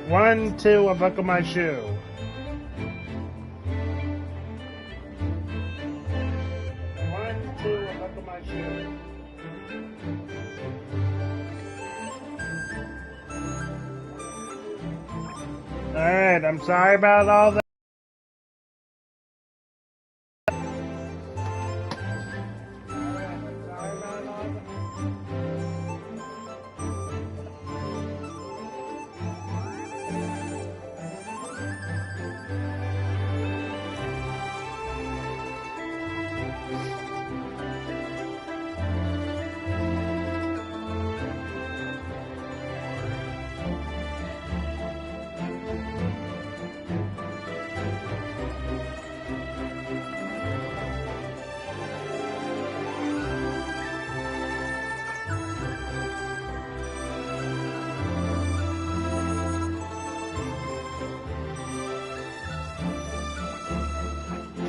1, 2, buckle my shoe. 1, 2, buckle my shoe. Alright, I'm sorry about all that.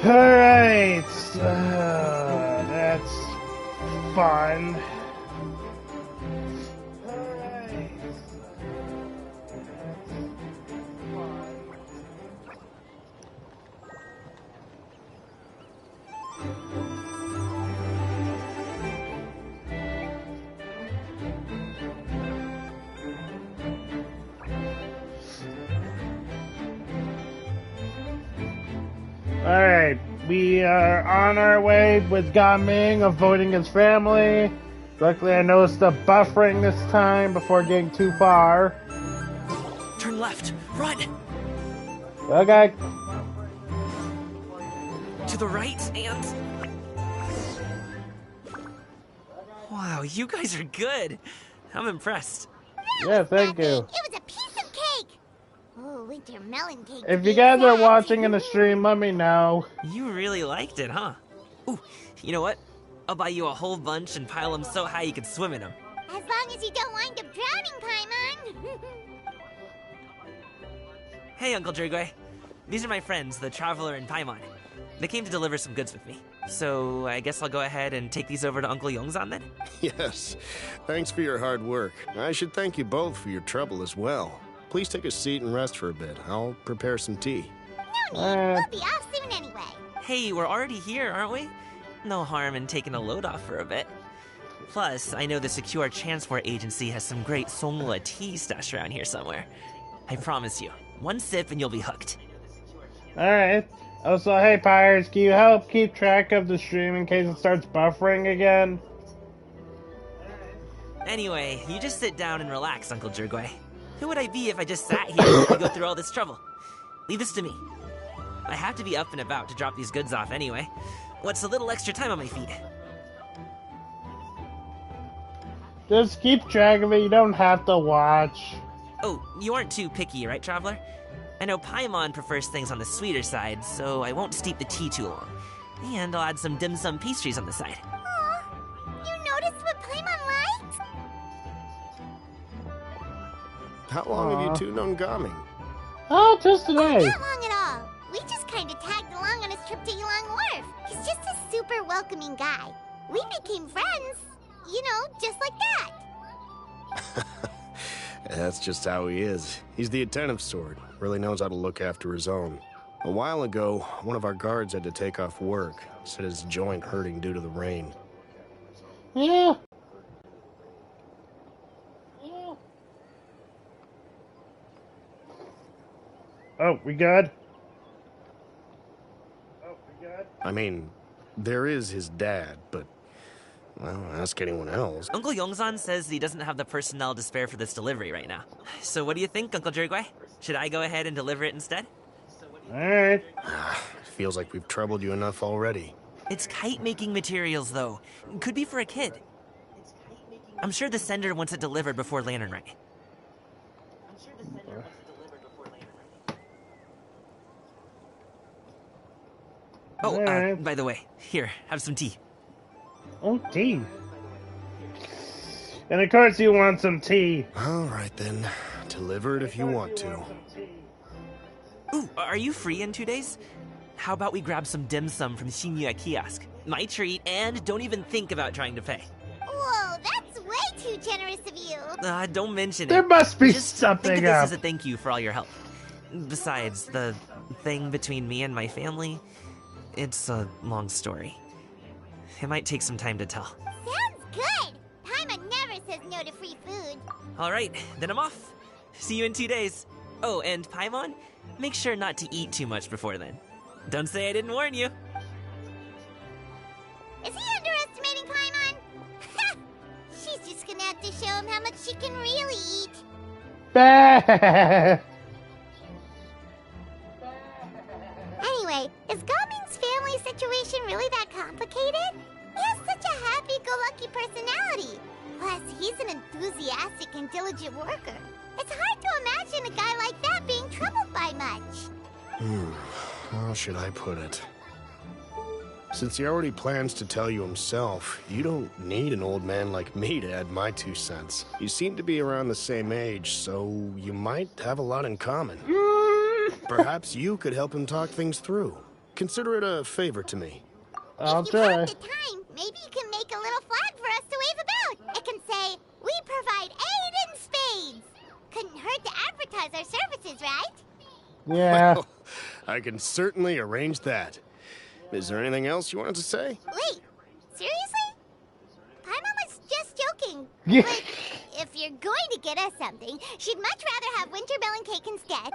Alright, that's fun. Alright, we are on our way with Gaming avoiding his family. Luckily I noticed the buffering this time before getting too far. Turn left, run! Okay. To the right and... Wow, you guys are good. I'm impressed. Yeah, thank you. It was a piece of cake! Oh, winter melon cake. If you guys are watching in the stream, let me know. You really liked it, huh? Ooh, you know what? I'll buy you a whole bunch and pile them so high you can swim in them. As long as you don't wind up drowning, Paimon. Hey, Uncle Drigway. These are my friends, the Traveler and Paimon. They came to deliver some goods with me. So I guess I'll go ahead and take these over to Uncle Yongzan then? Yes. Thanks for your hard work. I should thank you both for your trouble as well. Please take a seat and rest for a bit. I'll prepare some tea. No need. We'll be off soon anyway. Hey, we're already here, aren't we? No harm in taking a load off for a bit. Plus, I know the Secure Transport Agency has some great Songhua tea stashed around here somewhere. I promise you, one sip and you'll be hooked. Alright. Also, hey Pyres, can you help keep track of the stream in case it starts buffering again? Anyway, you just sit down and relax, Uncle Jirgway. Who would I be if I just sat here and go through all this trouble? Leave this to me. I have to be up and about to drop these goods off anyway. What's a little extra time on my feet? Just keep track of it, you don't have to watch. Oh, you aren't too picky, right, Traveler? I know Paimon prefers things on the sweeter side, so I won't steep the tea too long. And I'll add some dim sum pastries on the side. Aw, you noticed what Paimon liked? How long have you two known Gaming? Oh, just today. Not long at all. We just kind of tagged along on his trip to Yulong Wharf. He's just a super welcoming guy. We became friends. You know, just like that. That's just how he is. He's the attentive sort. Really knows how to look after his own. A while ago, one of our guards had to take off work. Said his joint hurting due to the rain. Yeah. Oh, we good? I mean, there is his dad, but, well, ask anyone else. Uncle Yongzan says he doesn't have the personnel to spare for this delivery right now. So what do you think, Uncle Jirgway? Should I go ahead and deliver it instead? Alright. Feels like we've troubled you enough already. It's kite-making materials, though. Could be for a kid. I'm sure the sender wants it delivered before Lantern Rite. Oh, by the way, here, have some tea. Oh, tea. And of course you want some tea. All right, then. Deliver it if you want to. Ooh, are you free in 2 days? How about we grab some dim sum from Shinya Kiosk? My treat, and don't even think about trying to pay. Whoa, that's way too generous of you. Don't mention There it. must be Just think something of this up. as a thank you for all your help. Besides, the thing between me and my family, it's a long story. It might take some time to tell. Sounds good. Paimon never says no to free food. Alright, then I'm off. See you in 2 days. Oh, and Paimon, make sure not to eat too much before then. Don't say I didn't warn you. Is he underestimating Paimon? She's just gonna have to show him how much she can really eat. Bah! Anyway, is Gaming's family situation really that complicated? He has such a happy-go-lucky personality. Plus, he's an enthusiastic and diligent worker. It's hard to imagine a guy like that being troubled by much. How should I put it? Since he already plans to tell you himself, you don't need an old man like me to add my 2 cents. You seem to be around the same age, so you might have a lot in common. Perhaps you could help him talk things through. Consider it a favor to me. I'll If you try. have the time, maybe you can make a little flag for us to wave about. It can say, "We provide aid in spades." Couldn't hurt to advertise our services, right? Yeah. Well, I can certainly arrange that. Is there anything else you wanted to say? Wait, seriously? Paimon was just joking. Yeah. But if you're going to get us something, she'd much rather have winter melon cake instead.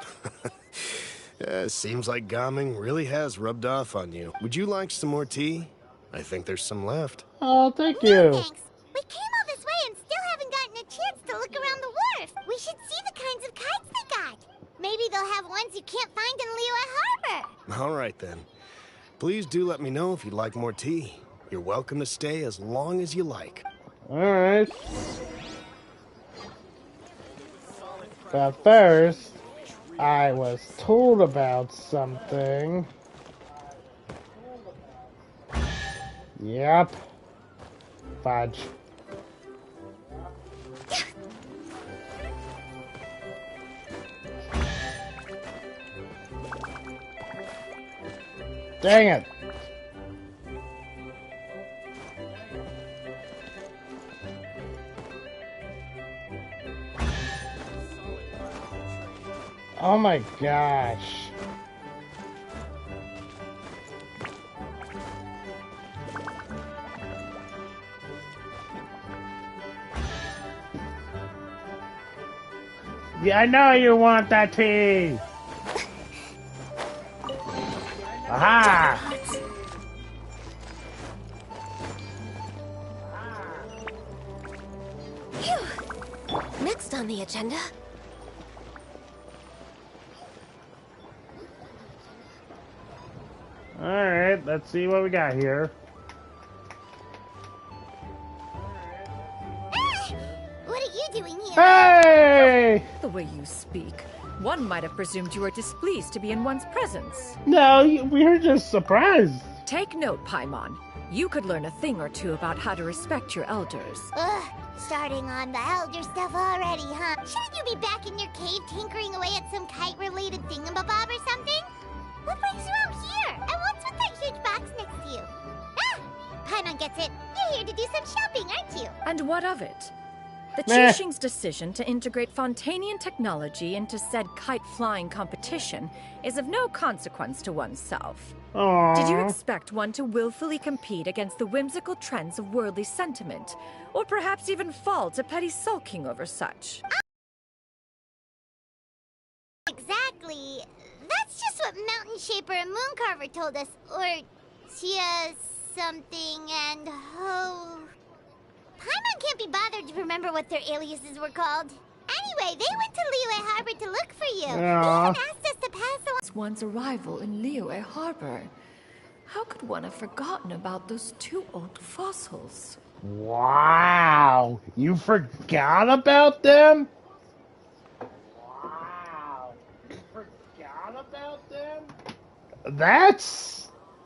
Seems like Gaming really has rubbed off on you. Would you like some more tea? I think there's some left. Oh, thank No, you. thanks. We came all this way and still haven't gotten a chance to look around the wharf. We should see the kinds of kites they got. Maybe they'll have ones you can't find in Liyue Harbor. All right, then. Please do let me know if you'd like more tea. You're welcome to stay as long as you like. Alright. But first, I was told about something. Yep. Fudge. Dang it. Oh my gosh. Yeah, I know you want that tea. Aha! Next on the agenda. Alright, let's see what we got here. What are you doing here? Hey! The way you speak, one might have presumed you were displeased to be in one's presence. No, we were just surprised. Take note, Paimon. You could learn a thing or two about how to respect your elders. Ugh, starting on the elder stuff already, huh? Shouldn't you be back in your cave tinkering away at some kite-related thingamabob or something? What brings you out here? And what's with that huge box next to you? Ah! Paimon gets it. You're here to do some shopping, aren't you? And what of it? The Meh. Qixing's decision to integrate Fontanian technology into said kite-flying competition is of no consequence to oneself. Aww. Did you expect one to willfully compete against the whimsical trends of worldly sentiment, or perhaps even fall to petty sulking over such? Exactly. That's just what Mountain Shaper and Mooncarver told us. Or Tia something and Ho... Paimon can't be bothered to remember what their aliases were called. Anyway, they went to Liyue Harbor to look for you. They Aw. even asked us to pass along... One's arrival in Liyue Harbor. How could one have forgotten about those 2 old fossils? Wow. You forgot about them? Wow. You forgot about them?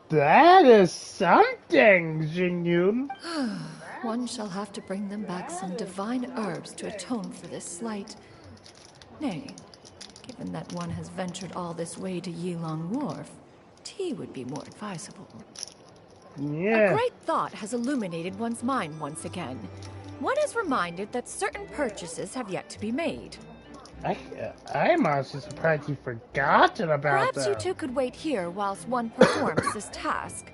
That is something, Jinyun. One shall have to bring them back some divine herbs to atone for this slight. Nay, given that one has ventured all this way to Yilong Wharf, tea would be more advisable. Yeah. A great thought has illuminated one's mind once again. one is reminded that certain purchases have yet to be made. I'm honestly surprised you've forgotten about Perhaps them. you two could wait here whilst one performs this task.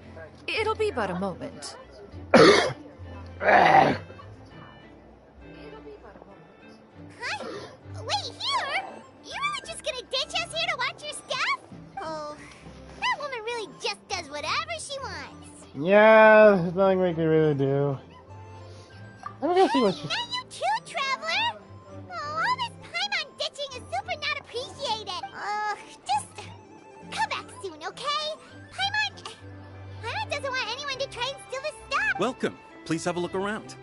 It'll be but a moment. Huh? Wait, here? You really just gonna ditch us here to watch your stuff? Oh, that woman really just does whatever she wants. Yeah, there's nothing we can really do. I'm gonna see what she's... Not you too, Traveler! Oh, all this Paimon ditching is super not appreciated. Just come back soon, okay? Paimon doesn't want anyone to try and steal his stuff. Welcome. Please have a look around.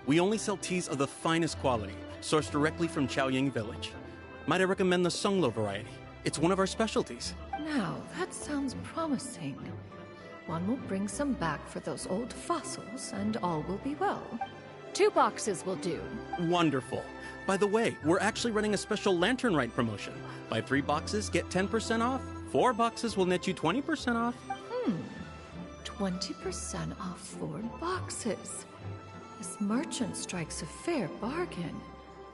We only sell teas of the finest quality, sourced directly from Chaoying Village. Might I recommend the Songlo variety? It's one of our specialties. Now, that sounds promising. One will bring some back for those old fossils, and all will be well. 2 boxes will do. Wonderful. By the way, we're actually running a special Lantern Rite promotion. Buy 3 boxes, get 10% off. 4 boxes will net you 20% off. 20% off 4 boxes. This merchant strikes a fair bargain.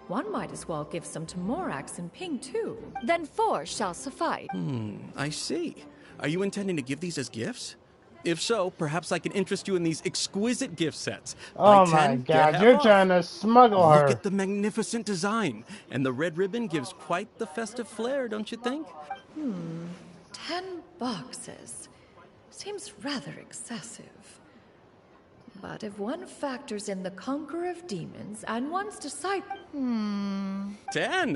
One might as well give some to Morax and Ping too. Then 4 shall suffice. I see. Are you intending to give these as gifts? If so, perhaps I can interest you in these exquisite gift sets. Oh Buy my 10, get god, half you're off. trying to smuggle her. Look at the magnificent design. And the red ribbon gives quite the festive flair, don't you think? 10 boxes. Seems rather excessive. But if one factors in the Conqueror of Demons and one's disciple... 10.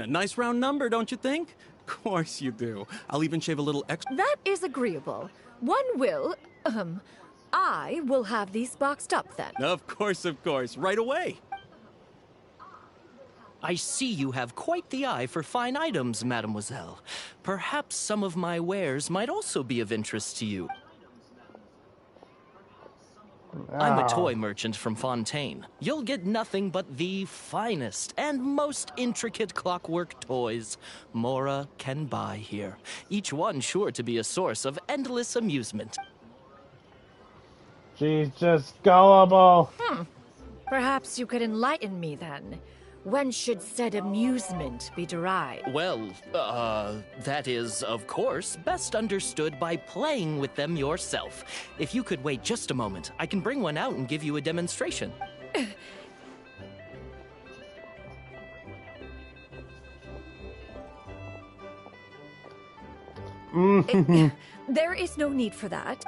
Nice round number, don't you think? Of course you do. I'll even shave a little extra. That is agreeable. One will... I will have these boxed up then. Of course, right away. I see you have quite the eye for fine items, mademoiselle. Perhaps some of my wares might also be of interest to you. I'm a toy merchant from Fontaine. You'll get nothing but the finest and most intricate clockwork toys Mora can buy here. Each one sure to be a source of endless amusement. She's just gullible. Perhaps you could enlighten me then. When should said amusement be derived? Well, that is, of course, best understood by playing with them yourself. If you could wait just a moment, I can bring one out and give you a demonstration. There is no need for that.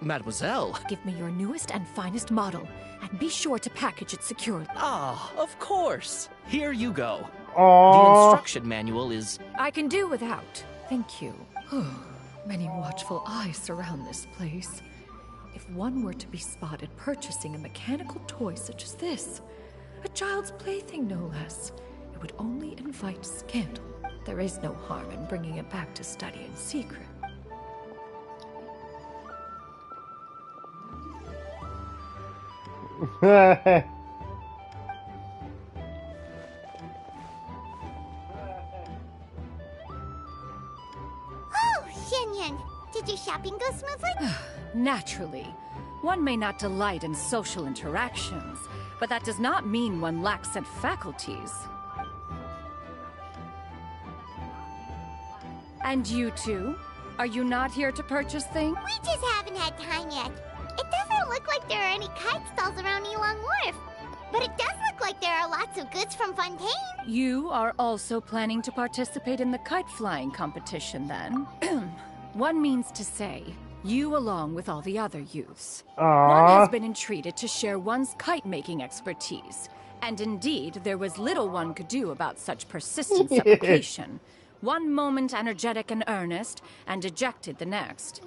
Mademoiselle. Give me your newest and finest model, and be sure to package it securely. Ah, of course. Here you go. The Aww. instruction manual is... I can do without. Thank you. Many watchful eyes surround this place. If one were to be spotted purchasing a mechanical toy such as this, a child's plaything no less, it would only invite scandal. There is no harm in bringing it back to study in secret. Oh, Shenyan, did your shopping go smoothly? Naturally, one may not delight in social interactions, but that does not mean one lacks said faculties. And you two? Are you not here to purchase things? We just haven't had time yet. It doesn't look like there are any kite stalls around Elong Wharf. But it does look like there are lots of goods from Fontaine. You are also planning to participate in the kite flying competition, then? One means to say, you along with all the other youths. One has been entreated to share one's kite-making expertise. And indeed, there was little one could do about such persistent supplication. One moment energetic and earnest, and dejected the next.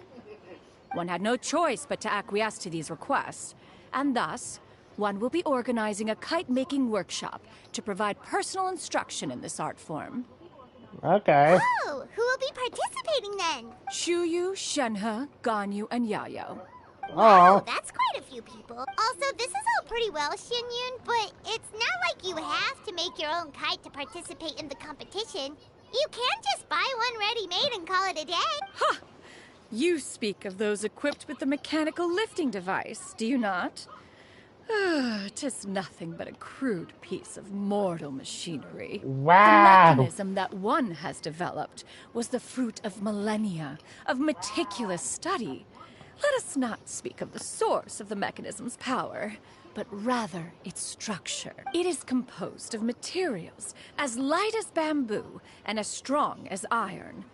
One had no choice but to acquiesce to these requests, and thus, one will be organizing a kite-making workshop to provide personal instruction in this art form. Okay. Oh, who will be participating then? Shuyu, Shenhe, Ganyu, and Yayo. Wow, that's quite a few people. Also, this is all pretty well, Xinyun, but it's not like you have to make your own kite to participate in the competition. You can just buy one ready-made and call it a day. Ha! You speak of those equipped with the mechanical lifting device, do you not? 'Tis nothing but a crude piece of mortal machinery. Wow. The mechanism that one has developed was the fruit of millennia of meticulous study. Let us not speak of the source of the mechanism's power, but rather its structure. It is composed of materials as light as bamboo and as strong as iron.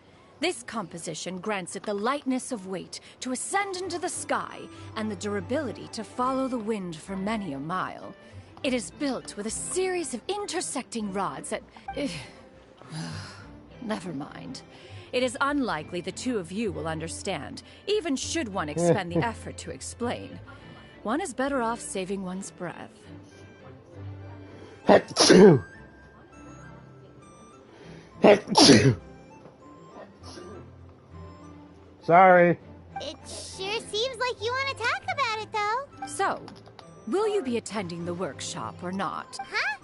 This composition grants it the lightness of weight to ascend into the sky and the durability to follow the wind for many a mile. It is built with a series of intersecting rods that... Never mind. It is unlikely the two of you will understand, even should one expend the effort to explain. One is better off saving one's breath. Achoo. Achoo. Sorry. It sure seems like you want to talk about it, though. So, will you be attending the workshop or not? Huh?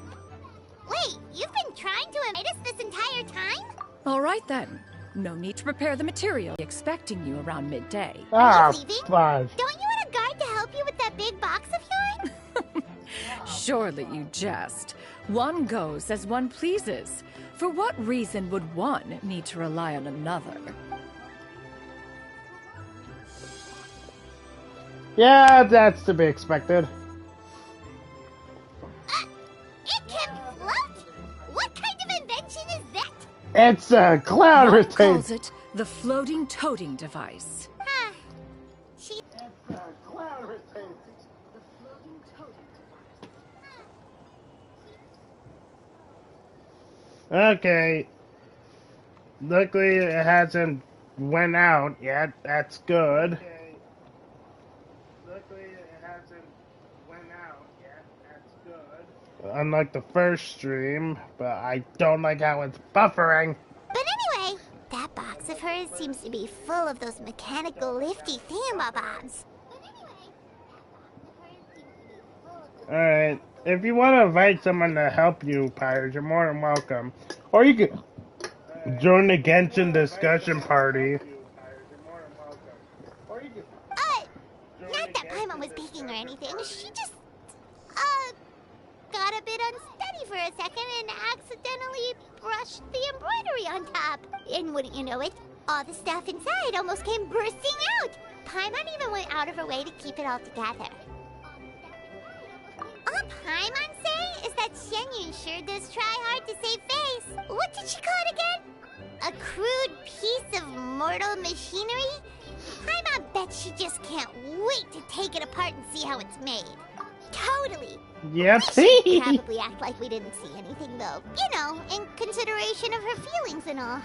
Wait, you've been trying to invite us this entire time? All right then. No need to prepare the material. Expecting you around midday. Ah, you leaving? fudge. Don't you want a guard to help you with that big box of yours? Surely you jest. One goes as one pleases. For what reason would one need to rely on another? Yeah, that's to be expected. It can float? What kind of invention is that? It's a cloud One retain. calls it the floating toting device. Huh. Okay. Luckily, it hasn't went out yet. That's good. Luckily, it hasn't went out yet. That's good. Unlike the first stream, but I don't like how it's buffering. But anyway, that box of hers seems to be full of those mechanical lifty thingamabobs. Alright. If you want to invite someone to help you, Pyres, you're more than welcome. Or you could join the Genshin discussion party. Not that Paimon was peeking or anything. She just, got a bit unsteady for a second and accidentally brushed the embroidery on top. And wouldn't you know it, all the stuff inside almost came bursting out. Paimon even went out of her way to keep it all together. All Paimon say is that Shenyun sure does try hard to save face. What did she call it again? A crude piece of mortal machinery? Paimon bets she just can't wait to take it apart and see how it's made. Totally. Yep. We should probably act like we didn't see anything, though. You know, in consideration of her feelings and all.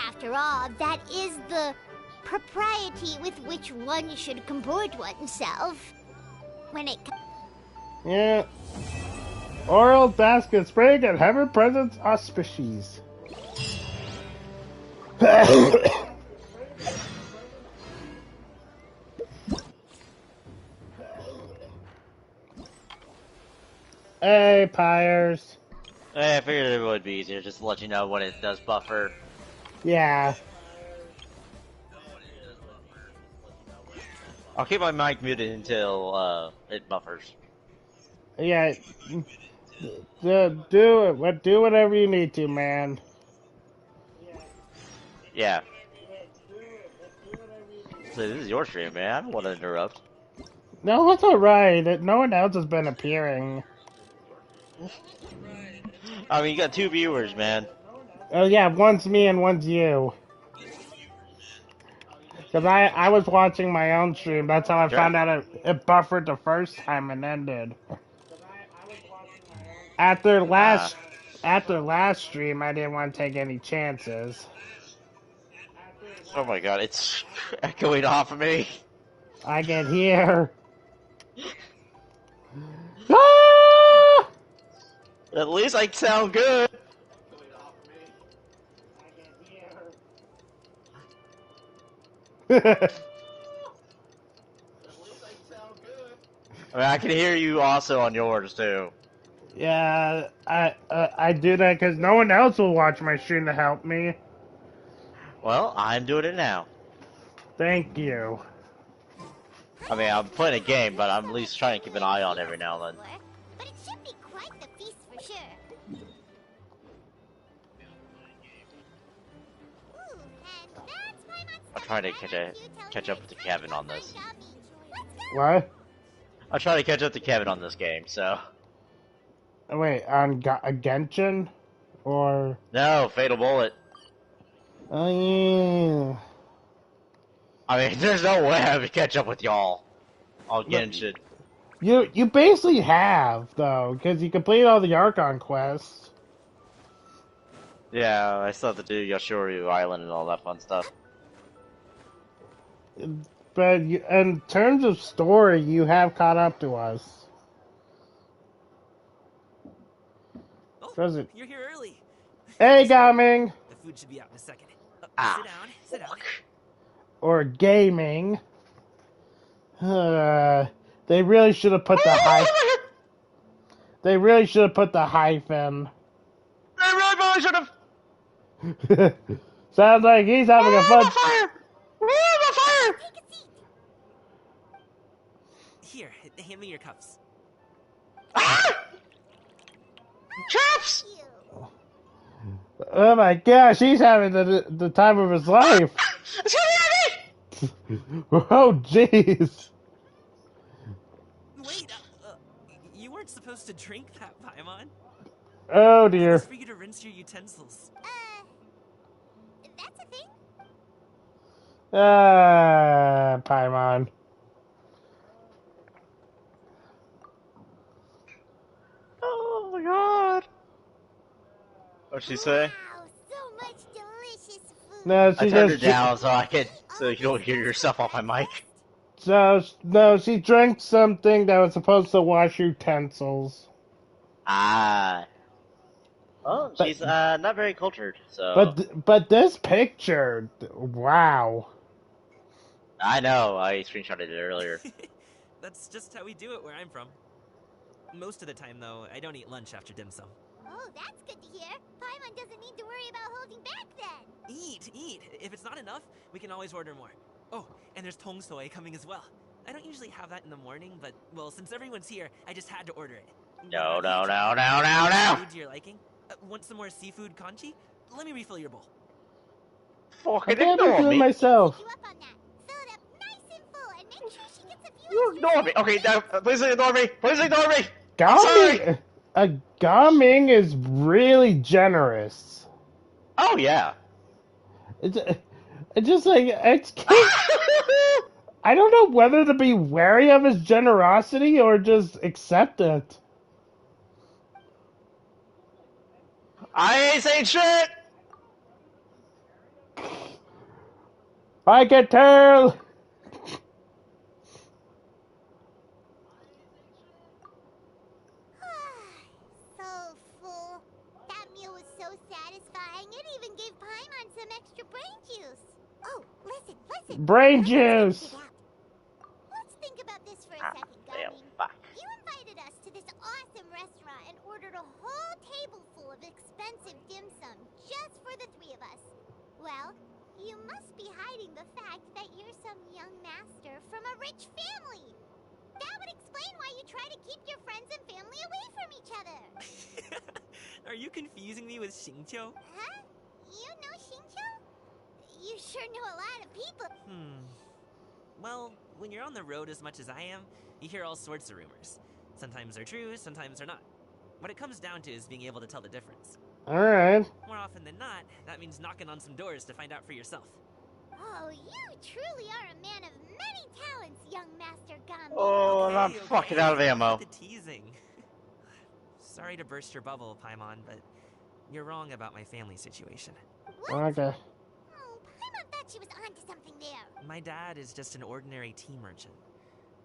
After all, that is the propriety with which one should comport oneself. When it comes... Yeah. Oral basket spring and heaven presents auspicious. Hey, Pyres. I figured it would be easier just to let you know when it does buffer. Yeah. I'll keep my mic muted until it buffers. Yeah. Do it. Do whatever you need to, man. Yeah. So this is your stream, man. I don't want to interrupt. No, it's alright. No one else has been appearing. I mean, you got 2 viewers, man. Oh yeah, one's me and one's you. Because I was watching my own stream. That's how I found out it buffered the first time and ended. After last stream, I didn't want to take any chances. Oh my god, it's echoing off of me. I can hear. Ah! At least I sound good. I mean, I can hear you also on yours too. Yeah, I do that because no one else will watch my stream to help me. Well, I'm doing it now. Thank you. I mean, I'm playing a game, but I'm at least trying to keep an eye on every now and then. But it should be quite the feast for sure. Ooh, and that's Paimon's I'm trying to catch up with the Kevin on this. What? I'll try to catch up to Kevin on this game, so... Oh, wait, on Genshin? Or... No, Fatal Bullet. Oh, yeah. I mean, there's no way I would catch up with y'all. I'll get shit. You basically have, though, because you complete all the Archon quests. Yeah, I still have to do Yoshoryu Island and all that fun stuff. But in terms of story, you have caught up to us. Oh, Doesn't... you're here early. Hey, Gaming! The food should be out in a second. Sit down. Or gaming. They really should have put the hyphen. They really should have put the hyphen. They really probably should have. Sounds like he's having a fun. Fire! Fire! Here, hand me your cups. Traps! Oh my gosh, he's having the time of his life. It's gonna be heavy! Oh jeez. Wait, you weren't supposed to drink that, Paimon. Oh dear. It's for you to rinse your utensils. That's a thing? Paimon. Oh my god. What'd she say? Wow, so much delicious food. No, I she turned her just down so you don't hear yourself off my mic. no, she drank something that was supposed to wash utensils. Ah. Well, she's not very cultured, so. But this picture, wow. I know. I screenshotted it earlier. That's just how we do it where I'm from. Most of the time, though, I don't eat lunch after dim sum. Oh, that's good to hear. Paimon doesn't need to worry about holding back then. Eat! If it's not enough, we can always order more. Oh, and there's tong soy coming as well. I don't usually have that in the morning, but, well, since everyone's here, I just had to order it. No. Food to your liking? Want some more seafood kanchi? Let me refill your bowl. Fucking I ignore do it me. myself. You up on that. Fill it up nice and full and make sure she gets a few You ignore me. Okay, now, please ignore me. Please ignore me. Gaming, Gaming is really generous. Oh, yeah. It's just like, I don't know whether to be wary of his generosity or just accept it. I ain't saying shit. I can tell. So full. That meal was so satisfying. It even gave Paimon some extra brain juice. Oh, listen. Brain juice. Let's think about this for a second, Gaming. You invited us to this awesome restaurant and ordered a whole table full of expensive dim sum just for the three of us. Well, you must be hiding the fact that you're some young master from a rich family. That would explain why you try to keep your friends and family away from each other. Are you confusing me with Xingqiu? Huh? You know Xingqiu? You sure know a lot of people. Well, when you're on the road as much as I am, you hear all sorts of rumors. Sometimes they're true, sometimes they're not. What it comes down to is being able to tell the difference. Alright. More often than not, that means knocking on some doors to find out for yourself. Oh, you truly are a man of many talents, young Master Gaming. Oh, Okay, I'm fucking out of ammo. The teasing. Sorry to burst your bubble, Paimon, but you're wrong about my family situation. Okay. Oh, Paimon thought she was onto something there. My dad is just an ordinary tea merchant.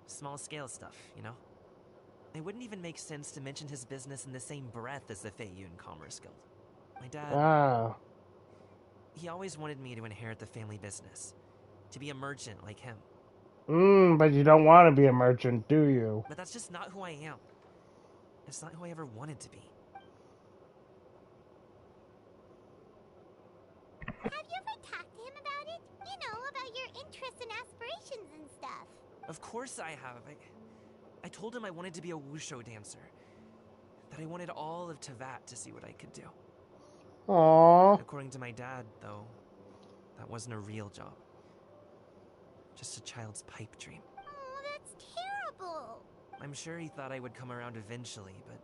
Small scale stuff, you know? It wouldn't even make sense to mention his business in the same breath as the Feiyun Commerce Guild. My dad... Ah. He always wanted me to inherit the family business. To be a merchant like him. But you don't want to be a merchant, do you? But that's just not who I am. It's not who I ever wanted to be. Have you ever talked to him about it? You know, about your interests and aspirations and stuff. Of course I have. I told him I wanted to be a wushu dancer. That I wanted all of Teyvat to see what I could do. Aww. According to my dad, though, that wasn't a real job. Just a child's pipe dream. Oh, that's terrible. I'm sure he thought I would come around eventually, but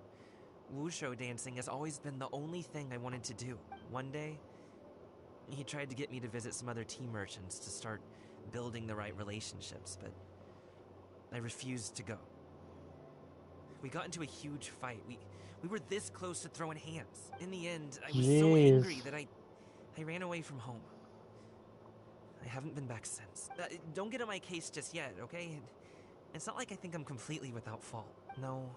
wushu dancing has always been the only thing I wanted to do. One day, he tried to get me to visit some other tea merchants to start building the right relationships, but I refused to go. We got into a huge fight. We were this close to throwing hands. In the end, I was so angry that I ran away from home. I haven't been back since. Don't get on my case just yet, okay? It's not like I think I'm completely without fault. No.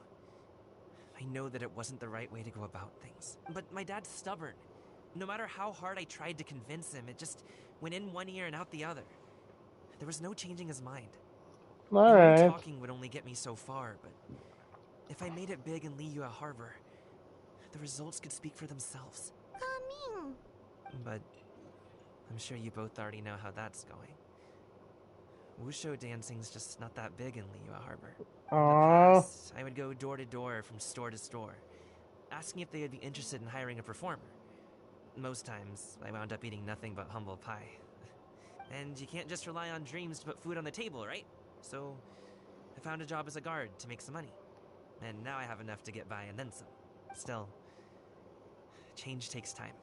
I know that it wasn't the right way to go about things. But my dad's stubborn. No matter how hard I tried to convince him, it just went in one ear and out the other. There was no changing his mind. Alright. Talking would only get me so far, but if I made it big in Liyue Harbor, the results could speak for themselves. Coming. But I'm sure you both already know how that's going. Wushu dancing's just not that big in Liyue Harbor. In the past, I would go door to door from store to store, asking if they would be interested in hiring a performer. Most times, I wound up eating nothing but humble pie. And you can't just rely on dreams to put food on the table, right? So, I found a job as a guard to make some money. And now I have enough to get by and then some. Still, change takes time.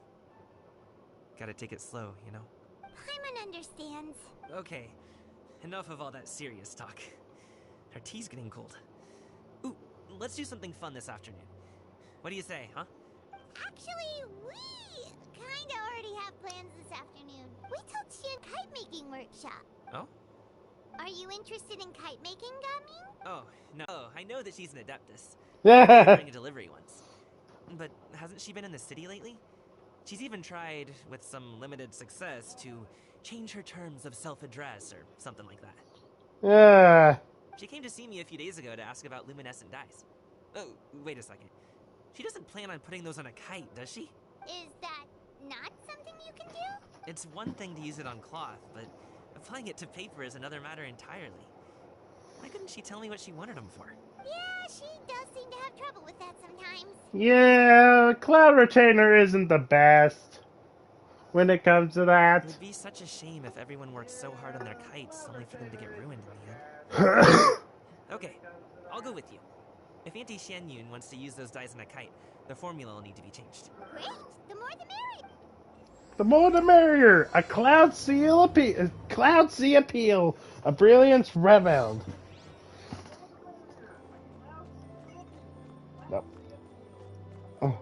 Gotta take it slow, you know? Paimon understands. Okay, enough of all that serious talk. Our tea's getting cold. Ooh, let's do something fun this afternoon. What do you say, huh? Actually, we kinda already have plans this afternoon. We told Xian kite making workshop. Oh? Are you interested in kite making, Gaming? Oh, no. I know that she's an adeptus. Yeah. During a delivery once. But hasn't she been in the city lately? She's even tried, with some limited success, to change her terms of self-address or something like that. Yeah. She came to see me a few days ago to ask about luminescent dyes. Oh, wait a second. She doesn't plan on putting those on a kite, does she? Is that not something you can do? It's one thing to use it on cloth, but applying it to paper is another matter entirely. Why couldn't she tell me what she wanted them for? Yeah, she does seem to have trouble with that sometimes. Yeah, Cloud Retainer isn't the best when it comes to It that. would be such a shame if everyone worked so hard on their kites only for them to get ruined in the end. Okay, I'll go with you. If Auntie Xianyun wants to use those dyes on a kite, the formula will need to be changed. Great! The more the merrier! The more the merrier. A Cloud Sea appeal. A brilliance reveled. Nope. Oh.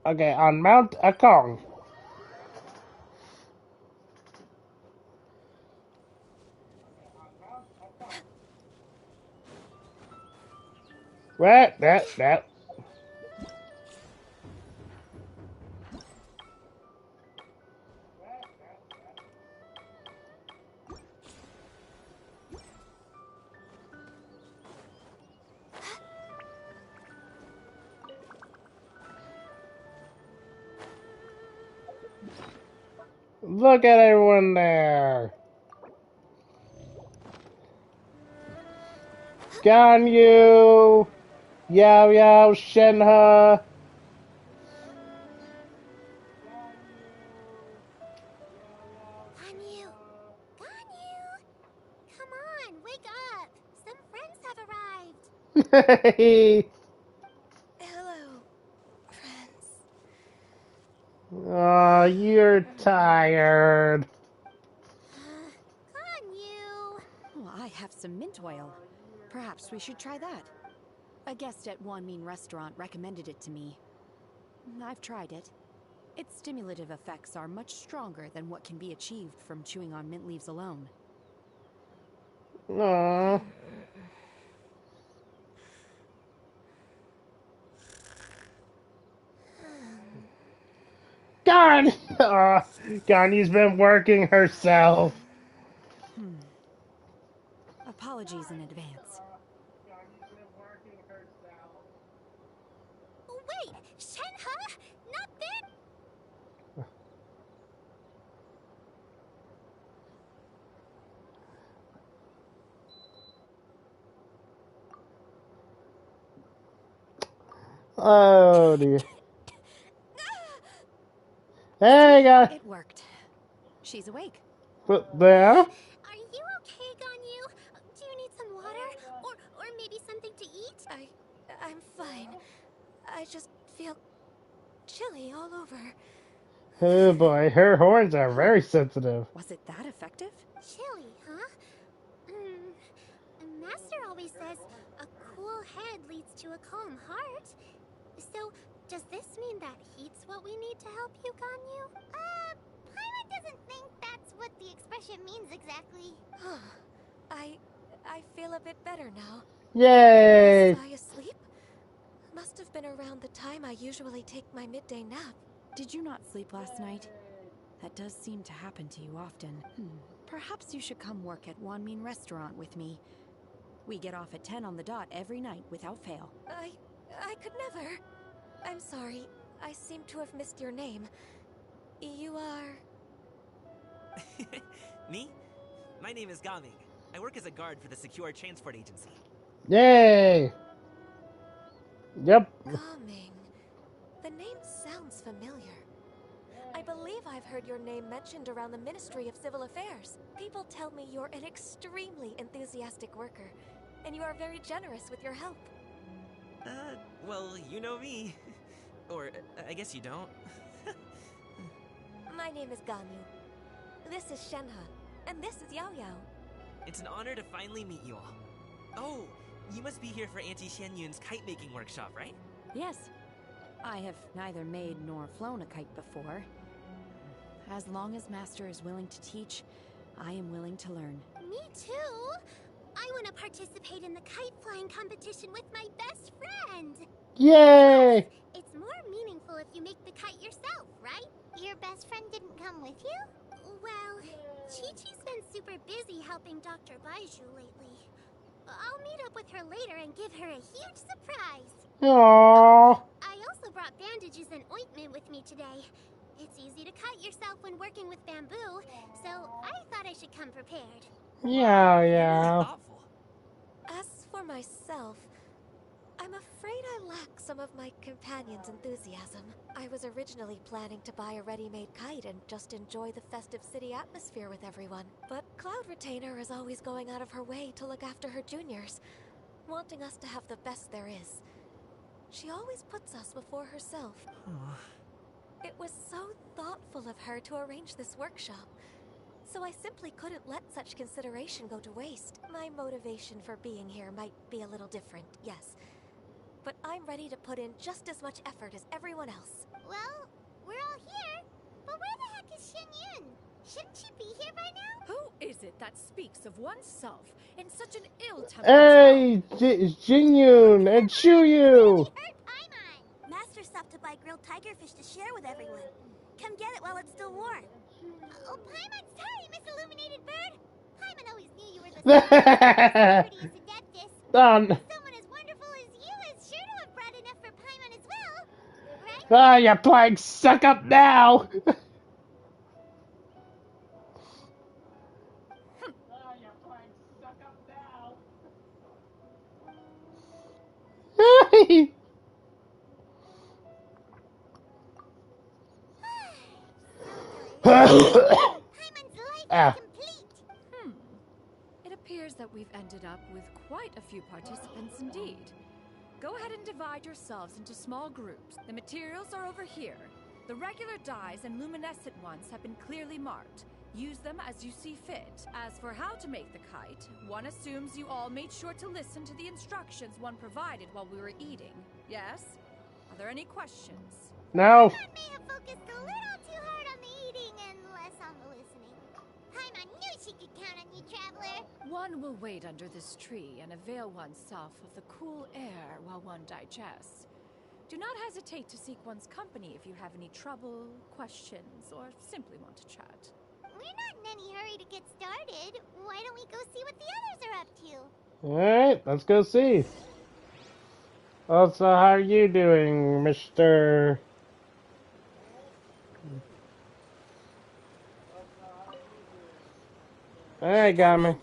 Okay, on Mount Akong. That. Look at everyone there. Ganyu, Yao, Shenhe. Ganyu! Ganyu! Come on, wake up! Some friends have arrived! Hey. Hello, friends. Oh, you're tired. Ganyu! Oh, I have some mint oil. Perhaps we should try that. A guest at Wanmin restaurant recommended it to me. I've tried it. Its stimulative effects are much stronger than what can be achieved from chewing on mint leaves alone. Aww. Ganyu's been working herself. Apologies. apologies in advance. Wait, Shenhe? Not this? Oh dear. Hey guys. It worked. She's awake. What there? Are you okay, Ganyu? Do you need some water? Or maybe something to eat? I'm fine. I just feel chilly all over. Oh boy, her horns are very sensitive. Was it that effective? Chilly, huh? Master always says a cool head leads to a calm heart. So, does this mean that heat's what we need to help you, Ganyu? Paimon doesn't think that's what the expression means exactly. I feel a bit better now. Yay! Was I asleep? Must have been around the time I usually take my midday nap. Did you not sleep last night? That does seem to happen to you often. Perhaps you should come work at Wanmin Restaurant with me. We get off at 10 on the dot every night without fail. I could never. I'm sorry. I seem to have missed your name. You are... Me? My name is Gaming. I work as a guard for the Secure Transport Agency. Yay! Yep. Gaming. The name sounds familiar. I believe I've heard your name mentioned around the Ministry of Civil Affairs. People tell me you're an extremely enthusiastic worker, and you are very generous with your help. Well, you know me. Or, I guess you don't. My name is Ganyu. This is Shenhe, and this is Yao Yao. It's an honor to finally meet you all. Oh, you must be here for Auntie Xianyun's kite-making workshop, right? Yes. I have neither made nor flown a kite before. As long as Master is willing to teach, I am willing to learn. Me too! I want to participate in the kite flying competition with my best friend! Yay! It's more meaningful if you make the kite yourself, right? Your best friend didn't come with you? Well, Chi-Chi's been super busy helping Dr. Baiju lately. I'll meet up with her later and give her a huge surprise. Aww. I also brought bandages and ointment with me today. It's easy to cut yourself when working with bamboo, so I thought I should come prepared. Yeah, Really yeah. thoughtful. As for myself, I'm afraid I lack some of my companion's enthusiasm. I was originally planning to buy a ready-made kite and just enjoy the festive city atmosphere with everyone. But Cloud Retainer is always going out of her way to look after her juniors, wanting us to have the best there is. She always puts us before herself. It was so thoughtful of her to arrange this workshop. So I simply couldn't let such consideration go to waste. My motivation for being here might be a little different, yes. But I'm ready to put in just as much effort as everyone else. Well, we're all here, but where the heck is Xianyun? Shouldn't she be here by now? Who is it that speaks of oneself in such an ill-tempered Hey, Jingyun and Shuyu! Hurt Paimon! Master stopped to buy grilled tigerfish to share with everyone. Come get it while it's still warm. Oh, Paimon, sorry, Miss Illuminated Bird. Paimon always knew you were the prettiest adeptus. Someone as wonderful as you is sure to have brought enough for Paimon as well, right? Ah, you're playing suck up now! Paimon's life Ah. is complete. It appears that we've ended up with quite a few participants indeed. Go ahead and divide yourselves into small groups. The materials are over here. The regular dyes and luminescent ones have been clearly marked. Use them as you see fit. As for how to make the kite, one assumes you all made sure to listen to the instructions one provided while we were eating. Yes? Are there any questions? No. Paimon may have focused a little too hard on the eating and less on the listening. Paimon knew she could count on you, Traveler. One will wait under this tree and avail oneself of the cool air while one digests. Do not hesitate to seek one's company if you have any trouble, questions, or simply want to chat. We're not in any hurry to get started. Why don't we go see what the others are up to? Alright, let's go see. Also, how are you doing, Mr. Alright, got me.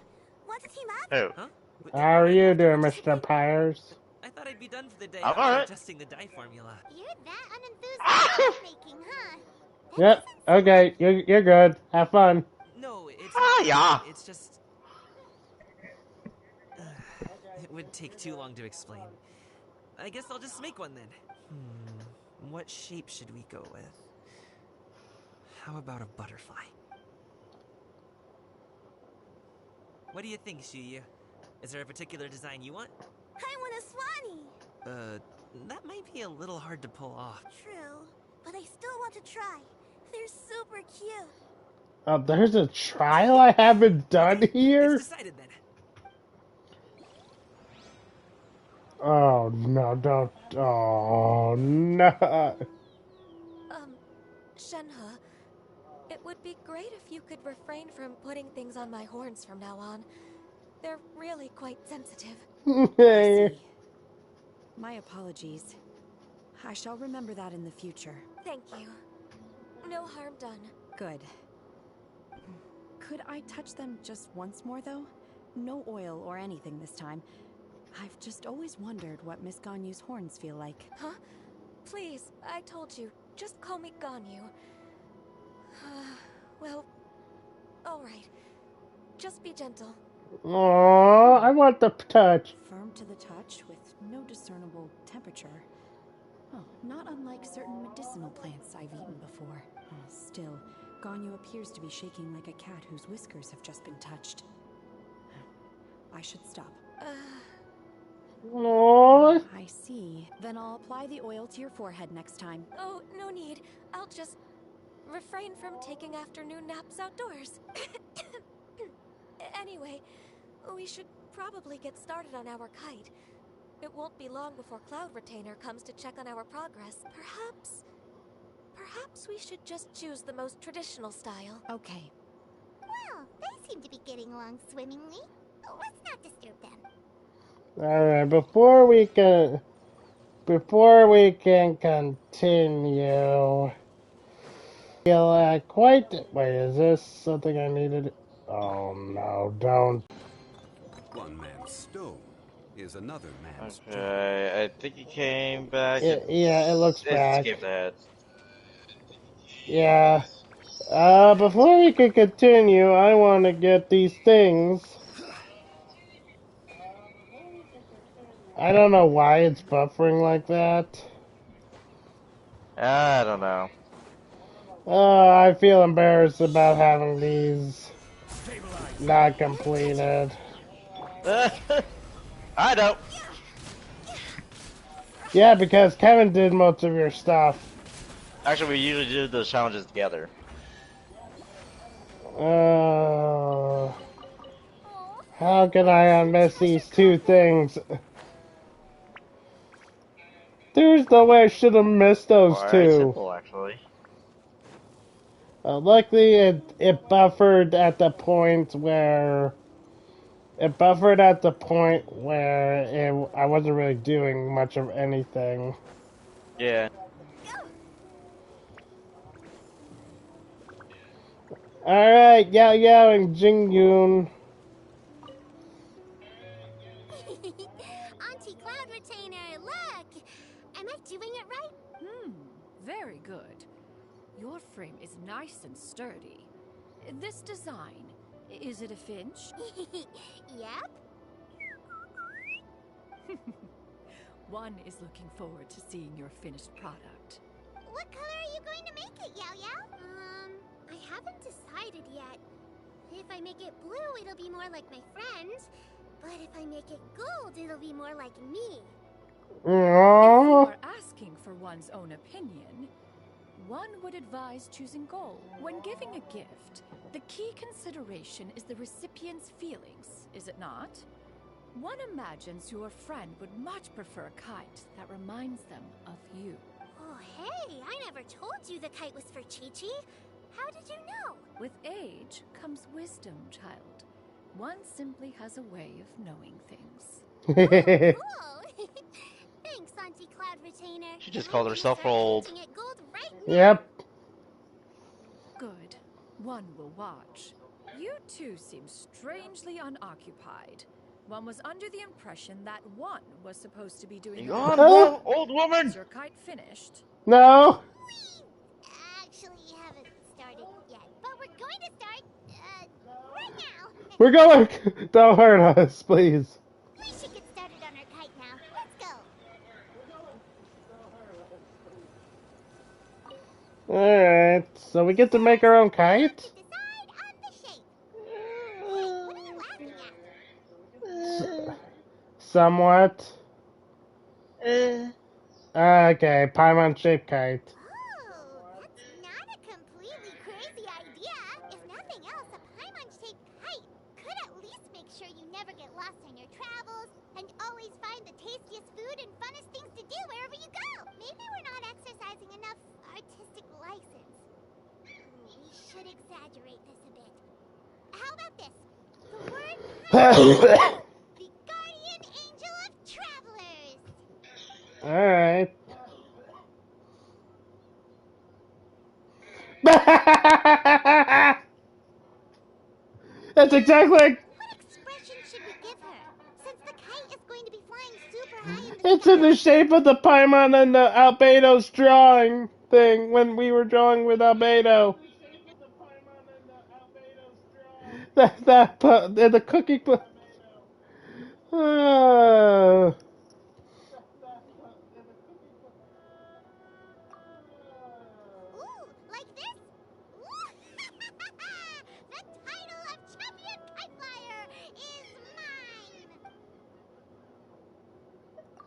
Want to team up? Oh, Huh? How are Do I you have to doing, participate? Mr. Pyres? I thought I'd be done for the day I'm after alright. adjusting the die formula. You're that unenthused about making, huh? That Yep, doesn't okay, you're good. Have fun. No, it's Ah, not yeah. that. It's just... it would take too long to explain. I guess I'll just make one then. What shape should we go with? How about a butterfly? What do you think, Shuyu? Is there a particular design you want? I want a swanee. That might be a little hard to pull off. True, but I still want to try. They're super cute. Oh, there's a trial I haven't done Okay, it's here? decided then. Oh, no, don't. Oh, no. Shenhe, it would be great if you could refrain from putting things on my horns from now on. They're really quite sensitive. I see. My apologies. I shall remember that in the future. Thank you. No harm done. Good. Could I touch them just once more, though? No oil or anything this time. I've just always wondered what Miss Ganyu's horns feel like. Huh? Please, I told you. Just call me Ganyu. Well, alright. Just be gentle. Oh, I want the touch. Firm to the touch with no discernible temperature. Oh, not unlike certain medicinal plants I've eaten before. Still, Ganyu appears to be shaking like a cat whose whiskers have just been touched. I should stop. Oh, I see. Then I'll apply the oil to your forehead next time. Oh, no need. I'll just refrain from taking afternoon naps outdoors. Anyway, we should probably get started on our kite. It won't be long before Cloud Retainer comes to check on our progress. Perhaps we should just choose the most traditional style. Okay. Well, they seem to be getting along swimmingly. Let's not disturb them. alright, before we can continue, feel quite. Wait, is this something I needed? Oh no, don't. One man's stone is another man's job. Okay, I think he came back. Yeah, it looks It back. skipped ahead. Yeah. Before we can continue, I want to get these things. I don't know why it's buffering like that. I don't know. I feel embarrassed about having these not completed. I don't. Yeah, because Kevin did most of your stuff. Actually, we usually do those challenges together. How can I miss these two things? There's no way I should have missed those Quite two. simple, actually. Luckily, it buffered at the point where I wasn't really doing much of anything. Yeah. Alright, Yao Yao and Jingyun. Auntie Cloud Retainer, look! Am I doing it right? Very good. Your frame is nice and sturdy. This design, is it a finch? Yep. One is looking forward to seeing your finished product. What color are you going to make it, Yao Yao? I haven't decided yet. If I make it blue, it'll be more like my friend. But if I make it gold, it'll be more like me. If you are asking for one's own opinion, one would advise choosing gold. When giving a gift, the key consideration is the recipient's feelings, is it not? One imagines your friend would much prefer a kite that reminds them of you. Oh, hey, I never told you the kite was for Chi-Chi. How did you know? With age comes wisdom, child. One simply has a way of knowing things. Cool. Thanks, Auntie Cloud Retainer. She just I'm called gonna herself start old. painting it gold right now. Yep. Good. One will watch. You two seem strangely unoccupied. One was under the impression that one was supposed to be doing You the gone, Oh. old woman? Is your kite finished? No. We actually haven't started yet, but we're going to start, right now. We're going. Don't hurt us, please. We should get started on our kite now. Let's go. Alright, so we get to make our own kite? To decide on the shape. Wait, what are you laughing at? Somewhat. Okay, Paimon-shaped kite. Oh, that's not a completely crazy idea. If nothing else, a Paimon-shaped kite could at least make sure you never get lost on your travels and always find the tastiest food and funnest things to do wherever you go. Maybe we're not exercising enough artistic license. We should exaggerate this a bit. How about this? The word Paimon, the guardian angel of travelers. Alright. That's exactly like... What expression should we give her? Since the kite is going to be flying super high in the It's sky. in the shape of the Paimon and the Albedo's drawing thing when we were drawing with Albedo. The cookie... Ooh, like this? Ooh. The title of champion kite flyer is mine.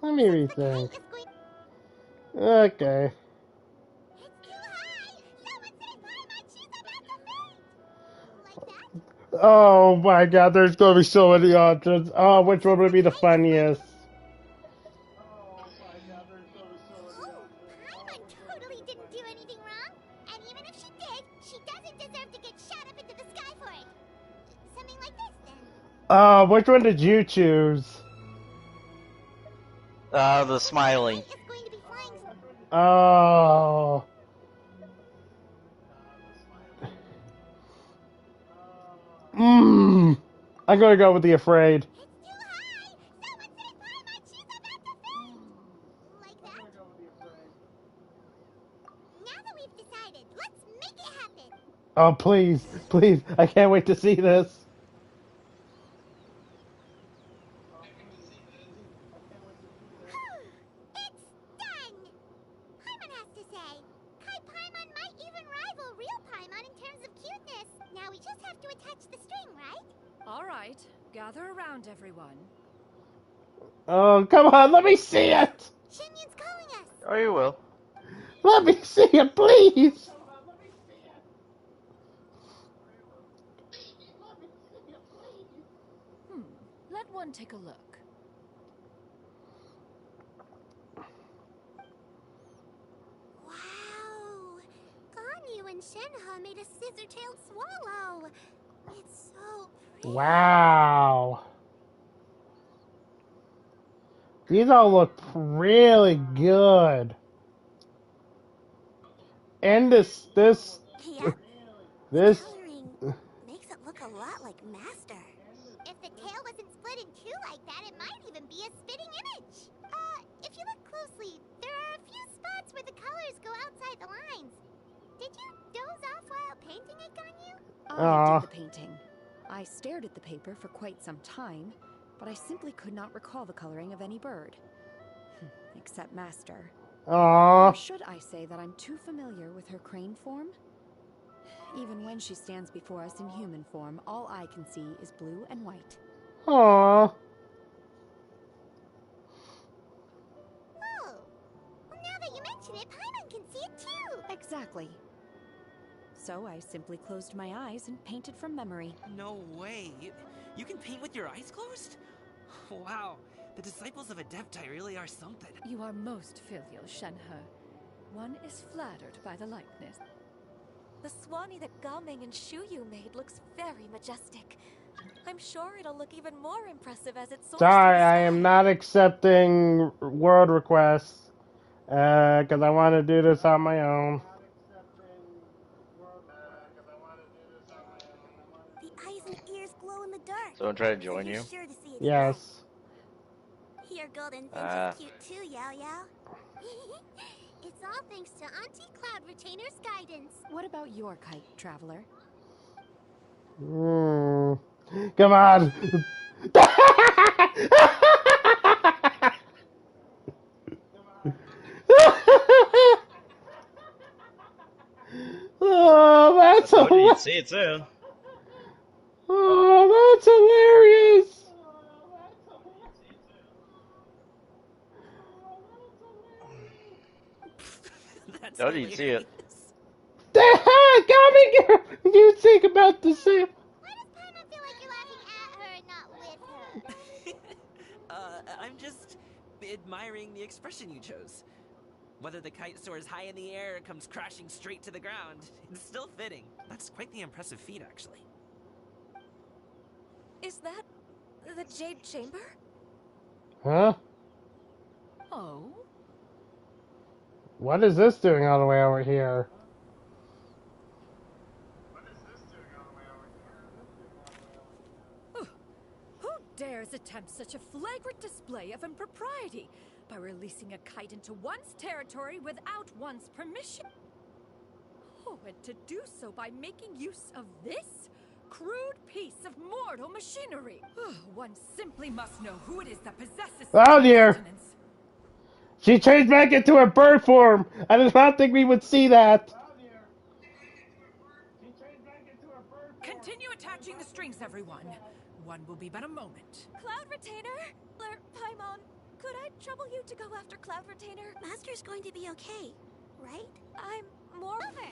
Let me Since the rethink. kite is going... Okay. It's too high. Someone say Paimon, she's about to faint. Like that? Oh my god, there's gonna be so many options. Oh, which one would be the funniest? Oh, Paimon totally didn't do anything wrong. And even if she did, she doesn't deserve to get shot up into the sky for it. Something like this, then. Oh, which one did you choose? The smiling. Kite is going to be flying... Oh. I'm gonna go with the afraid. It's too high. Someone say Paimon, she's about to faint. Like that? Now that we've decided, let's make it happen. Oh, please, please. I can't wait to see this. It's done! Paimon has to say. Kai Paimon might even rival real Paimon in terms of cuteness. Now we just have to attach the string, right? All right, gather around, everyone. Oh, come on, let me see it. Shinyun's calling us. Oh, you will. Let me see it, please. Let one take a look. Wow! Ganyu and Shenhe made a scissor-tailed swallow. It's so pretty. Wow. These all look really good. And this, Yeah. this, Coloring makes it look a lot like Master. If the tail wasn't split in two like that, it might even be a spitting image. If you look closely, there are a few spots where the colors go outside the lines. Did you doze off while painting it, Ganyu? I did the painting. I stared at the paper for quite some time, but I simply could not recall the coloring of any bird. Except Master. Or should I say that I'm too familiar with her crane form? Even when she stands before us in human form, all I can see is blue and white. Aww. Oh. Well, now that you mention it, Paimon can see it too. Exactly. So I simply closed my eyes and painted from memory. No way. You can paint with your eyes closed? Wow. The disciples of Adepti really are something. You are most filial, Shenhe. One is flattered by the likeness. The Swanee that Gaming and Shuyu made looks very majestic. I'm sure it'll look even more impressive as it soars. Sorry, I am not accepting world requests. Because I want to do this on my own. The eyes and ears glow in the dark. Someone try to join So you're you? sure to see its Yes. best. Your golden finch Ah. is cute too, Yao Yao. It's all thanks to Auntie Cloud Retainer's guidance. What about your kite, Traveler? Come on. Oh, that's Told you you'd hilarious. see it soon. Oh, that's hilarious. That's Told you you'd see it. Coming, you think about the same. Why does Paimon feel like you're laughing at her and not with her? I'm just admiring the expression you chose. Whether the kite soars high in the air or comes crashing straight to the ground, it's still fitting. That's quite the impressive feat, actually. Is that the Jade Chamber? Huh? Oh? What is this doing all the way over here? Who dares attempt such a flagrant display of impropriety by releasing a kite into one's territory without one's permission? Oh, and to do so by making use of this crude piece of mortal machinery. One simply must know who it is that possesses Oh dear! sustenance. She changed back into her bird form. I did not think we would see that. Continue attaching the strings, everyone. One will be but a moment. Cloud Retainer? Paimon, could I trouble you to go after Cloud Retainer? Master's going to be okay, right? I'm more over.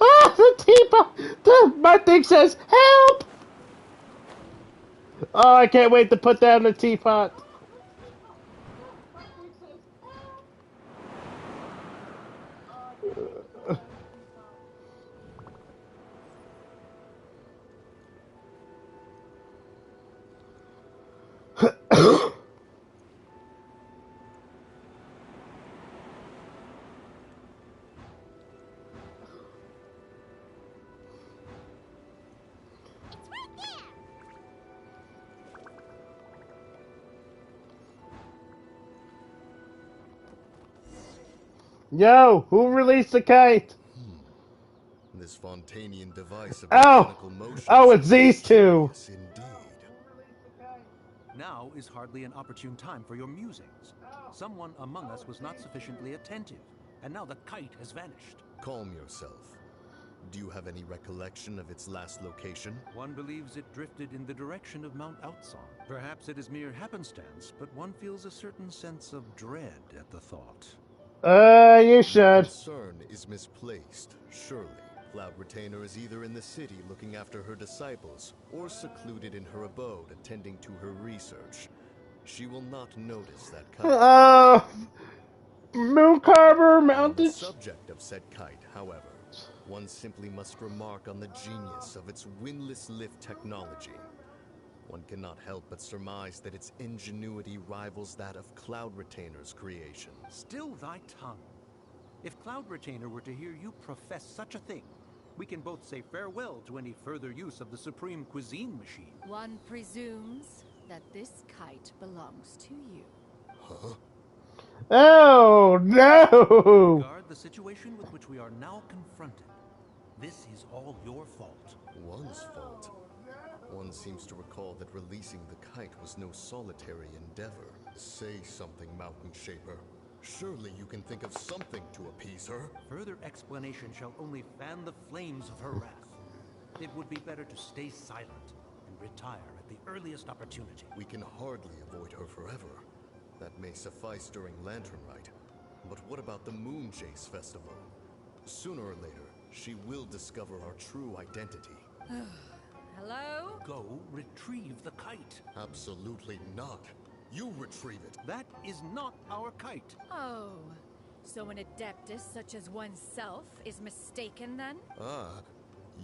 Ah, the teapot! My thing says, help! Oh, I can't wait to put that in the teapot. Yo, who released the kite? This Fontanian device of Oh! mechanical motion. Oh, it's these two! Indeed. Now is hardly an opportune time for your musings. Someone among us was not sufficiently attentive, and now the kite has vanished. Calm yourself. Do you have any recollection of its last location? One believes it drifted in the direction of Mount Outsong. Perhaps it is mere happenstance, but one feels a certain sense of dread at the thought. You should. Concern is misplaced, surely. Cloud Retainer is either in the city looking after her disciples, or secluded in her abode attending to her research. She will not notice that kite. Mooncarver On the mounted. subject of said kite, however, one simply must remark on the genius of its windless lift technology. One cannot help but surmise that its ingenuity rivals that of Cloud Retainer's creation. Still thy tongue. If Cloud Retainer were to hear you profess such a thing, we can both say farewell to any further use of the Supreme Cuisine Machine. One presumes that this kite belongs to you. Huh? Oh, no! Regard the situation with which we are now confronted. This is all your fault. One's fault. One seems to recall that releasing the kite was no solitary endeavor. Say something, Mountain Shaper. Surely you can think of something to appease her. Further explanation shall only fan the flames of her wrath. It would be better to stay silent and retire at the earliest opportunity. We can hardly avoid her forever. That may suffice during Lantern Rite. But what about the Moon Chase Festival? Sooner or later, she will discover our true identity. Hello? Go retrieve the kite. Absolutely not. You retrieve it. That is not our kite. Oh, so an adeptus such as oneself is mistaken then? Ah,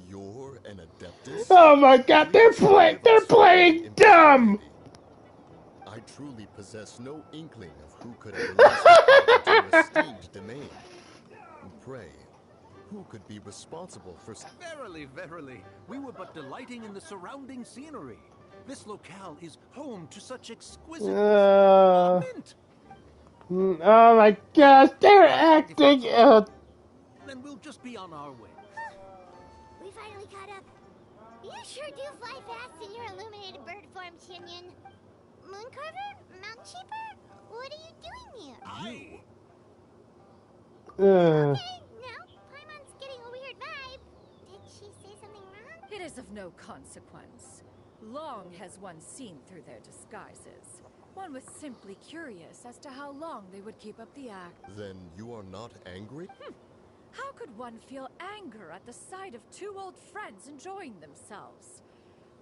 You're an Adeptus? Oh my god, they're playing dumb! I truly possess no inkling of who could have released the kite into your esteemed domain. Pray, who could be responsible for... Verily, verily, we were but delighting in the surrounding scenery. This locale is home to such exquisite... mint! Oh my gosh, they're acting out. Then we'll just be on our way. We finally caught up. You sure do fly fast in your illuminated bird form, Shinyan. Mooncarver? Mountain Shaper? What are you doing here? Okay, now Paimon's getting a weird vibe. Did she say something wrong? It is of no consequence. Long has one seen through their disguises. One was simply curious as to how long they would keep up the act. Then you are not angry? How could one feel anger at the sight of two old friends enjoying themselves?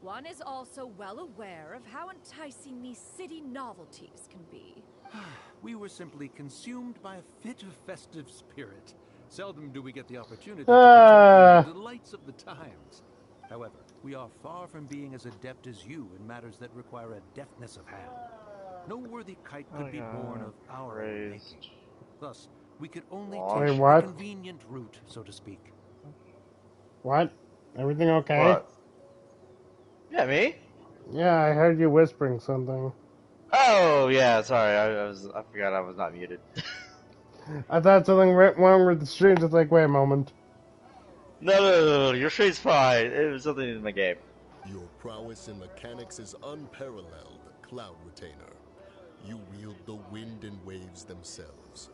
One is also well aware of how enticing these city novelties can be. We were simply consumed by a fit of festive spirit. Seldom do we get the opportunity to partake in the delights of the times. However, we are far from being as adept as you in matters that require a deftness of hand. No worthy kite could be born of our own making. Thus, we could only take a convenient route, so to speak. What? Everything okay? What? Yeah, me? Yeah, I heard you whispering something. Oh, yeah, sorry, I forgot I was not muted. I thought something went wrong with the stream, just like, wait a moment. No, your stream's fine. It was something in my game. Your prowess in mechanics is unparalleled, Cloud Retainer. You wield the wind and waves themselves.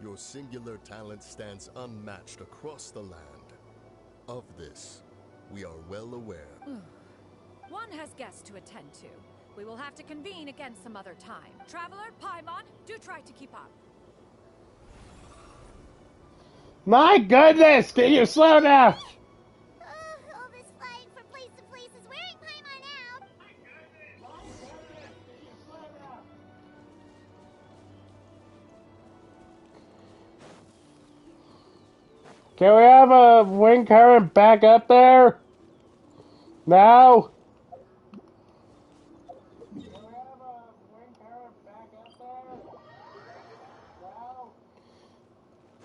Your singular talent stands unmatched across the land. Of this, we are well aware. One has guests to attend to. We will have to convene again some other time. Traveler, Paimon, do try to keep up. My goodness, can you slow down? All this flying from place to place is wearing Paimon out. Can we have a wind current back up there? Now?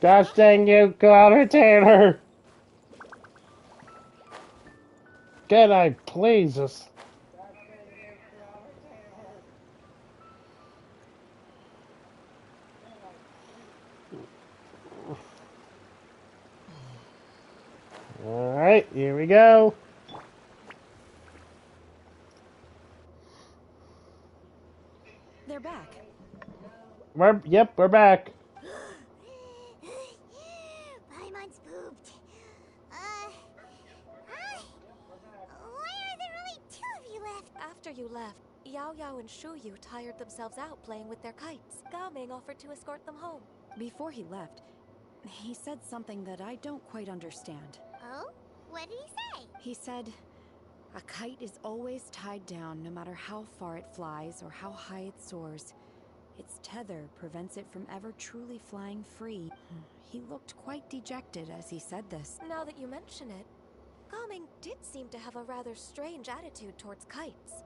Gosh dang you, Cloud Retainer! Can I please just... Alright, here we go. They're back. We're back. Paimon's pooped. Why are there only two of you left? After you left, Yao Yao and Shu Yu tired themselves out playing with their kites. Gao Ming offered to escort them home. Before he left, he said something that I don't quite understand. Oh? What did he say? He said, a kite is always tied down no matter how far it flies or how high it soars. Its tether prevents it from ever truly flying free. He looked quite dejected as he said this. Now that you mention it, Gao Ming did seem to have a rather strange attitude towards kites.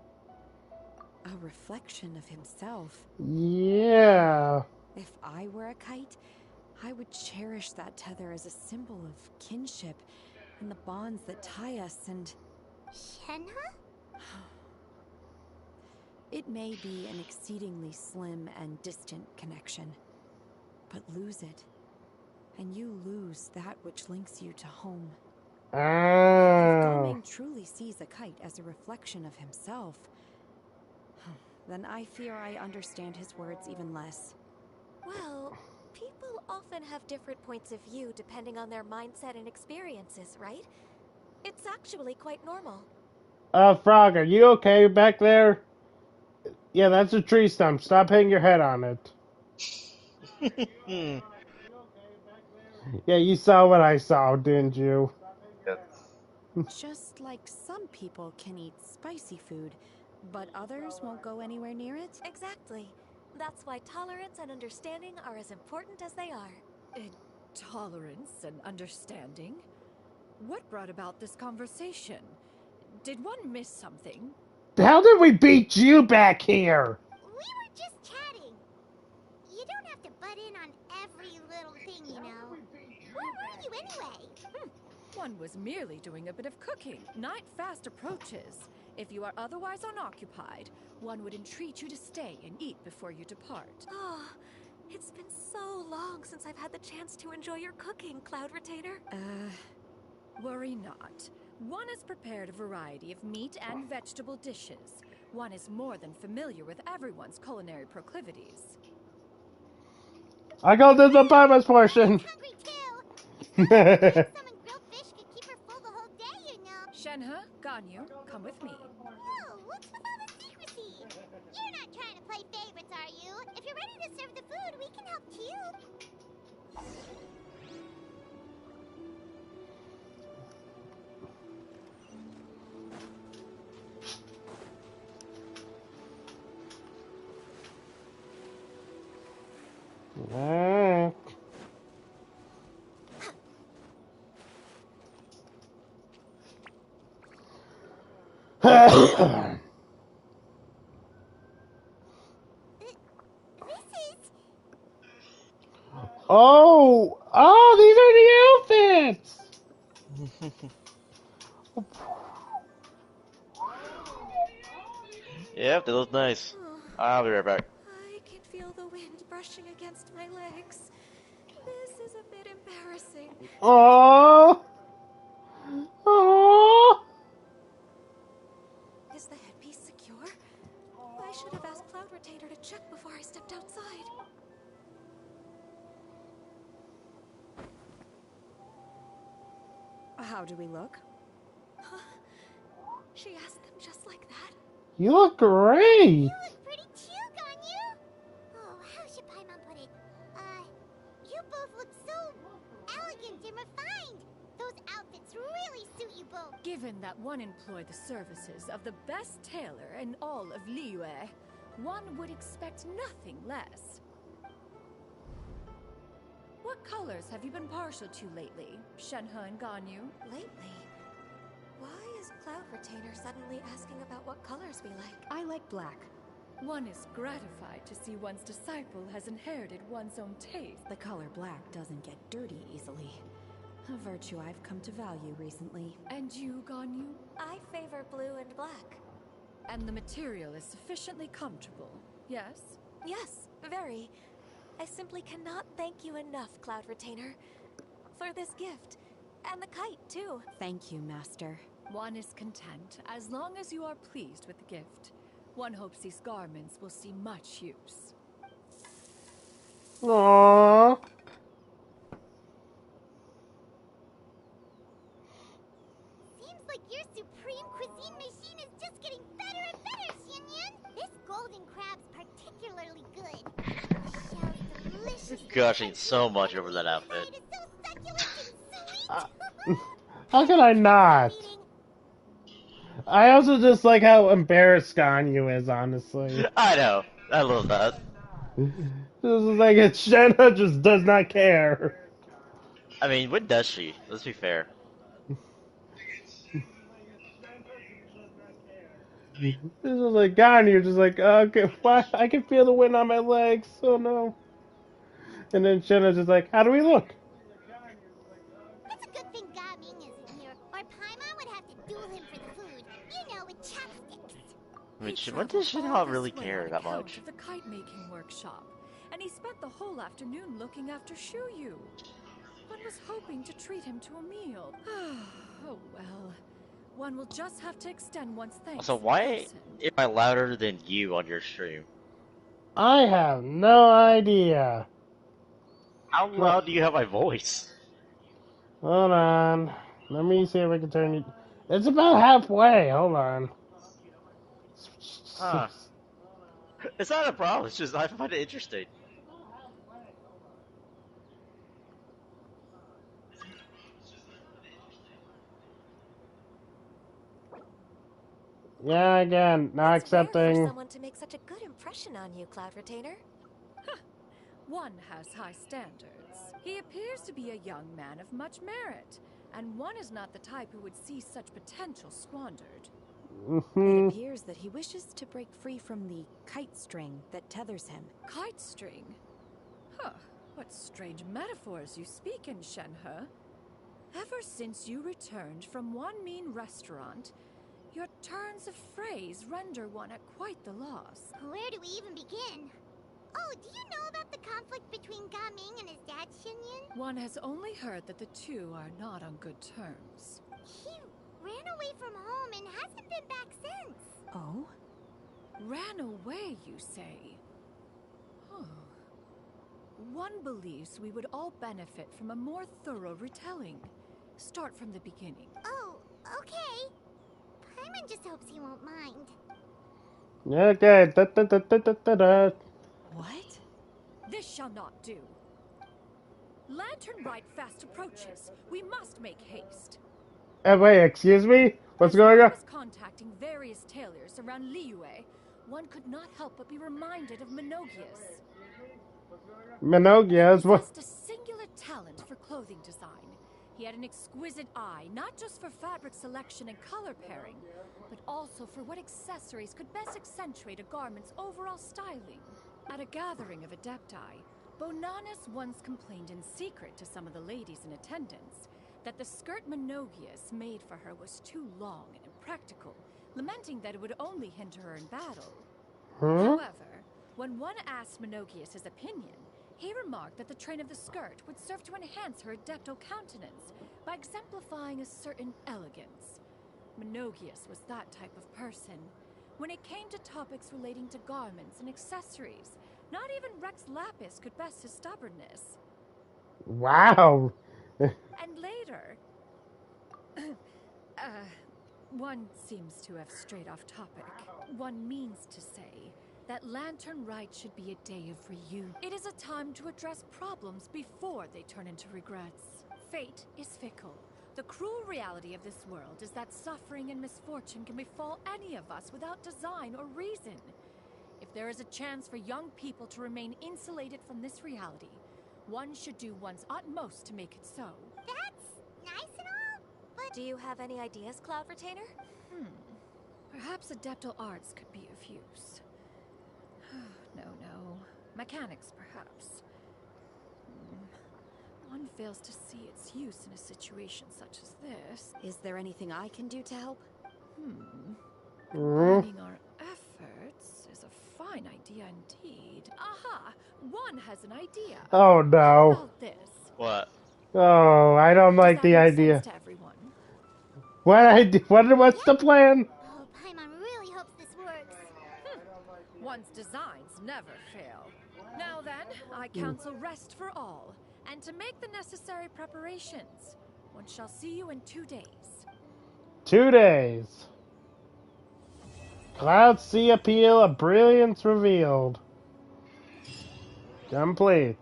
A reflection of himself. Yeah. If I were a kite, I would cherish that tether as a symbol of kinship and the bonds that tie us and... Shenhe? It may be an exceedingly slim and distant connection, but lose it, and you lose that which links you to home. If Gao Ming truly sees a kite as a reflection of himself, then I fear I understand his words even less. Well, people often have different points of view depending on their mindset and experiences, right? It's actually quite normal. Frog, are you okay back there? Yeah, that's a tree stump. Stop hitting your head on it. Yeah, you saw what I saw, didn't you? Just like some people can eat spicy food, but others won't go anywhere near it? Exactly. That's why tolerance and understanding are as important as they are. Tolerance and understanding? What brought about this conversation? Did one miss something? How did we beat you back here? We were just chatting. You don't have to butt in on every little thing, you know. Where were you anyway? One was merely doing a bit of cooking. Night fast approaches. If you are otherwise unoccupied, one would entreat you to stay and eat before you depart. Oh, it's been so long since I've had the chance to enjoy your cooking, Cloud Retainer. Worry not. One has prepared a variety of meat and vegetable dishes. One is more than familiar with everyone's culinary proclivities. I go to the Bama's portion. Hungry too. Some grilled fish could keep her full the whole day, you know. Shenhe, Ganyu, come with me. No, what's with all the secrecy? You're not trying to play favorites, are you? If you're ready to serve the food, we can help too. Oh, these are the outfits. Yep, they look nice. I'll be right back. I can feel the wind brushing against my legs. This is a bit embarrassing. Oh. Oh. Is the headpiece secure? I should have asked Cloud Retainer to check before I stepped outside. How do we look? Huh? She asked them just like that? You look great. You look pretty too, Ganyu. Oh, how should Paimon put it? You both look so elegant and refined. Those outfits really suit you both. Given that one employed the services of the best tailor in all of Liyue, one would expect nothing less. What colors have you been partial to lately, Shenhe and Ganyu? Lately? Why is Cloud Retainer suddenly asking about what colors we like? I like black. One is gratified to see one's disciple has inherited one's own taste. The color black doesn't get dirty easily. A virtue I've come to value recently. And you, Ganyu? I favor blue and black. And the material is sufficiently comfortable, yes? Yes, very. I simply cannot thank you enough, Cloud Retainer, for this gift. And the kite, too. Thank you, Master. One is content, as long as you are pleased with the gift. One hopes these garments will see much use. Aww. Seems like your supreme cuisine machine is just getting better and better, Xianyun. This golden crab's particularly good. The shell's delicious. Gushing so much over that outfit. It's so succulent and sweet. How can I not? I also just like how embarrassed Ganyu is, honestly. I know. I love that. This is like Shenhe just does not care. I mean, when does she? Let's be fair. This is like Ganyu, just like, okay, why? I can feel the wind on my legs. Oh no. And then Shenhe's just like, how do we look? It's a good thing Gaming isn't here, or Paimon would have to duel him for the food. You know, with chopsticks. I mean, when does she not really care that Account much? of the kite-making workshop, and he spent the whole afternoon looking after Shuyu. One was hoping to treat him to a meal. Oh well. One will just have to extend one's thanks. So why am I louder than you on your stream? I have no idea. How loud do you have my voice? Hold on. Let me see if I can turn it. It's about halfway. Hold on. Huh. It's not a problem, it's just I find it interesting. Yeah, again, not It's rare for accepting. someone to make such a good impression on you, Cloud Retainer. One has high standards. He appears to be a young man of much merit, and one is not the type who would see such potential squandered. Mm-hmm. It appears that he wishes to break free from the kite string that tethers him. Kite string? Huh. What strange metaphors you speak in, Shenhe. Ever since you returned from one mean restaurant, your turns of phrase render one at quite the loss. Where do we even begin? Oh, do you know about the conflict between Gaming and his dad, Xinyan? One has only heard that the two are not on good terms. He ran away from home and hasn't been back since. Oh? Ran away, you say? Huh. One believes we would all benefit from a more thorough retelling. Start from the beginning. Oh, okay. Paimon just hopes he won't mind. Okay. Da. What? This shall not do. Lantern Rite fast approaches. We must make haste. Wait, excuse me? What's going on? Was contacting various tailors around Liyue, one could not help but be reminded of Minogius. Minogius? He possessed a singular talent for clothing design. He had an exquisite eye, not just for fabric selection and color pairing, but also for what accessories could best accentuate a garment's overall styling. At a gathering of Adepti, Bonanis once complained in secret to some of the ladies in attendance that the skirt Minogius made for her was too long and impractical, lamenting that it would only hinder her in battle. However, when one asked Minogius' opinion, he remarked that the train of the skirt would serve to enhance her adepto countenance by exemplifying a certain elegance. Minogius was that type of person. When it came to topics relating to garments and accessories, not even Rex Lapis could best his stubbornness. Wow. And later... one seems to have strayed off topic. One means to say that Lantern Rite should be a day of reunion. It is a time to address problems before they turn into regrets. Fate is fickle. The cruel reality of this world is that suffering and misfortune can befall any of us without design or reason. If there is a chance for young people to remain insulated from this reality, one should do one's utmost to make it so. That's nice and all, but... Do you have any ideas, Cloud Retainer? Perhaps adeptal arts could be of use. No. Mechanics, perhaps. One fails to see its use in a situation such as this. Is there anything I can do to help? Combining our efforts is a fine idea indeed. Aha! One has an idea. Oh no. How about this? What? Oh, I don't like the idea. To everyone? What's the plan? Oh, Paimon really hopes this works. One's designs never fail. Now then, I counsel rest for all, and to make the necessary preparations. One shall see you in 2 days. 2 days. Cloud Sea Appeal of Brilliance revealed. Complete.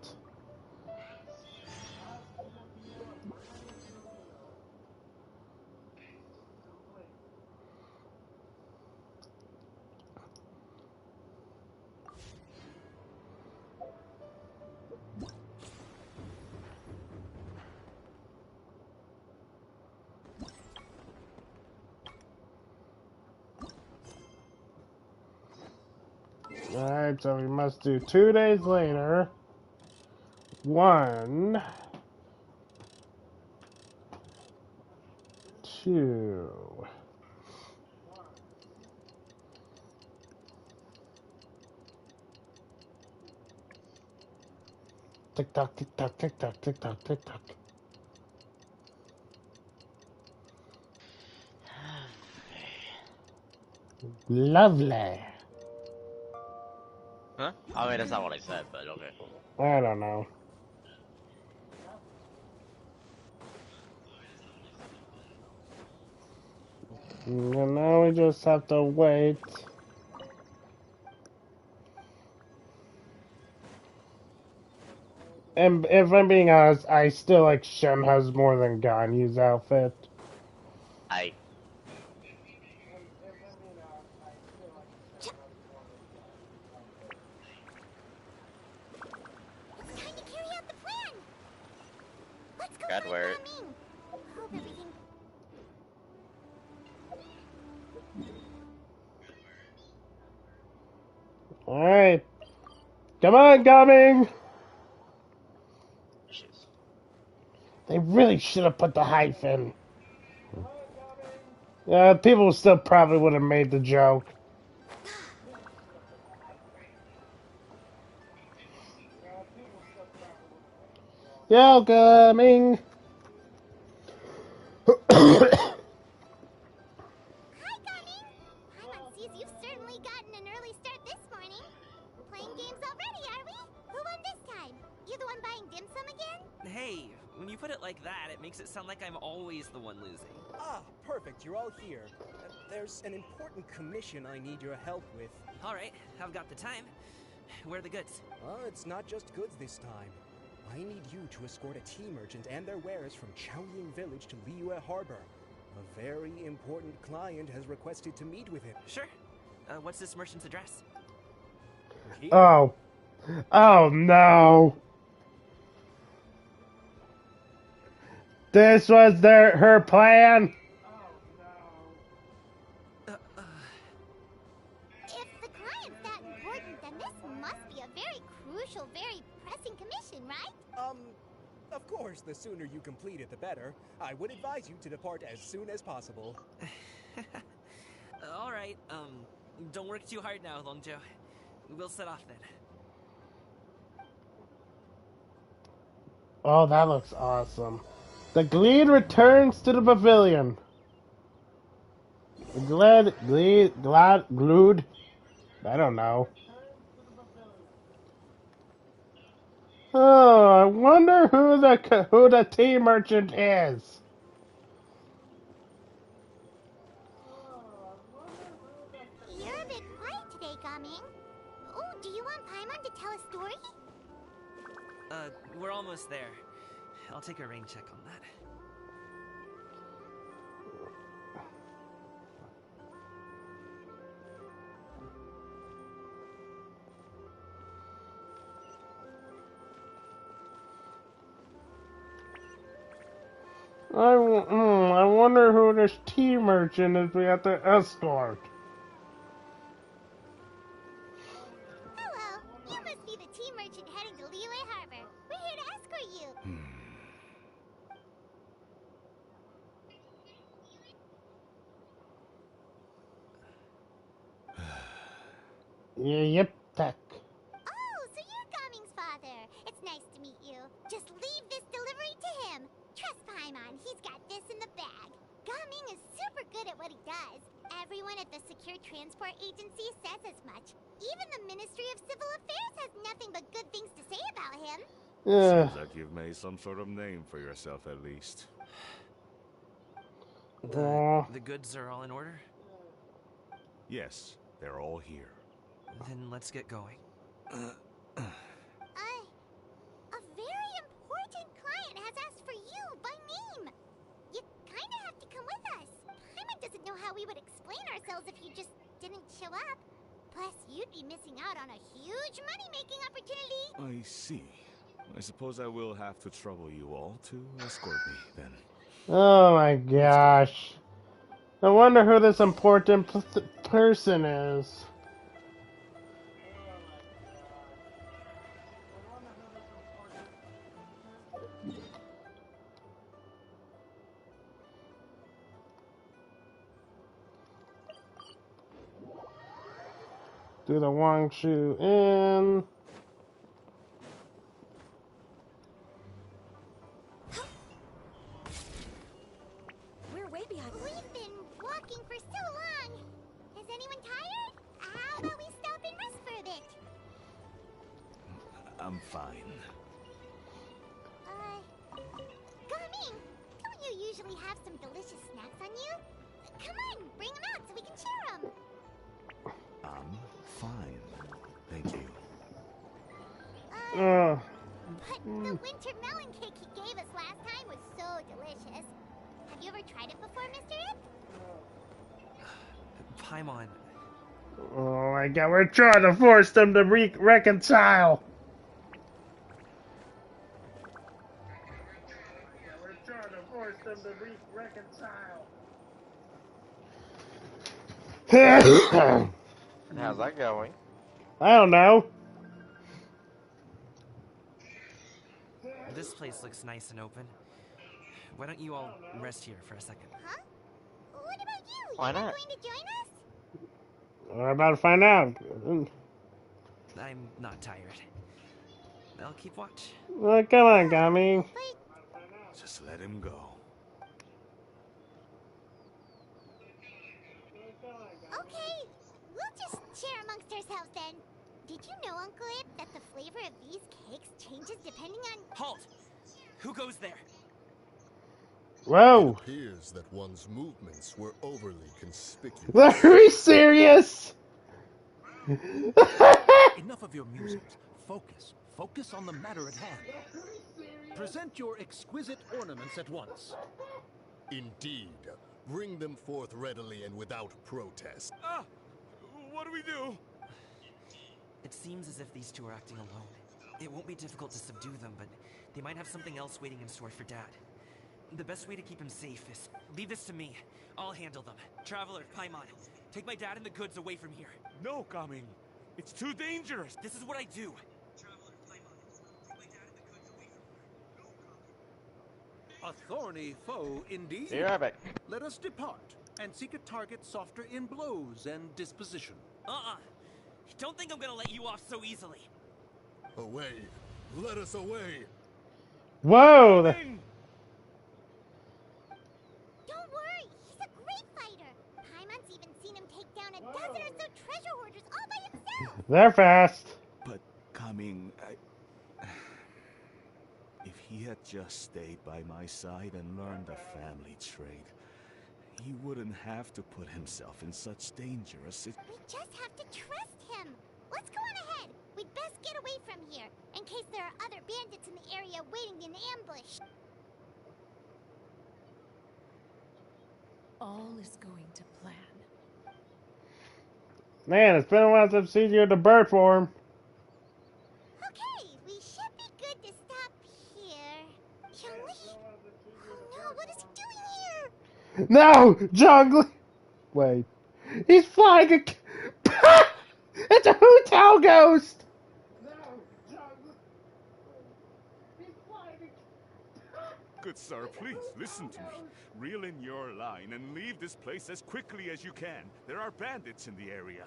Alright, so we must do 2 days later. 1, 2. Tick tock, tick tock, tick tock, tick tock, tick tock. Lovely. Huh? I mean, that's not what I said, but okay. I don't know. And now we just have to wait. And if I'm being honest, I still like Shenhe's more than Ganyu's outfit. It's time to carry out the plan. Let's go God, find where? Gaming. Hope Come on, Gumming! Jeez. They really should have put the hyphen. People still probably would have made the joke. Yo, Gumming! Hi, Gunning! Paimon sees you've certainly gotten an early start this morning. Playing games already, are we? Who won this time? You the one buying dim sum again? Hey, when you put it like that, it makes it sound like I'm always the one losing. Ah, perfect. You're all here. There's an important commission I need your help with. All right, I've got the time. Where are the goods? It's not just goods this time. I need you to escort a tea merchant and their wares from Chaoying Village to Liyue Harbor. A very important client has requested to meet with him. Sure. What's this merchant's address? Here. Oh. Oh, no. This was her plan? If the client's that important, then this must be a very crucial, very pressing commission, right? Of course, the sooner you complete it, the better. I would advise you to depart as soon as possible. All right, don't work too hard now, Longjo. We'll set off then. Oh, that looks awesome. The Glede returns to the pavilion. The Glued? I don't know. Oh, I wonder who the tea merchant is. You're a bit quiet today, Gaming. Oh, do you want Paimon to tell a story? We're almost there. I'll take a rain check on that. I wonder who this tea merchant is we have to escort. Hello, you must be the tea merchant heading to Liyue Harbor. We're here to escort you. Yep, tech. Oh, so you're Gaming's father. It's nice to meet you. Just leave this delivery to him. Trust Paimon, he's got this in the bag. Gaming is super good at what he does. Everyone at the Secure Transport Agency says as much. Even the Ministry of Civil Affairs has nothing but good things to say about him. Seems like you've made some sort of name for yourself at least. The goods are all in order? Yes, they're all here. Then let's get going. A very important client has asked for you by name. You kind of have to come with us. Paimon doesn't know how we would explain ourselves if you just didn't show up. Plus, you'd be missing out on a huge money-making opportunity. I see. I suppose I will have to trouble you all to escort me, then. Oh my gosh. I wonder who this important person is. Do the Wangshu in. We're way behind. We've been walking for so long. Is anyone tired? How about we stop and rest for a bit? I'm fine. Gaming, don't you usually have some delicious snacks on you? Come on, bring them out so we can share them. I'm fine. Thank you. But the winter melon cake he gave us last time was so delicious. Have you ever tried it before, Mr. Ip? Paimon. Oh my god, we're trying to force them to reconcile. We're trying to force them to reconcile. And how's that going? I don't know. This place looks nice and open. Why don't you all rest here for a second? Huh? What about you? Why You're not? going to join us? We're about to find out. I'm not tired. I'll keep watch. Well, come on, Gami. Just let him go. Okay, we'll just share amongst ourselves then. Did you know, Uncle Ip, that the flavor of these cakes changes depending on... Halt! Who goes there? Whoa. It appears that one's movements were overly conspicuous. Are you serious? Enough of your musings. Focus. Focus on the matter at hand. Present your exquisite ornaments at once. Indeed. Bring them forth readily and without protest. Ah! What do we do? It seems as if these two are acting alone. It won't be difficult to subdue them, but they might have something else waiting in store for Dad. The best way to keep him safe is leave this to me. I'll handle them. Traveler, Paimon, take my dad and the goods away from here. No, Coming. It's too dangerous. This is what I do. A thorny foe indeed. Be right back. Let us depart and seek a target softer in blows and disposition. Don't think I'm gonna let you off so easily. Away. Let us away. Whoa. Don't worry, he's a great fighter. Paimon's even seen him take down a dozen or so treasure hoarders all by himself. They're fast. But Coming, if he had just stayed by my side and learned the family trade, he wouldn't have to put himself in such danger as it. We just have to trust him. Let's go on ahead. We'd best get away from here, in case there are other bandits in the area waiting in ambush. All is going to plan. Man, it's been a while since I've seen you in the bird form. Okay, we should be good to stop here. Youngly? Oh no, what is he doing here? No, Jungly. Wait, he's flying a. It's a hotel ghost. Good sir, please listen to me. Reel in your line and leave this place as quickly as you can. There are bandits in the area.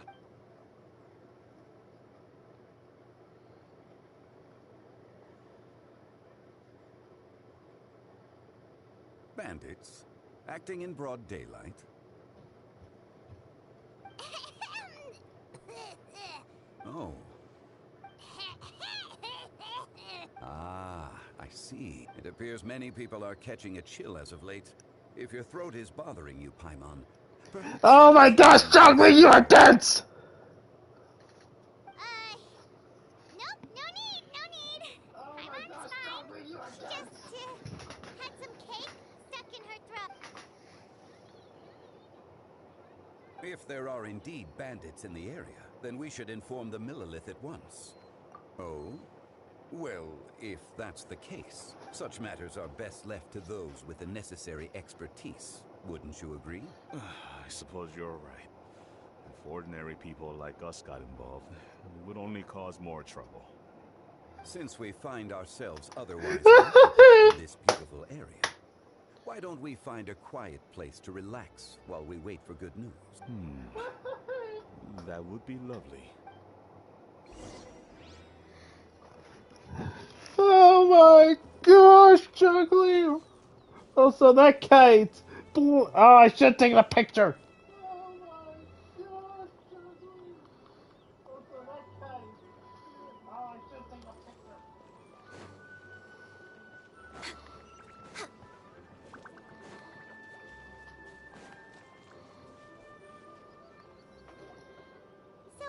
Bandits? Acting in broad daylight? Oh. Ah, I see. It appears many people are catching a chill as of late. If your throat is bothering you, Paimon. Oh my gosh, Jungly, you are dense! Nope, no need. Paimon's fine. She just, had some cake stuck in her throat. If there are indeed bandits in the area, then we should inform the Millilith at once. Oh? Well, if that's the case, such matters are best left to those with the necessary expertise. Wouldn't you agree? I suppose you're right. If ordinary people like us got involved, it would only cause more trouble. Since we find ourselves otherwise in this beautiful area, why don't we find a quiet place to relax while we wait for good news? That would be lovely. Oh my gosh, Jungly! Also, that kite. Oh, I should have taken a picture. So,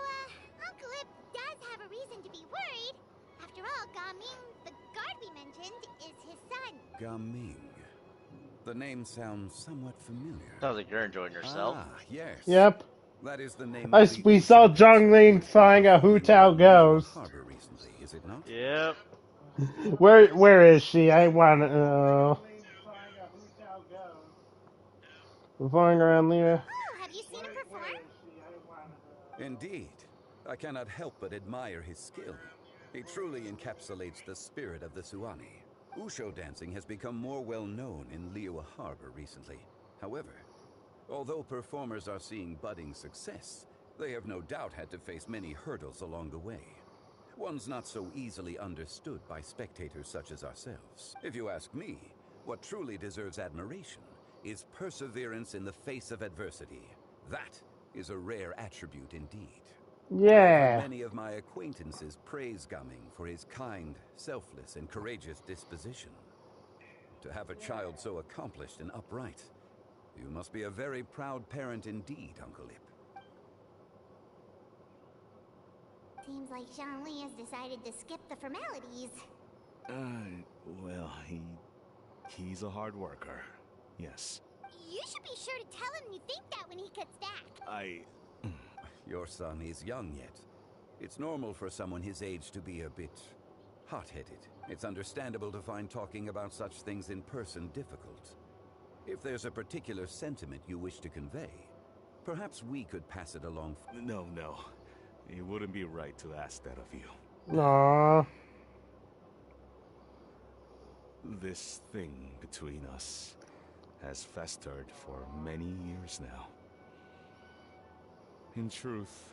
Uncle Ip does have a reason to be worried. After all, Gaming, the guard we mentioned, is his son. Gaming. The name sounds somewhat familiar. Sounds like you're enjoying yourself. Ah, yes. Yep. That is the name We saw Jungling flying a hotel ghost. Harbor recently, is it not? Yep. Where is she? I want to know. Flying around there. Oh, have you seen him perform? Indeed. I cannot help but admire his skill. He truly encapsulates the spirit of the Suani. Usho dancing has become more well known in Liyue Harbor recently. However, although performers are seeing budding success, they have no doubt had to face many hurdles along the way. Ones not so easily understood by spectators such as ourselves. If you ask me, what truly deserves admiration is perseverance in the face of adversity. That is a rare attribute indeed. Yeah. Many of my acquaintances praise Gaming for his kind, selfless, and courageous disposition. To have a child so accomplished and upright, you must be a very proud parent indeed, Uncle Ip. Seems like Zhongli has decided to skip the formalities. Well, he's a hard worker. Yes. You should be sure to tell him you think that when he gets back. Your son is young yet. It's normal for someone his age to be a bit hot-headed. It's understandable to find talking about such things in person difficult. If there's a particular sentiment you wish to convey, perhaps we could pass it along. No. It wouldn't be right to ask that of you. Aww. This thing between us has festered for many years now. In truth,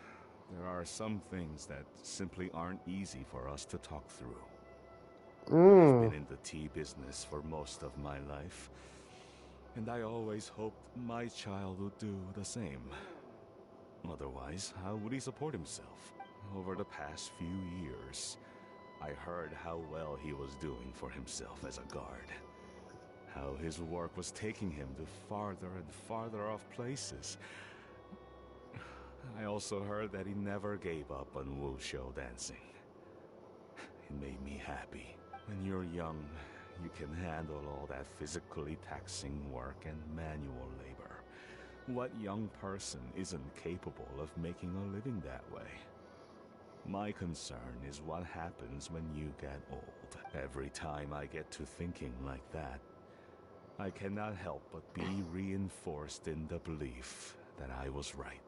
there are some things that simply aren't easy for us to talk through. I've been in the tea business for most of my life, and I always hoped my child would do the same. Otherwise, how would he support himself? Over the past few years, I heard how well he was doing for himself as a guard. How his work was taking him to farther and farther off places. I also heard that he never gave up on wushou dancing. It made me happy. When you're young, you can handle all that physically taxing work and manual labor. What young person isn't capable of making a living that way? My concern is what happens when you get old. Every time I get to thinking like that, I cannot help but be reinforced in the belief that I was right.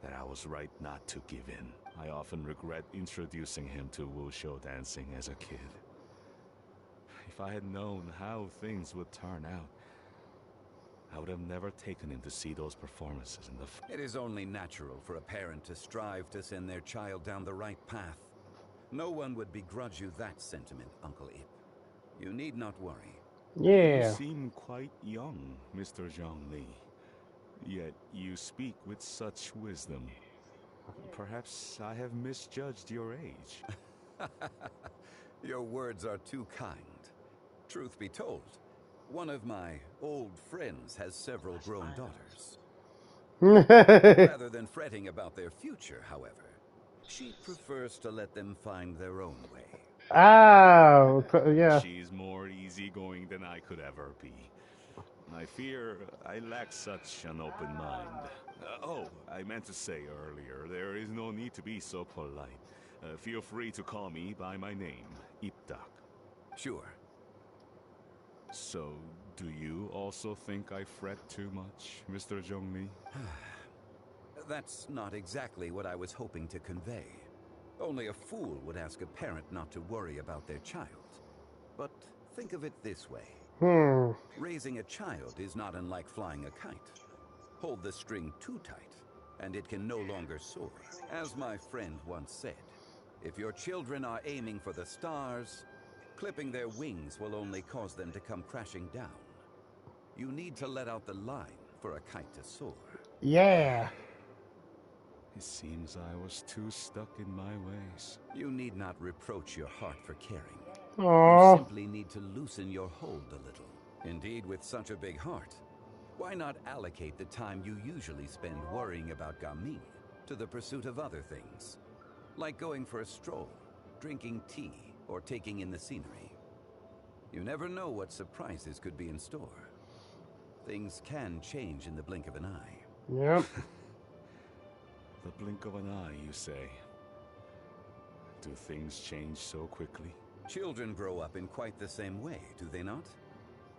That I was right not to give in. I often regret introducing him to wushou dancing as a kid. If I had known how things would turn out, I would have never taken him to see those performances in the... It is only natural for a parent to strive to send their child down the right path. No one would begrudge you that sentiment, Uncle Ip. You need not worry. Yeah. You seem quite young, Mr. Zhongli. Yet you speak with such wisdom. Perhaps I have misjudged your age. Your words are too kind. Truth be told, one of my old friends has several grown daughters. Rather than fretting about their future, however, she prefers to let them find their own way. Oh, yeah. She's more easygoing than I could ever be. I fear I lack such an open mind. I meant to say earlier, there is no need to be so polite. Feel free to call me by my name, Ipdak. Sure. So, do you also think I fret too much, Mr. Zhongli? That's not exactly what I was hoping to convey. Only a fool would ask a parent not to worry about their child. But think of it this way. Raising a child is not unlike flying a kite. Hold the string too tight, and it can no longer soar. As my friend once said, if your children are aiming for the stars, clipping their wings will only cause them to come crashing down. You need to let out the line for a kite to soar. Yeah. It seems I was too stuck in my ways. You need not reproach your heart for caring. Aww. You simply need to loosen your hold a little. Indeed, with such a big heart, why not allocate the time you usually spend worrying about Gaming to the pursuit of other things? Like going for a stroll, drinking tea, or taking in the scenery. You never know what surprises could be in store. Things can change in the blink of an eye. Yep. The blink of an eye, you say? Do things change so quickly? Children grow up in quite the same way, do they not?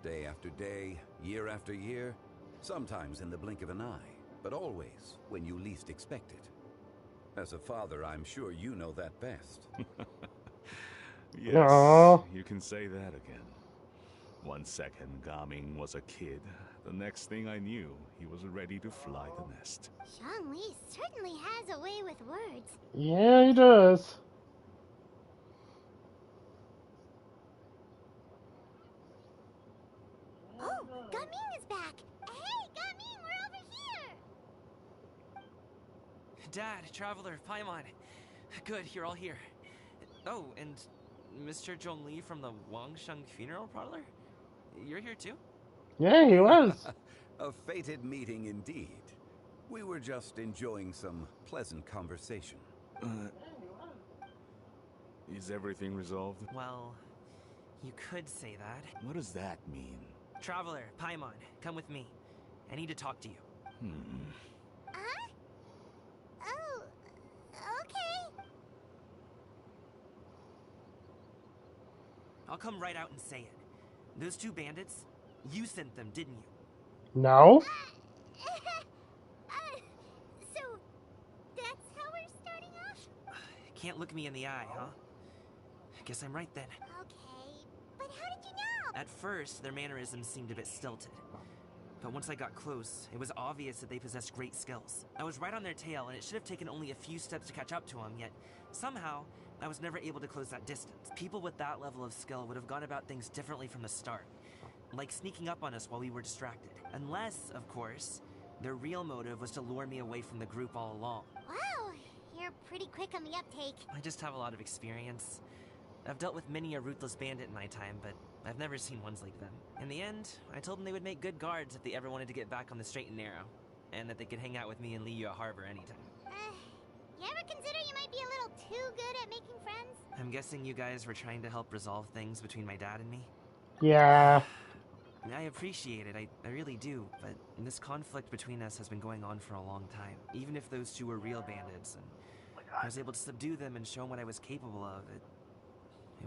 Day after day, year after year, sometimes in the blink of an eye, but always when you least expect it. As a father, I'm sure you know that best. Yes, Aww. you can say that again. One second, Gaming was a kid. The next thing I knew, he was ready to fly the nest. Zhongli certainly has a way with words. Yeah, he does. Oh, Gaming is back! Hey, Gaming, we're over here! Dad, Traveler, Paimon. Good, you're all here. Oh, and Mr. Zhongli from the Wangsheng Funeral Parlor? You're here too? Yeah, he was. A fated meeting indeed. We were just enjoying some pleasant conversation. Is everything resolved? Well, you could say that. What does that mean? Traveler, Paimon, come with me. I need to talk to you. Huh? Oh, okay. I'll come right out and say it. Those two bandits, you sent them, didn't you? No. So, that's how we're starting off? Can't look me in the eye, huh? Guess I'm right then. Okay, but how did you know? At first, their mannerisms seemed a bit stilted. But once I got close, it was obvious that they possessed great skills. I was right on their tail, and it should have taken only a few steps to catch up to them, yet somehow, I was never able to close that distance. People with that level of skill would have gone about things differently from the start. Like sneaking up on us while we were distracted. Unless, of course, their real motive was to lure me away from the group all along. Wow, you're pretty quick on the uptake. I just have a lot of experience. I've dealt with many a ruthless bandit in my time, but I've never seen ones like them. In the end, I told them they would make good guards if they ever wanted to get back on the straight and narrow, and that they could hang out with me in Liyue Harbor anytime. You ever consider you might be a little too good at making friends? I'm guessing you guys were trying to help resolve things between my dad and me? Yeah. I appreciate it, I really do, but this conflict between us has been going on for a long time. Even if those two were real bandits, and I was able to subdue them and show them what I was capable of, it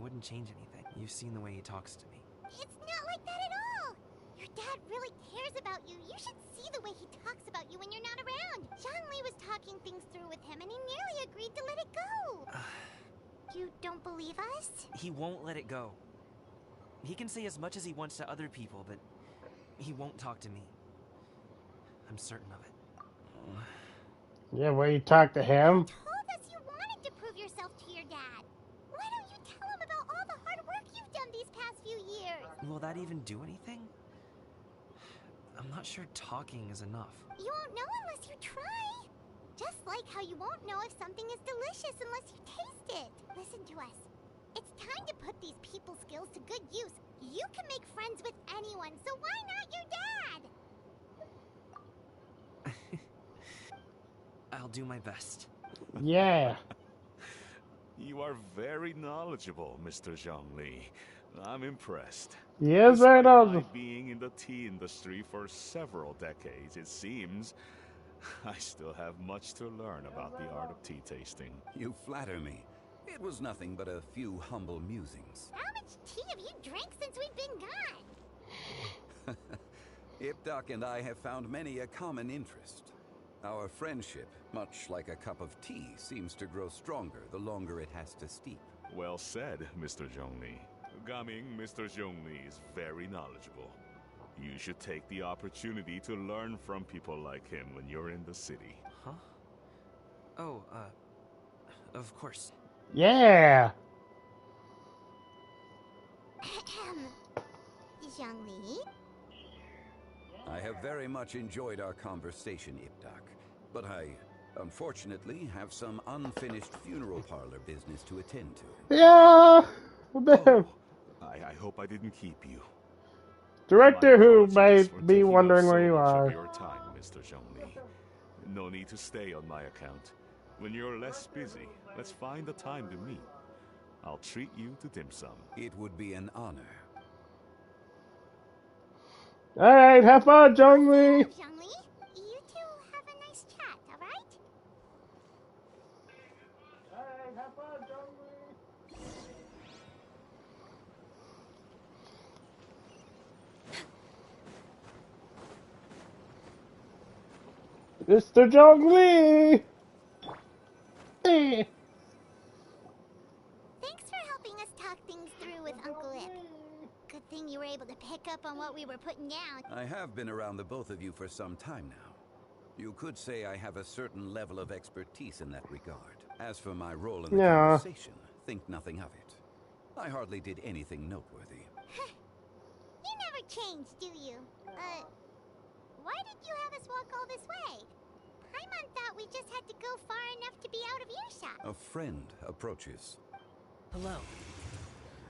wouldn't change anything. You've seen the way he talks to me. It's not like that at all! Your dad really cares about you. You should see the way he talks about you when you're not around. Zhongli was talking things through with him, and he nearly agreed to let it go. You don't believe us? He won't let it go. He can say as much as he wants to other people, but he won't talk to me. I'm certain of it. Yeah, where you talk to him? You told us you wanted to prove yourself to your dad. Why don't you tell him about all the hard work you've done these past few years? Will that even do anything? I'm not sure talking is enough. You won't know unless you try. Just like how you won't know if something is delicious unless you taste it. Listen to us. It's time to put these people skills to good use. You can make friends with anyone, so why not your dad? I'll do my best. Yeah. You are very knowledgeable, Mr. Zhongli. I'm impressed. Yes, very knowledgeable. Being in the tea industry for several decades, it seems I still have much to learn about the art of tea tasting. You flatter me. It was nothing but a few humble musings. How much tea have you drank since we've been gone? Iptak and I have found many a common interest. Our friendship, much like a cup of tea, seems to grow stronger the longer it has to steep. Well said, Mr. Zhongli. Gaming, Mr. Zhongli is very knowledgeable. You should take the opportunity to learn from people like him when you're in the city. Huh? Oh, of course. Yeah. Zhongli? I have very much enjoyed our conversation, Iptak, but I, unfortunately, have some unfinished funeral parlor business to attend to. Yeah. I hope I didn't keep you. Director who might be wondering where you are. Your time, Mr. Zhongli. No need to stay on my account. When you're less busy, let's find a time to meet. I'll treat you to dim sum. It would be an honor. Alright, have fun, Zhongli! Zhongli, you two have a nice chat, alright? Alright, have fun, Zhongli! Mr. Zhongli! Hey. Thanks for helping us talk things through with Uncle Ip. Good thing you were able to pick up on what we were putting down. I have been around the both of you for some time now. You could say I have a certain level of expertise in that regard. As for my role in the conversation, think nothing of it. I hardly did anything noteworthy. You never change, do you? Why did you have us walk all this way? Paimon thought we just had to go far enough to be out of earshot. A friend approaches. Hello.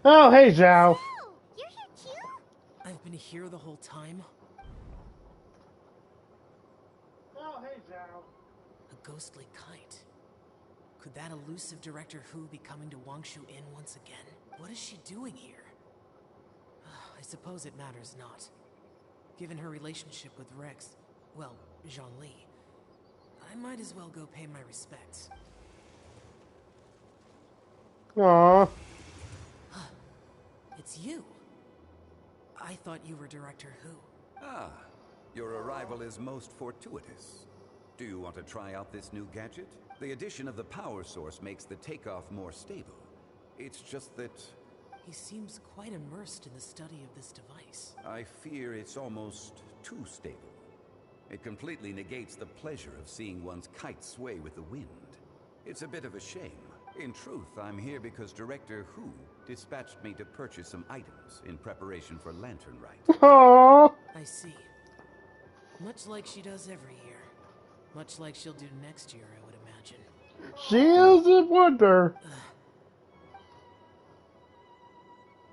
Oh, hey, Zhao. Oh, you're here too? I've been here the whole time. Oh, hey, Zhao. A ghostly kite. Could that elusive Director Hu be coming to Wangshu Inn once again? What is she doing here? I suppose it matters not. Given her relationship with Rex, well, Zhongli, I might as well go pay my respects. Aww. It's you. I thought you were Director Hu. Ah, your arrival is most fortuitous. Do you want to try out this new gadget? The addition of the power source makes the takeoff more stable. It's just that... He seems quite immersed in the study of this device. I fear it's almost too stable. It completely negates the pleasure of seeing one's kite sway with the wind. It's a bit of a shame. In truth, I'm here because Director Hu dispatched me to purchase some items in preparation for Lantern Rite. Aww. I see. Much like she does every year. Much like she'll do next year, I would imagine. She is a wonder.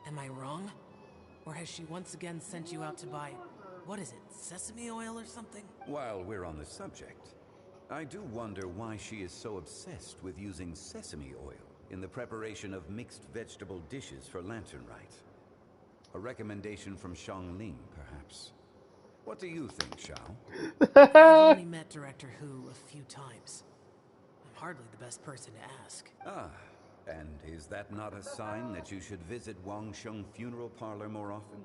Am I wrong? Or has she once again sent you out to buy, what is it, sesame oil or something? While we're on the subject, I do wonder why she is so obsessed with using sesame oil in the preparation of mixed vegetable dishes for Lantern Rite. A recommendation from Xiangling, perhaps. What do you think, Xiao? I've only met Director Hu a few times. I'm hardly the best person to ask. Ah, and is that not a sign that you should visit Wangsheng Funeral Parlor more often?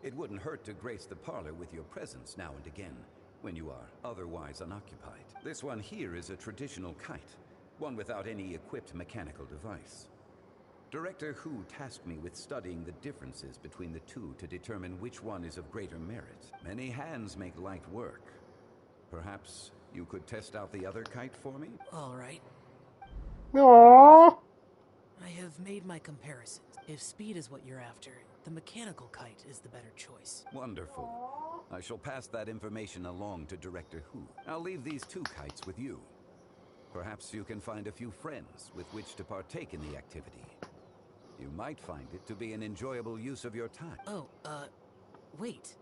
It wouldn't hurt to grace the parlor with your presence now and again, when you are otherwise unoccupied. This one here is a traditional kite, one without any equipped mechanical device. Director Hu tasked me with studying the differences between the two to determine which one is of greater merit. Many hands make light work. Perhaps you could test out the other kite for me? All right. Aww. I have made my comparisons. If speed is what you're after, the mechanical kite is the better choice. Wonderful. I shall pass that information along to Director Hu. I'll leave these two kites with you. Perhaps you can find a few friends with which to partake in the activity. You might find it to be an enjoyable use of your time. Oh, wait.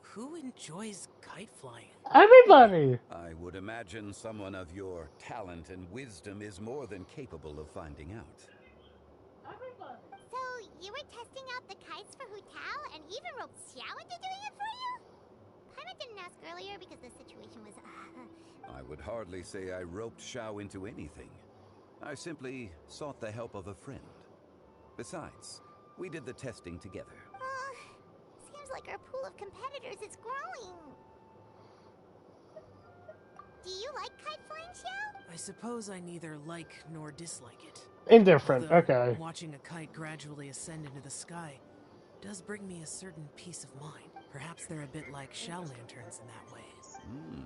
Who enjoys kite flying? Everybody! I would imagine someone of your talent and wisdom is more than capable of finding out. So, you were testing out the kites for Hu Tao and even roped Xiao into doing it for you? Paimon didn't ask earlier because the situation was, I would hardly say I roped Xiao into anything. I simply sought the help of a friend. Besides, we did the testing together. Seems like our pool of competitors is growing. Do you like kite flying, Xiao? I suppose I neither like nor dislike it. Indifferent, Although, okay. Watching a kite gradually ascend into the sky does bring me a certain peace of mind. Perhaps they're a bit like shell lanterns in that way.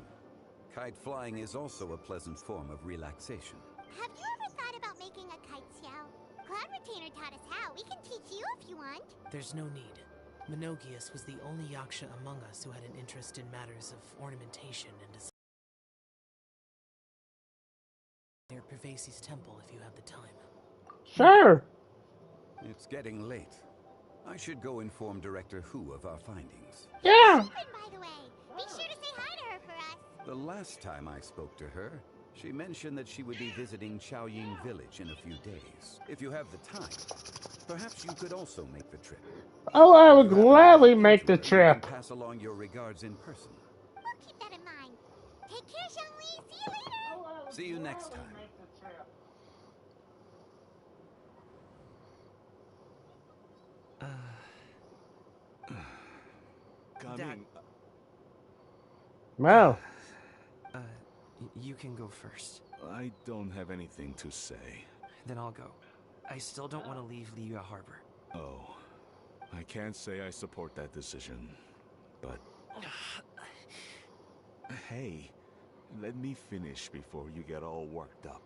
Kite flying is also a pleasant form of relaxation. Have you ever thought about making a kite, Xiao? Cloud Retainer taught us how. We can teach you if you want. There's no need. Minogius was the only Yaksha among us who had an interest in matters of ornamentation and design. Near Pervasi's temple if you have the time. Sure. It's getting late. I should go inform Director Hu of our findings. Yeah. By the way, be sure to say hi to her for us. The last time I spoke to her, she mentioned that she would be visiting Chaoying Village in a few days. If you have the time, perhaps you could also make the trip. Oh, I would gladly make the trip. Pass along your regards in person. We'll keep that in mind. Take care, Xiangli. See you later. See you next time. Dad. Wow. You can go first. I don't have anything to say. Then I'll go. I still don't want to leave Liyue Harbor. Oh, I can't say I support that decision, but... Hey, let me finish before you get all worked up.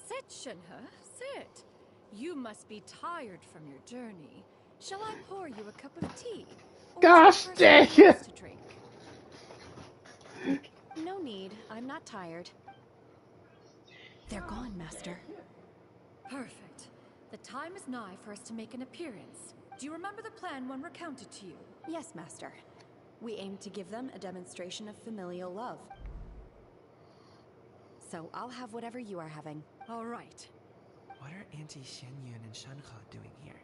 Sit, Shenhe, sit. You must be tired from your journey. Shall I pour you a cup of tea? Or Gosh dang it! to drink? No need. I'm not tired. They're gone, Master. Perfect. The time is nigh for us to make an appearance. Do you remember the plan one recounted to you? Yes, Master. We aim to give them a demonstration of familial love. So I'll have whatever you are having. All right. What are Auntie Xianyun and Shenhe doing here?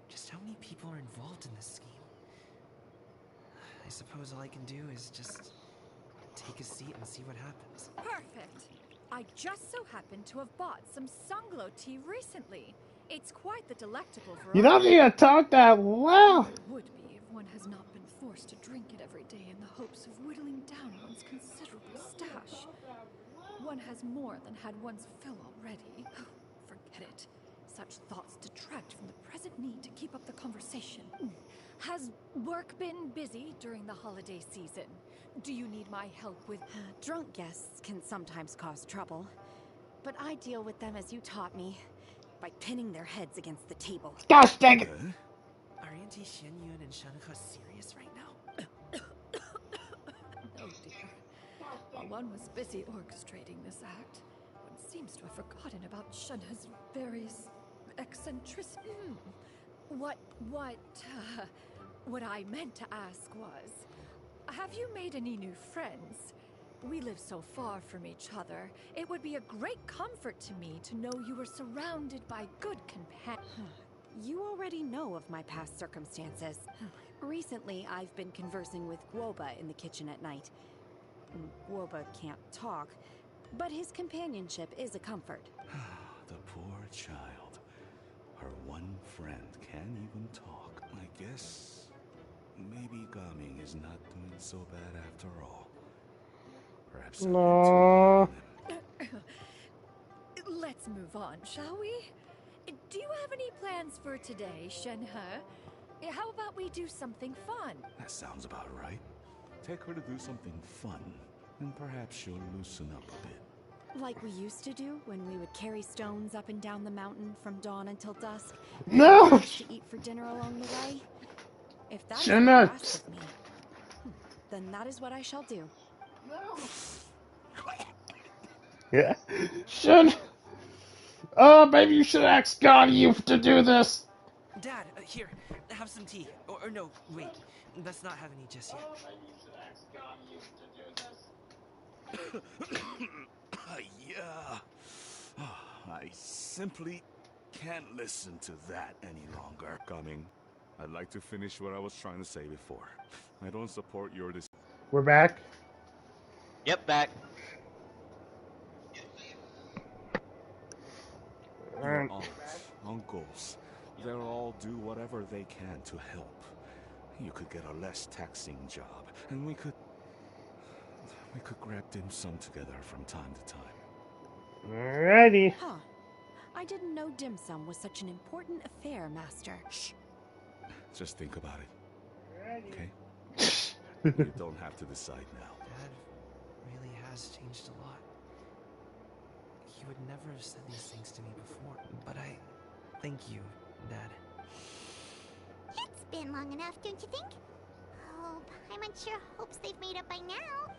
Just how many people are involved in this scheme? I suppose all I can do is just take a seat and see what happens. Perfect. I just so happen to have bought some Sunglow tea recently. It's quite the delectable variety. You don't need to talk that well. It would be if one has not been forced to drink it every day in the hopes of whittling down one's considerable stash. One has more than had one's fill already. Forget it. Such thoughts detract from the present need to keep up the conversation. Has work been busy during the holiday season? Do you need my help with... Drunk guests can sometimes cause trouble, but I deal with them as you taught me, by pinning their heads against the table. Gosh dang it! Are Auntie Xianyun and Shenhe serious right now? Oh dear. While one was busy orchestrating this act, one seems to have forgotten about Shenhe's various eccentricities. What I meant to ask was, have you made any new friends? We live so far from each other. It would be a great comfort to me to know you were surrounded by good companions. You already know of my past circumstances. Recently, I've been conversing with Guoba in the kitchen at night. Guoba can't talk, but his companionship is a comfort. The poor child. Her one friend can't even talk. I guess maybe Gaming is not doing so bad after all. Perhaps No. Let's move on, shall we? Do you have any plans for today, Shenhe? How about we do something fun? That sounds about right. Take her to do something fun, and perhaps she'll loosen up a bit. Like we used to do when we would carry stones up and down the mountain from dawn until dusk. No! To eat for dinner along the way. If that is Shut what you up. ask of me, then that is what I shall do. Yeah. Should. Oh, maybe you should ask God you to do this. Dad, here, have some tea. Or no, wait, let's not have any just yet. Yeah. I simply can't listen to that any longer. Coming. I'd like to finish what I was trying to say before. I don't support your decision. We're back. Yep, back. Your aunts, uncles, they'll all do whatever they can to help. You could get a less taxing job, and we could grab dim sum together from time to time. Alrighty. Huh. I didn't know dim sum was such an important affair, Master. Shh. Just think about it. Okay? You don't have to decide now. Dad really has changed a lot. He would never have said these things to me before, but I thank you, Dad. It's been long enough, don't you think? Oh, Paimon sure hopes they've made up by now.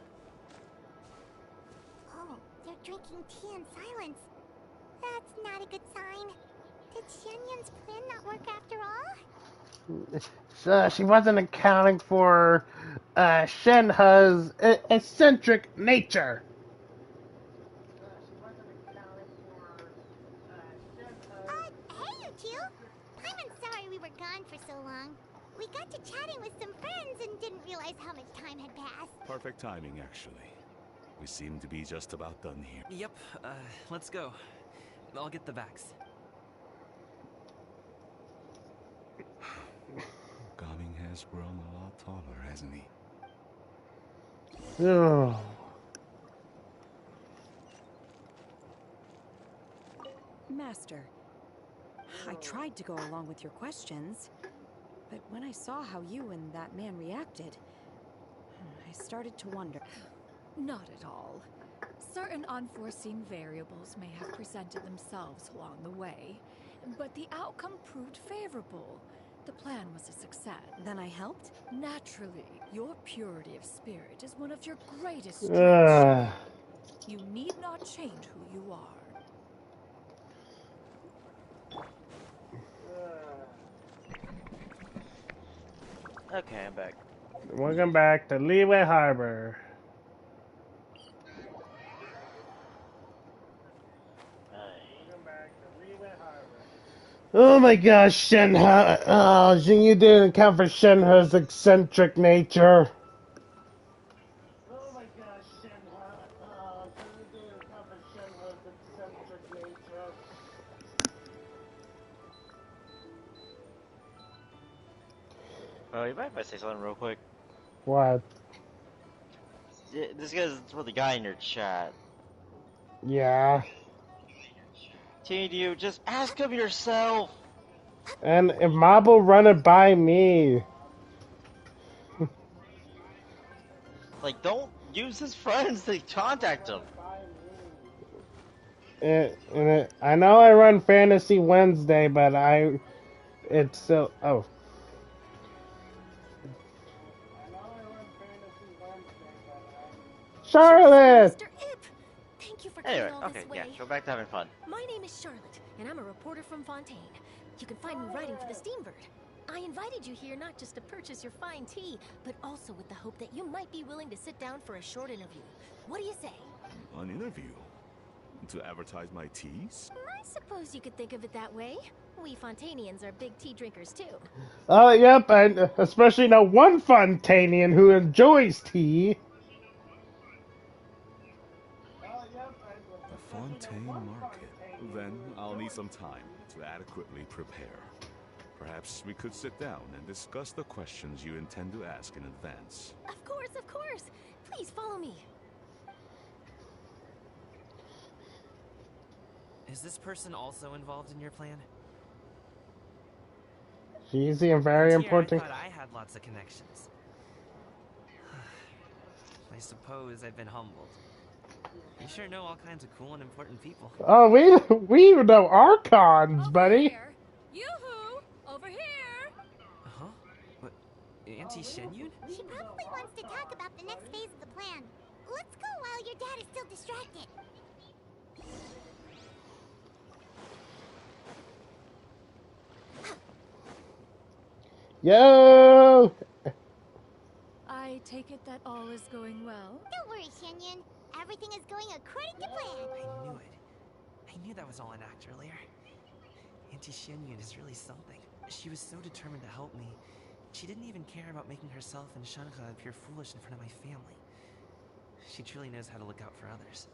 Oh, they're drinking tea in silence. That's not a good sign. Did Xianyun's plan not work after all? So she wasn't accounting for Shenhe's eccentric nature. Hey, you two! Paimon's sorry we were gone for so long. We got to chatting with some friends and didn't realize how much time had passed. Perfect timing, actually. We seem to be just about done here. Yep, let's go. I'll get the vax. Gaming has grown a lot taller, hasn't he? Oh. Master, I tried to go along with your questions, but when I saw how you and that man reacted, I started to wonder. Not at all. Certain unforeseen variables may have presented themselves along the way, but the outcome proved favorable. The plan was a success. Then I helped? Naturally, your purity of spirit is one of your greatest strengths. You need not change who you are. Okay, I'm back. Welcome back to Leeway Harbor. Oh my gosh, Shenhe. Oh, you didn't account for Shenhe's eccentric nature. Oh my gosh, Shenhe. Oh, you didn't account for Shenhe's eccentric nature. Oh, you mind if I say something real quick? What? This guy's for the guy in your chat. Yeah. TDU, just ask him yourself. And if Mob will run it by me. Like, don't use his friends to contact him. I know I run Fantasy Wednesday, but it's still, oh. Charlotte! Mr. Ip! Thank you for Anyway, coming all okay, this way. yeah, go back to having fun. My name is Charlotte, and I'm a reporter from Fontaine. You can find me writing for the Steambird. I invited you here not just to purchase your fine tea, but also with the hope that you might be willing to sit down for a short interview. What do you say? An interview? To advertise my teas? I suppose you could think of it that way. We Fontainians are big tea drinkers too. Oh, yep, and especially now one Fontanian who enjoys tea. The Fontaine Market. Then I'll need some time to adequately prepare. Perhaps we could sit down and discuss the questions you intend to ask in advance. Of course, of course. Please follow me. Is this person also involved in your plan? She's a very important. I thought I had lots of connections. I suppose I've been humbled. You sure know all kinds of cool and important people. Oh, we even know Archons, buddy. Yoo-hoo! Over here! Huh? What? Auntie Shenyun? She probably wants to talk about the next phase of the plan. Let's go while your dad is still distracted. Yo! I take it that all is going well? Don't worry, Shenyun. Everything is going according to plan. I knew it. I knew that was all an act earlier. Auntie Shenyun is really something. She was so determined to help me. She didn't even care about making herself and Shanha appear foolish in front of my family. She truly knows how to look out for others.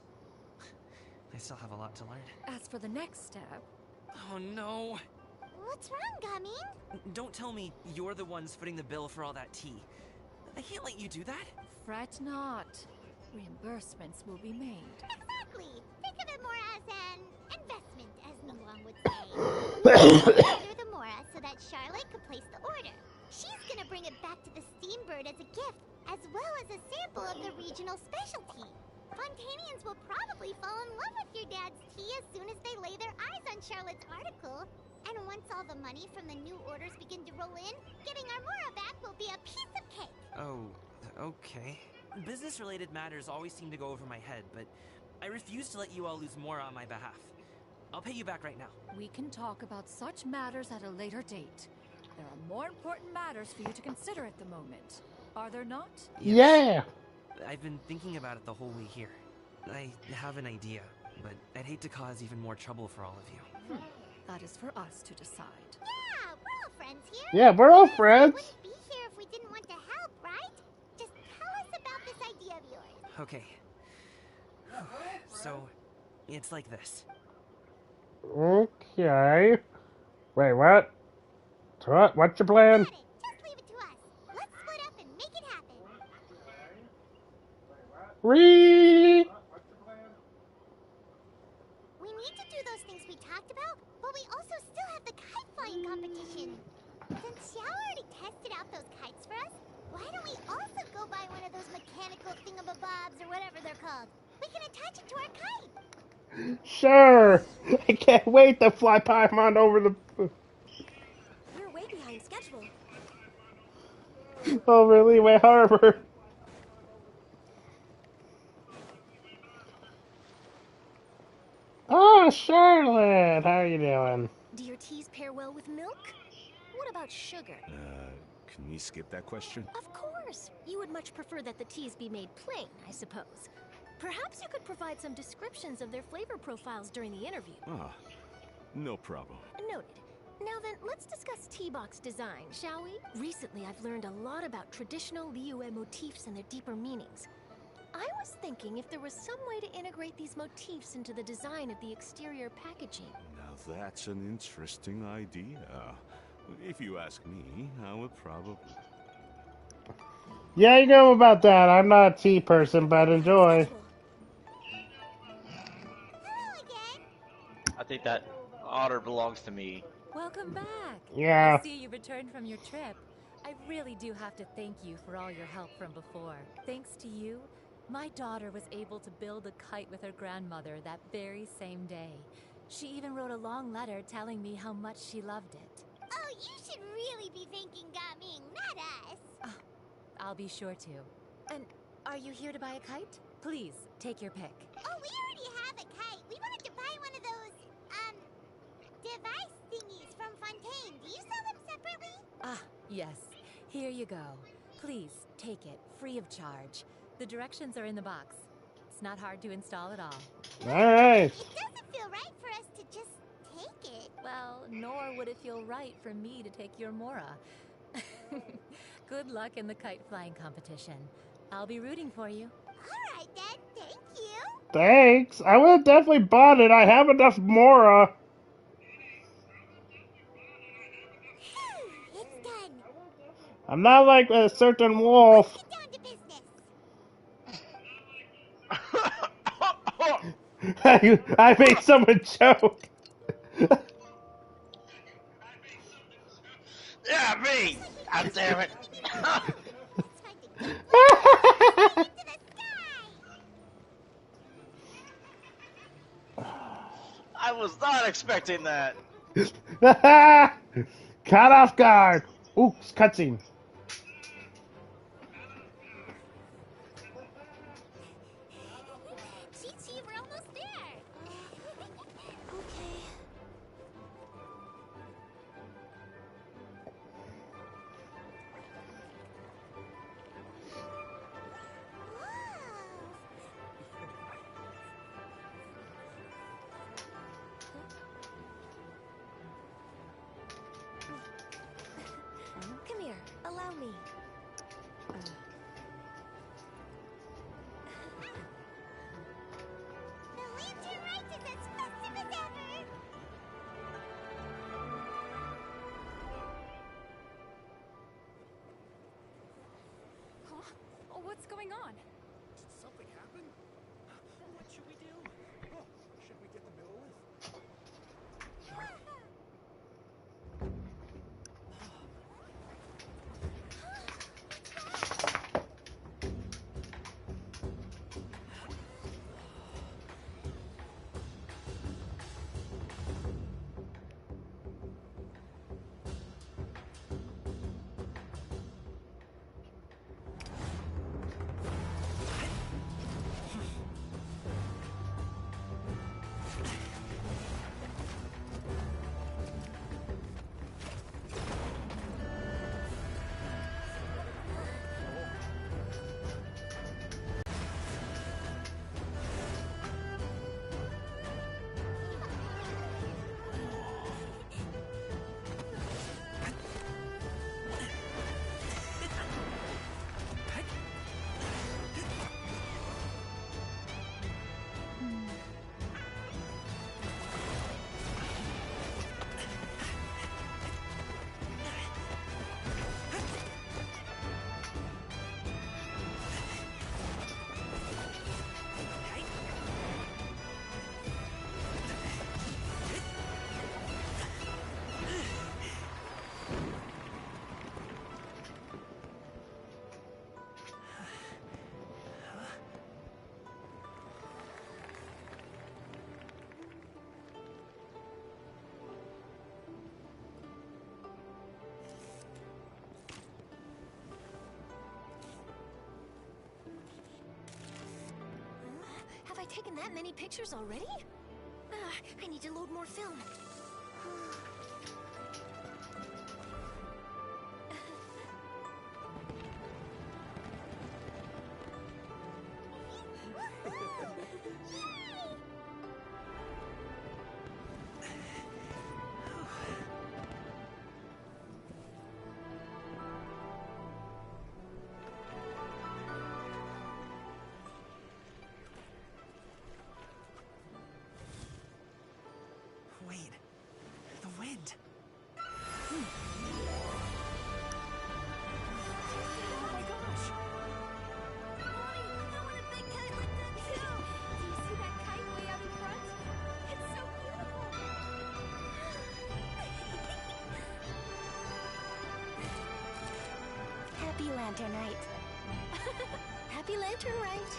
I still have a lot to learn. As for the next step... Oh no! What's wrong, Gaming? Don't tell me you're the ones footing the bill for all that tea. I can't let you do that. Fret not. Reimbursements will be made. Exactly. Think of it more as an investment, as Ningguang would say. Order the Mora so that Charlotte could place the order. She's gonna bring it back to the Steambird as a gift, as well as a sample of the regional specialty. Fontainians will probably fall in love with your dad's tea as soon as they lay their eyes on Charlotte's article. And once all the money from the new orders begin to roll in, getting our Mora back will be a piece of cake. Oh, okay. Business-related matters always seem to go over my head, but I refuse to let you all lose more on my behalf. I'll pay you back right now. We can talk about such matters at a later date. There are more important matters for you to consider at the moment. Are there not? Yeah! I've been thinking about it the whole way here. I have an idea, but I'd hate to cause even more trouble for all of you. That is for us to decide. Yeah, we're all friends here. Yeah, we're all friends. We wouldn't be here if we didn't want to help, right? Just tell us about this idea of yours. Okay. So, it's like this. Okay. Wait, what? What's your plan? Just leave it to us. Let's split up and make it happen. We need to do those things we talked talked about, but we also still have the kite flying competition. Since Xiao already tested out those kites for us, why don't we also go buy one of those mechanical thingamabobs or whatever they're called? We can attach it to our kite. Sure. I can't wait to fly Paimon over the We're way behind schedule. over Liyue Harbor. Oh, Charlotte, how are you doing? Do your teas pair well with milk? What about sugar? Can we skip that question? Of course! You would much prefer that the teas be made plain, I suppose. Perhaps you could provide some descriptions of their flavor profiles during the interview. Ah, no problem. Noted. Now then, let's discuss tea box design, shall we? Recently, I've learned a lot about traditional Liyue motifs and their deeper meanings. I was thinking if there was some way to integrate these motifs into the design of the exterior packaging. Now that's an interesting idea. If you ask me, I would probably... Yeah, you know about that. I'm not a tea person, but enjoy. I think that otter belongs to me. Welcome back. Yeah. I see you've returned from your trip. I really do have to thank you for all your help from before. Thanks to you, my daughter was able to build a kite with her grandmother that very same day. She even wrote a long letter telling me how much she loved it. Oh, you should really be thanking Gaming, not us. I'll be sure to. And are you here to buy a kite? Please, take your pick. Oh, we already have a kite. We wanted to buy one of those, device thingies from Fontaine. Do you sell them separately? Ah, yes. Here you go. Please, take it, free of charge. The directions are in the box. It's not hard to install at all. Alright. It doesn't feel right for us to just take it. Well, nor would it feel right for me to take your Mora. Good luck in the kite flying competition. I'll be rooting for you. Alright then, thank you. Thanks. I would have definitely bought it. I have enough Mora. It's done. I'm not like a certain wolf. Let's get down to business. I made someone choke. Yeah, me! God damn it! I was not expecting that. Caught off guard. Ooh, cutscene. Chi-Chi, we're almost there. Okay. Come here, allow me. The lantern Rite is as festive as ever. Huh? Oh, what's going on? Did something happen? What should we do? Oh, should we get the Millilith? taken that many pictures already? I need to load more film. Wait, the wind. Oh my gosh! Mommy, I want a big kite like that too! Do you see that kite way out in front? It's so beautiful! Happy Lantern Rite. Happy Lantern Rite.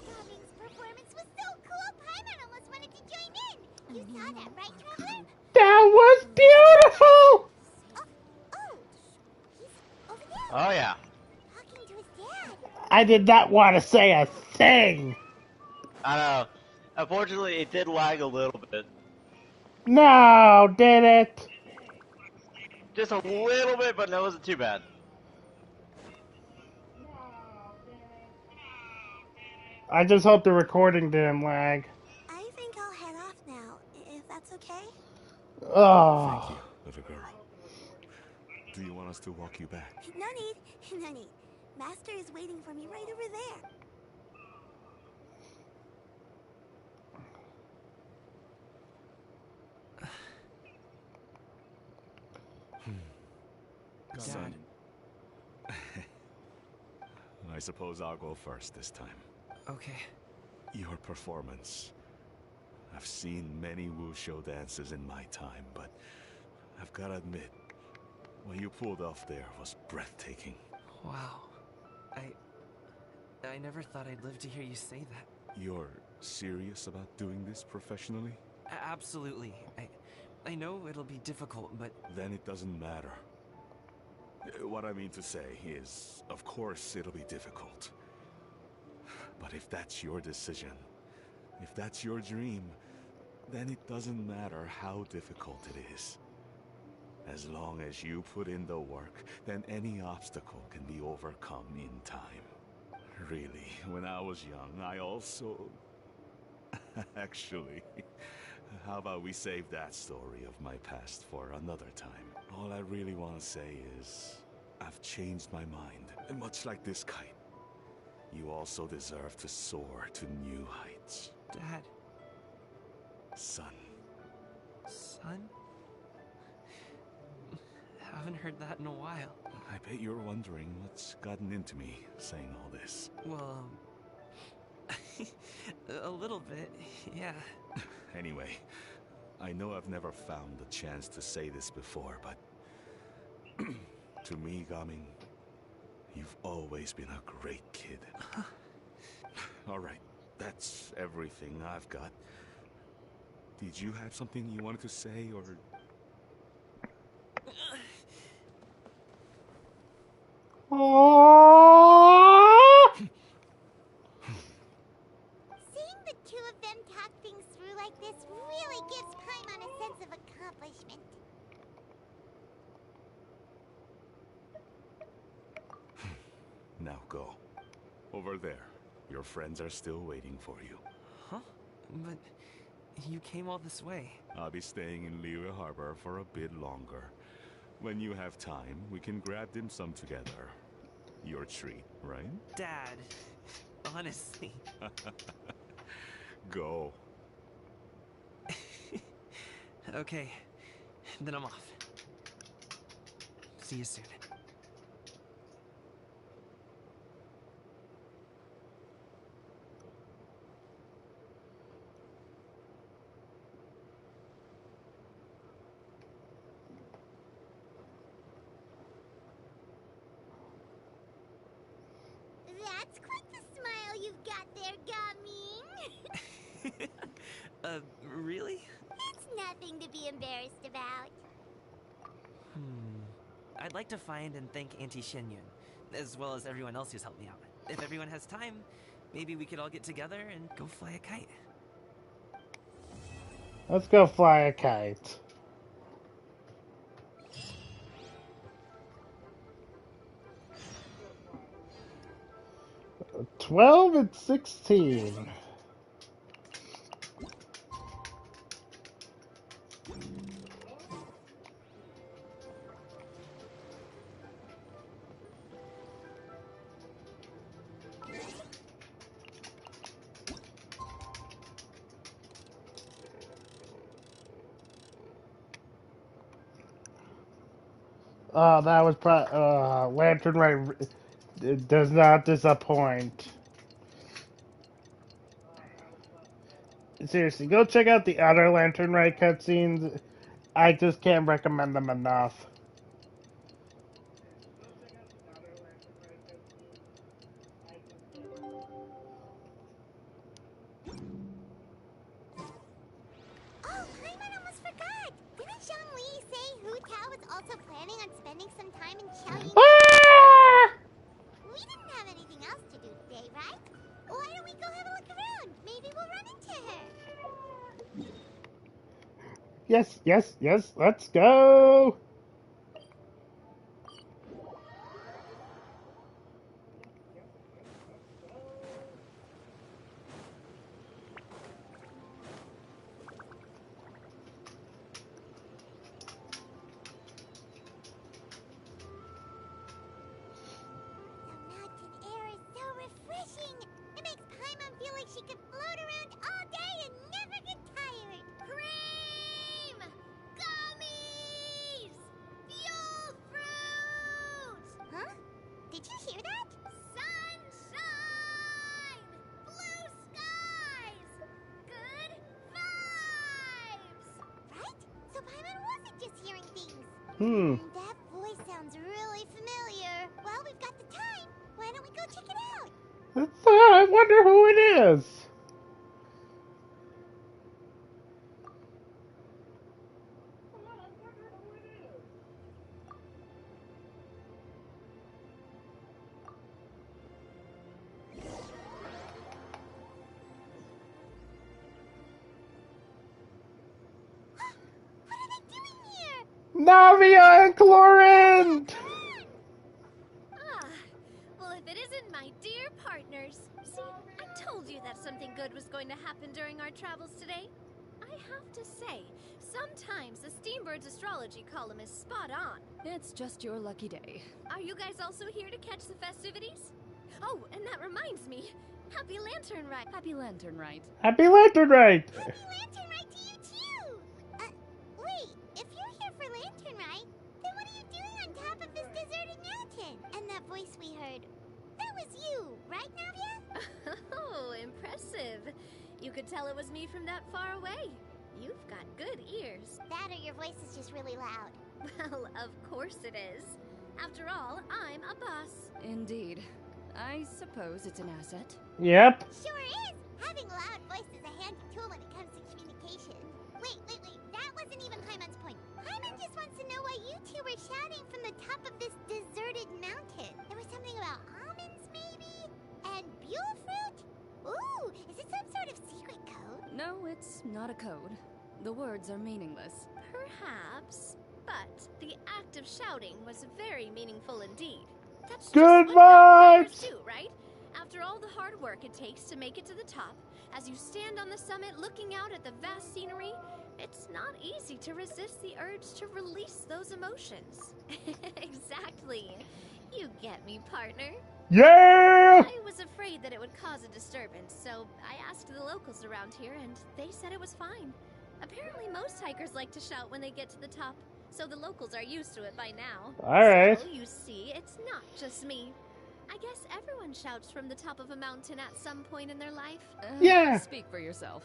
Robin's performance was so cool, Paimon almost wanted to join in. You saw that, right, Traveler? That was beautiful! He's over there. Oh yeah. Talking to his dad. I did not want to say a thing. I know. Unfortunately, it did lag a little bit. No, did it? Just a little bit, but no, it wasn't too bad. I just hope the recording didn't lag. I think I'll head off now, if that's okay. Oh. Thank you, little girl. Do you want us to walk you back? No need, no need. Master is waiting for me right over there. Son. I suppose I'll go first this time. Okay. Your performance. I've seen many wuxia dances in my time, but I've got to admit, what you pulled off there was breathtaking. Wow. I never thought I'd live to hear you say that. You're serious about doing this professionally? Absolutely. I know it'll be difficult, but... Then it doesn't matter. What I mean to say is, of course it'll be difficult. But if that's your decision, if that's your dream, then it doesn't matter how difficult it is. As long as you put in the work, then any obstacle can be overcome in time. Really, when I was young, I also... Actually, how about we save that story of my past for another time? All I really want to say is, I've changed my mind. And much like this kite, you also deserve to soar to new heights. Dad. Son. Son? Haven't heard that in a while. I bet you're wondering what's gotten into me saying all this. Well, a little bit, yeah. Anyway, I know I've never found the chance to say this before, but to me, Gaming, you've always been a great kid. Alright, that's everything I've got. Did you have something you wanted to say, or... Seeing the two of them talk things through like this really gives Paimon a sense of accomplishment. Now go. Over there. Your friends are still waiting for you. Huh? But you came all this way. I'll be staying in Liyue Harbor for a bit longer. When you have time, we can grab dim sum together. Your treat, right? Dad, honestly. Go. Okay, then I'm off. See you soon. Really? It's nothing to be embarrassed about. I'd like to find and thank Auntie Xinyun, as well as everyone else who's helped me out. If everyone has time, maybe we could all get together and go fly a kite. Let's go fly a kite. $12 and $16. Oh, that was Lantern Rite. It does not disappoint. Seriously, go check out the other Lantern Rite cutscenes. I just can't recommend them enough. Oh, Paimon almost forgot! Didn't Zhongli say Hu Tao was also planning on spending some time in Xiaoying? We didn't have anything else to do today, right? Why don't we go have a look around? Maybe we'll run into her. Yes, yes, yes, let's go! The mountain air is so refreshing. It makes Paimon feel like she could float around all day and never get tired. Cream! Gummies! Fuel fruit! Huh? Did you hear that? Sunshine! Blue skies! Good vibes! Right? So Paimon wasn't just hearing things. That voice sounds really familiar. Well, we've got the time. Why don't we go check it out? I wonder who it is. What are they doing here? Navia and Chlorine! Ah, well, if it isn't my dear partners. See, I told you that something good was going to happen during our travels today. I have to say, sometimes the Steambird's astrology column is spot on. It's just your lucky day. Are you guys also here to catch the festivities? Oh, and that reminds me. Happy Lantern Rite. Happy Lantern Rite. Happy Lantern Rite! Happy Lantern Rite to you too! Wait, if you're here for Lantern Rite, then what are you doing on top of this deserted mountain? And that voice we heard, that was you, right, Navia? Oh, impressive. You could tell it was me from that far away. You've got good ears. That or your voice is just really loud. Well, of course it is. After all, I'm a boss. Indeed. I suppose it's an asset. Yep. Sure is! Having a loud voice is a handy tool when it comes to communication. Wait. That wasn't even Paimon's point. Paimon just wants to know why you two were shouting from the top of this deserted mountain. There was something about almonds, maybe? And buell fruit? Ooh, is it some sort of secret code? No, it's not a code. The words are meaningless. Perhaps. But the act of shouting was very meaningful indeed. That's Good just what vibes! do, right? After all the hard work it takes to make it to the top, as you stand on the summit looking out at the vast scenery, it's not easy to resist the urge to release those emotions. Exactly. You get me, partner. Yeah! I was afraid that it would cause a disturbance, so I asked the locals around here, and they said it was fine. Apparently most hikers like to shout when they get to the top, so the locals are used to it by now. Alright. So, you see, it's not just me. I guess everyone shouts from the top of a mountain at some point in their life. Yeah. Speak for yourself.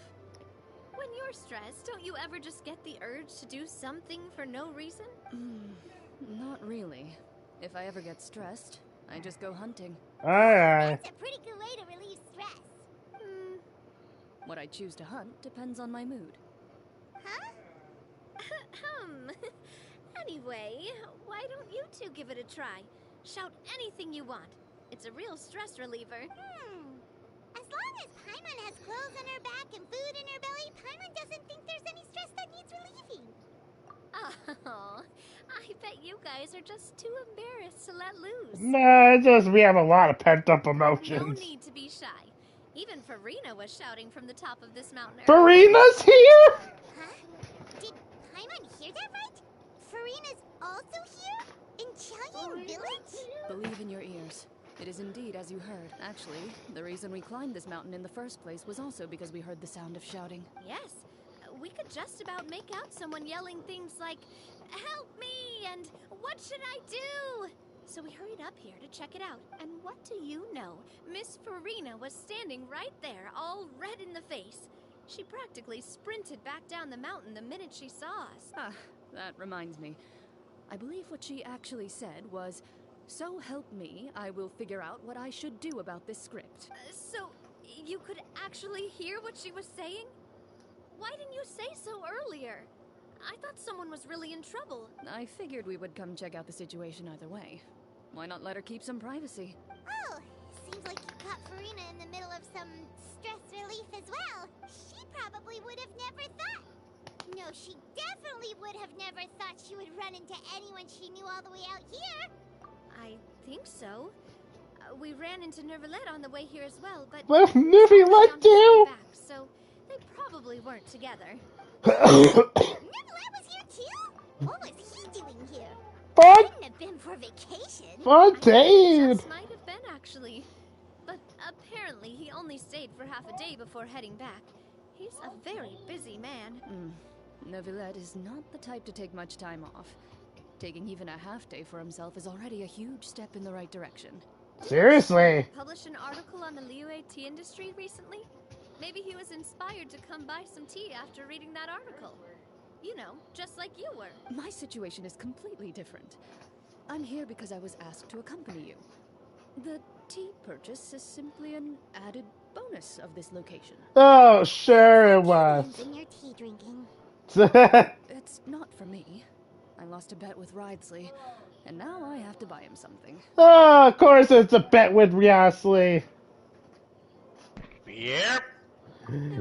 When you're stressed, don't you ever just get the urge to do something for no reason? Not really. If I ever get stressed, I just go hunting. Alright. That's a pretty good way to relieve stress. What I choose to hunt depends on my mood. Huh? Anyway, why don't you two give it a try? Shout anything you want. It's a real stress reliever. As long as Paimon has clothes on her back and food in her belly, Paimon doesn't think there's any stress that needs relieving. Oh, I bet you guys are just too embarrassed to let loose. Nah, it's just we have a lot of pent-up No emotions. need to be shy. Even Farina was shouting from the top of this mountain. Farina's here? Huh? Did Paimon hear that right? Farina's also here? In Chaoying Village? Believe in your ears. It is indeed as you heard. Actually, the reason we climbed this mountain in the first place was also because we heard the sound of shouting. Yes, we could just about make out someone yelling things like, "Help me!" and "What should I do?" So we hurried up here to check it out. And what do you know? Miss Farina was standing right there, all red in the face. She practically sprinted back down the mountain the minute she saw us. Ah, that reminds me. I believe what she actually said was, "So help me, I will figure out what I should do about this script." So you could actually hear what she was saying? Why didn't you say so earlier? I thought someone was really in trouble. I figured we would come check out the situation either way. Why not let her keep some privacy? Oh, seems like you caught Farina in the middle of some stress relief as well. She probably would have never thought. No, she definitely would have never thought she would run into anyone she knew all the way out here. I think so. We ran into Nervalette on the way here as well, but Well, Nervalette too? back, so they probably weren't together. Nervalette was here too? What was he doing here? Fun. Couldn't have been for vacation. Fontaine! Just might have been, actually. But apparently he only stayed for half a day before heading back. He's a very busy man. Nervalette is not the type to take much time off. Taking even a half day for himself is already a huge step in the right direction. Seriously? Published an article on the Liyue tea industry recently? Maybe he was inspired to come buy some tea after reading that article. You know, just like you were. My situation is completely different. I'm here because I was asked to accompany you. The tea purchase is simply an added bonus of this location. Oh, sure it was. In your tea drinking. It's not for me. I lost a bet with Ridesley, and now I have to buy him something. Oh, of course it's a bet with Riasley. Yep.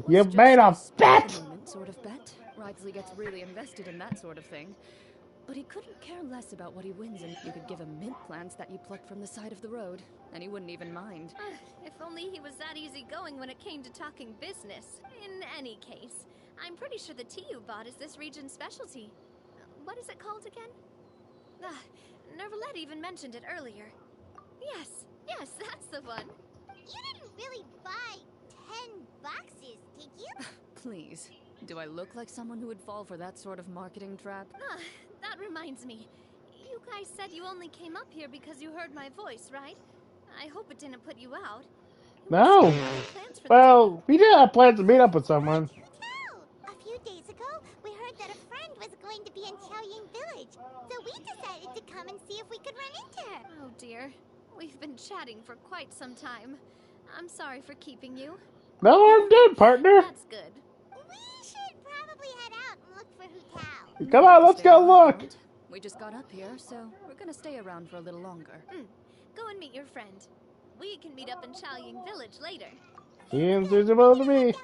You made a bet! Sort of bet. Ridesley gets really invested in that sort of thing. But he couldn't care less about what he wins, and you could give him mint plants that you plucked from the side of the road, and he wouldn't even mind. If only he was that easygoing when it came to talking business. In any case, I'm pretty sure the tea you bought is this region's specialty. What is it called again? Nervalette even mentioned it earlier. Yes, that's the one. You didn't really buy 10 boxes, did you? Please. Do I look like someone who would fall for that sort of marketing trap? That reminds me. You guys said you only came up here because you heard my voice, right? I hope it didn't put you out. No. Well, we did have plans to meet up with someone. A few days ago, we heard that a friend was going to be in Chaoying Village, so we decided to come and see if we could run into her. Oh dear. We've been chatting for quite some time. I'm sorry for keeping you. No, I'm good, partner. That's good. We should probably head out and look for Hu Tao. Come on, let's go look. We just got up here, so we're gonna stay around for a little longer. Go and meet your friend. We can meet up in Chaoying Village later. Seems reasonable to me.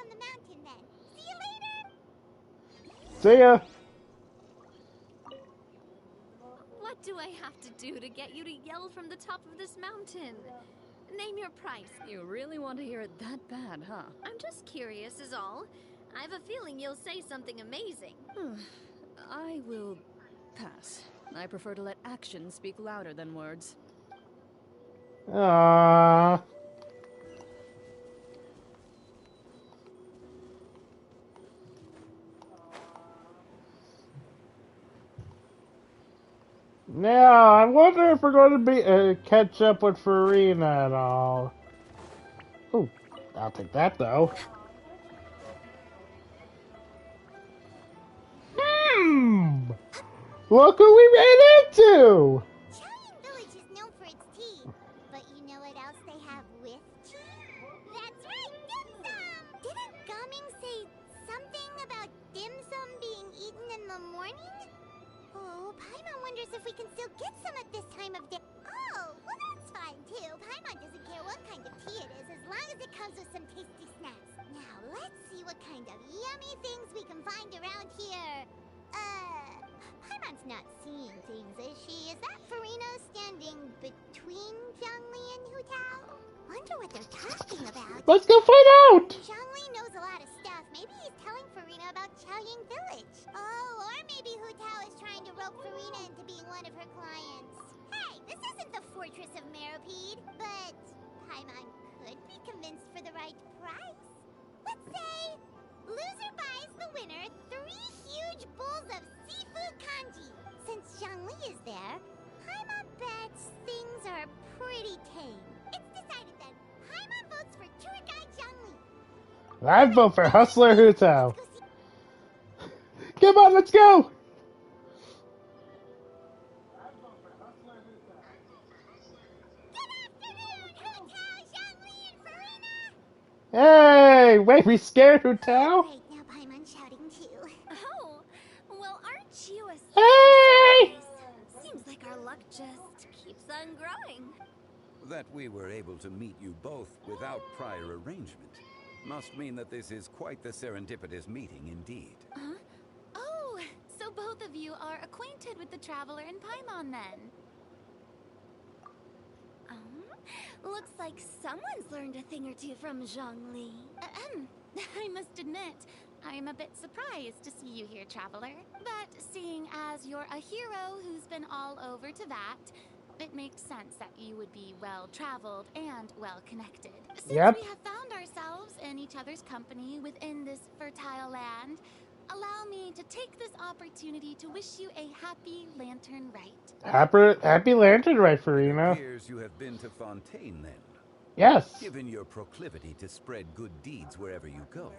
See ya. What do I have to do to get you to yell from the top of this mountain? Name your price. You really want to hear it that bad, huh? I'm just curious is all. I have a feeling you'll say something amazing. I will pass. I prefer to let actions speak louder than words. Aww. Now, I wonder if we're going to be catch up with Farina at all. Ooh, I'll take that though. Look who we ran into! Chaoying Village is known for its tea, but you know what else they have with tea? That's right, dim sum! Didn't Gaming morning? Oh, Paimon wonders if we can still get some at this time of day. Oh, well that's fine too. Paimon doesn't care what kind of tea it is as long as it comes with some tasty snacks. Now, let's see what kind of yummy things we can find around here. Paimon's not seeing things, is she? Is that Farina standing between Zhongli and Hu Tao? Wonder what they're talking about. Let's go find out! Zhongli knows a lot of stuff. Maybe he's telling Farina about Chaoying Village. Oh, or maybe Hu Tao is trying to rope Farina into being one of her clients. Hey, this isn't the Fortress of Meropide, but Paimon could be convinced for the right price. Let's say loser buys the winner 3 huge bowls of seafood kanji. Since Zhongli is there, Paimon bets things are pretty tame. It's decided then. Paimon votes for tour guide Zhongli. I vote for Hustler Hu Tao. Come on, let's go! Hey, wait, we scared Hu Tao? Right now, Paimon's shouting too. Oh, well, aren't you a Hey! Seems like our luck just keeps on growing. That we were able to meet you both without prior arrangement must mean that this is quite the serendipitous meeting indeed. Huh? Oh, so both of you are acquainted with the Traveler and Paimon then? Looks like someone's learned a thing or two from Zhongli. I must admit, I am a bit surprised to see you here, Traveler. But seeing as you're a hero who's been all over to that, it makes sense that you would be well-traveled and well-connected. Since we have found ourselves in each other's company within this fertile land, allow me to take this opportunity to wish you a happy Lantern Rite. Happy Lantern Rite, Farina. It appears you have been to Fontaine then. Yes. Given your proclivity to spread good deeds wherever you go,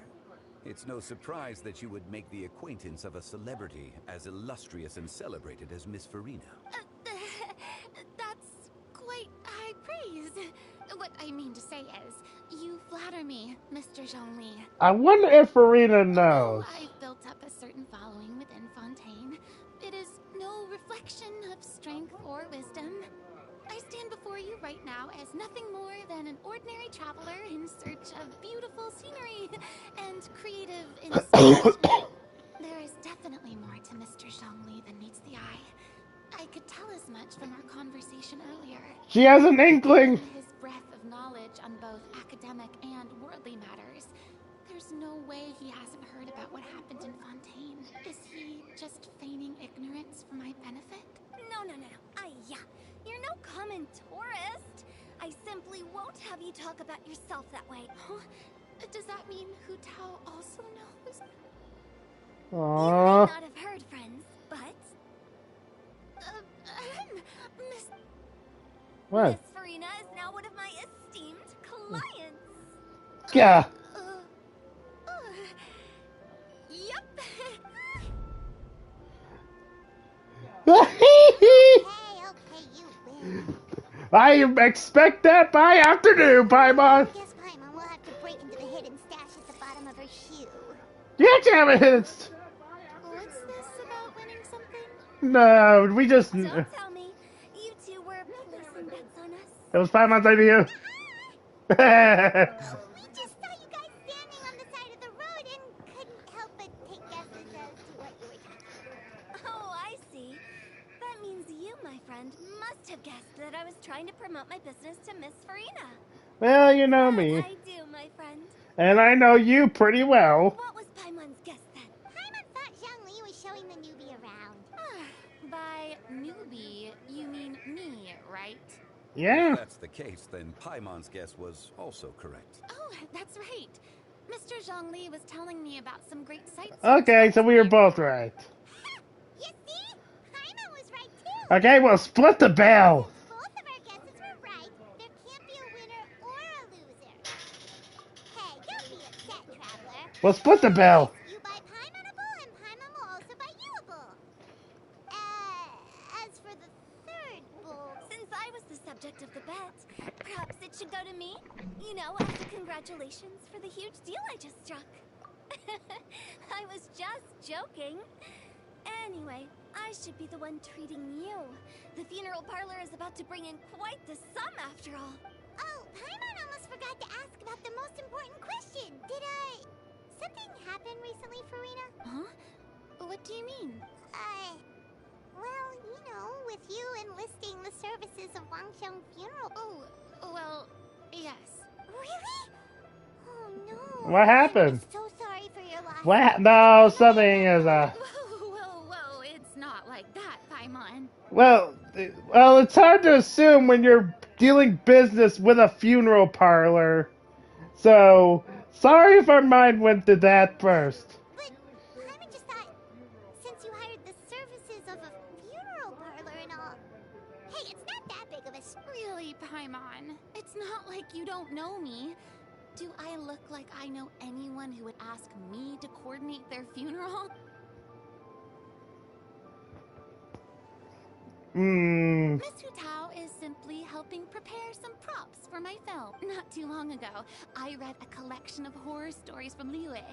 it's no surprise that you would make the acquaintance of a celebrity as illustrious and celebrated as Miss Farina. That's quite high praise. What I mean to say is, you flatter me, Mr. Zhongli. I wonder if Farina knows. I've built up a certain following within Fontaine. It is no reflection of strength or wisdom. I stand before you right now as nothing more than an ordinary traveler in search of beautiful scenery and creative inspiration. There is definitely more to Mr. Zhongli than meets the eye. I could tell as much from our conversation earlier. She has an inkling. His breadth of knowledge on both academic and worldly matters. There's no way he hasn't heard about what happened in Fontaine. Is he just feigning ignorance for my benefit? No. You're no common tourist. I simply won't have you talk about yourself that way. Huh? Does that mean Hu Tao also knows? You may not have heard, friends, but... Miss... What? Miss Farina is now one of my esteemed clients. Yeah. Yep. I expect that by afternoon, Paimon. Guess Paimon will have to break into the hidden stash at the bottom of her shoe. Yeah, damn it. What's this about winning something? No, we just... Don't tell me. You two were placing bets on us. It was Paimon's idea. We just saw you guys standing on the side of the road and couldn't help but take guesses as to what you were talking about. Oh, I see. That means you, my friend, must have guessed that I was trying to promote my business to Miss Farina. Well, you know me. I do, my friend. And I know you pretty well. What was Paimon's guess then? Paimon thought Zhongli was showing the newbie around. By newbie, you mean me, right? Yeah. If that's the case, then Paimon's guess was also correct. Oh, that's right. Mr. Zhongli was telling me about some great sights. Okay, so we were both right. You see? Paimon was right too. Okay, well, split the bell. Both of our guesses were right. There can't be a winner or a loser. Hey, don't be upset, Traveler. Well, split the bell. You buy Paimonable, and Paimon will also buy youable. As for the third bowl... Since I was the subject of the bet, perhaps it should go to me? You know, as a congratulations for the huge deal I just struck. I was just joking. Anyway, I should be the one treating you. The funeral parlor is about to bring in quite the sum after all. Oh, Paimon almost forgot to ask about the most important question. Something happen recently, Farina? Huh? What do you mean? Well, you know, with you enlisting the services of Wangxiang funeral. Oh, well, yes. Really? Oh no. What happened? I'm so sorry for your loss. What? No, something is Whoa, it's not like that, Paimon. Well, it's hard to assume when you're dealing business with a funeral parlor. So, sorry if our mind went to that first. But Paimon just thought, since you hired the services of a funeral parlor and all, hey, it's not that big of a... Really, Paimon? It's not like you don't know me. Do I look like I know anyone who would ask me to coordinate their funeral? Miss Hu-Tao is simply helping prepare some props for my film. Not too long ago, I read a collection of horror stories from Liyue.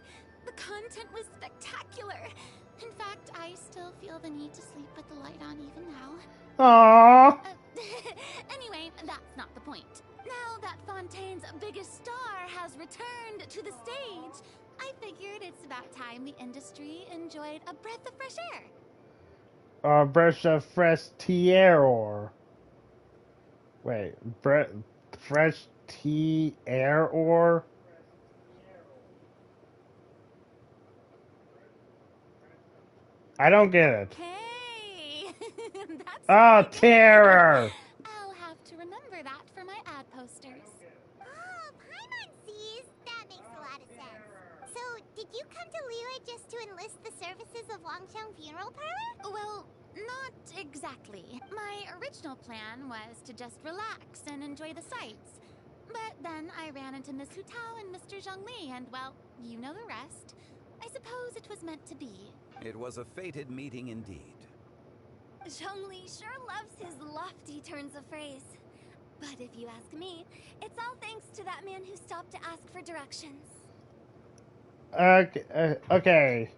The content was spectacular. In fact, I still feel the need to sleep with the light on even now. Aww. Anyway, that's not the point. Now that Fontaine's biggest star has returned to the stage, I figured it's about time the industry enjoyed a breath of fresh air. Breath of fresh air. Wait, fresh air or? I don't get it. Hey, that's Oh, terror! I'll have to remember that for my ad posters. Oh, Paimon sees. That makes a lot of sense. So, did you come to Liyue just to enlist the services of Wangxiang Funeral Parlor? Well, not exactly. My original plan was to just relax and enjoy the sights. But then I ran into Miss Hu-Tao and Mr. Zhongli, and well, you know the rest. I suppose it was meant to be. It was a fated meeting indeed. Zhongli sure loves his lofty turns of phrase. But if you ask me, it's all thanks to that man who stopped to ask for directions. Okay.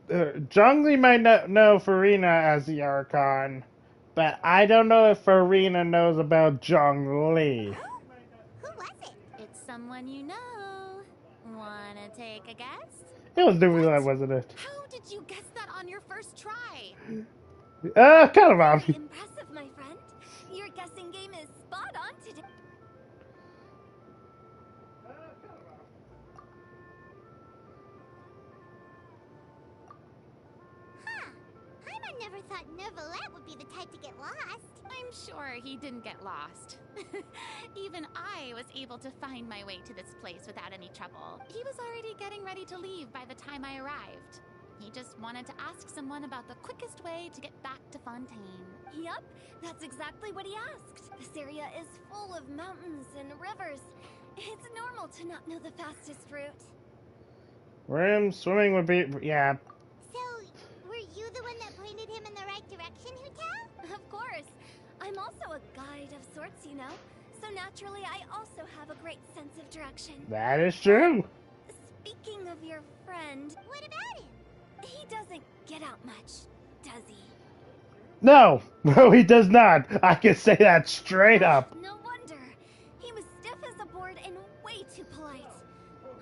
Zhongli might not know Farina as the Archon, but I don't know if Farina knows about Zhongli. Who was it? It's someone you know. Wanna take a guess? It was Duvila, wasn't it? How did you guess that on your first try? Kind of obvious. Impressive, my friend. Your guessing game is spot on today. Huh. Paimon never thought Neuvillette would be the type to get lost. I'm sure he didn't get lost. Even I was able to find my way to this place without any trouble. He was already getting ready to leave by the time I arrived. He just wanted to ask someone about the quickest way to get back to Fontaine. Yup, that's exactly what he asked. This area is full of mountains and rivers. It's normal to not know the fastest route. Swimming would be, yeah. So, were you the one that pointed him in the right direction, Hu-Tao? Of course. I'm also a guide of sorts, you know. So naturally, I also have a great sense of direction. That is true. Speaking of your friend, what about him? He doesn't get out much, does he? No, he does not. I can say that straight up. No wonder. He was stiff as a board and way too polite.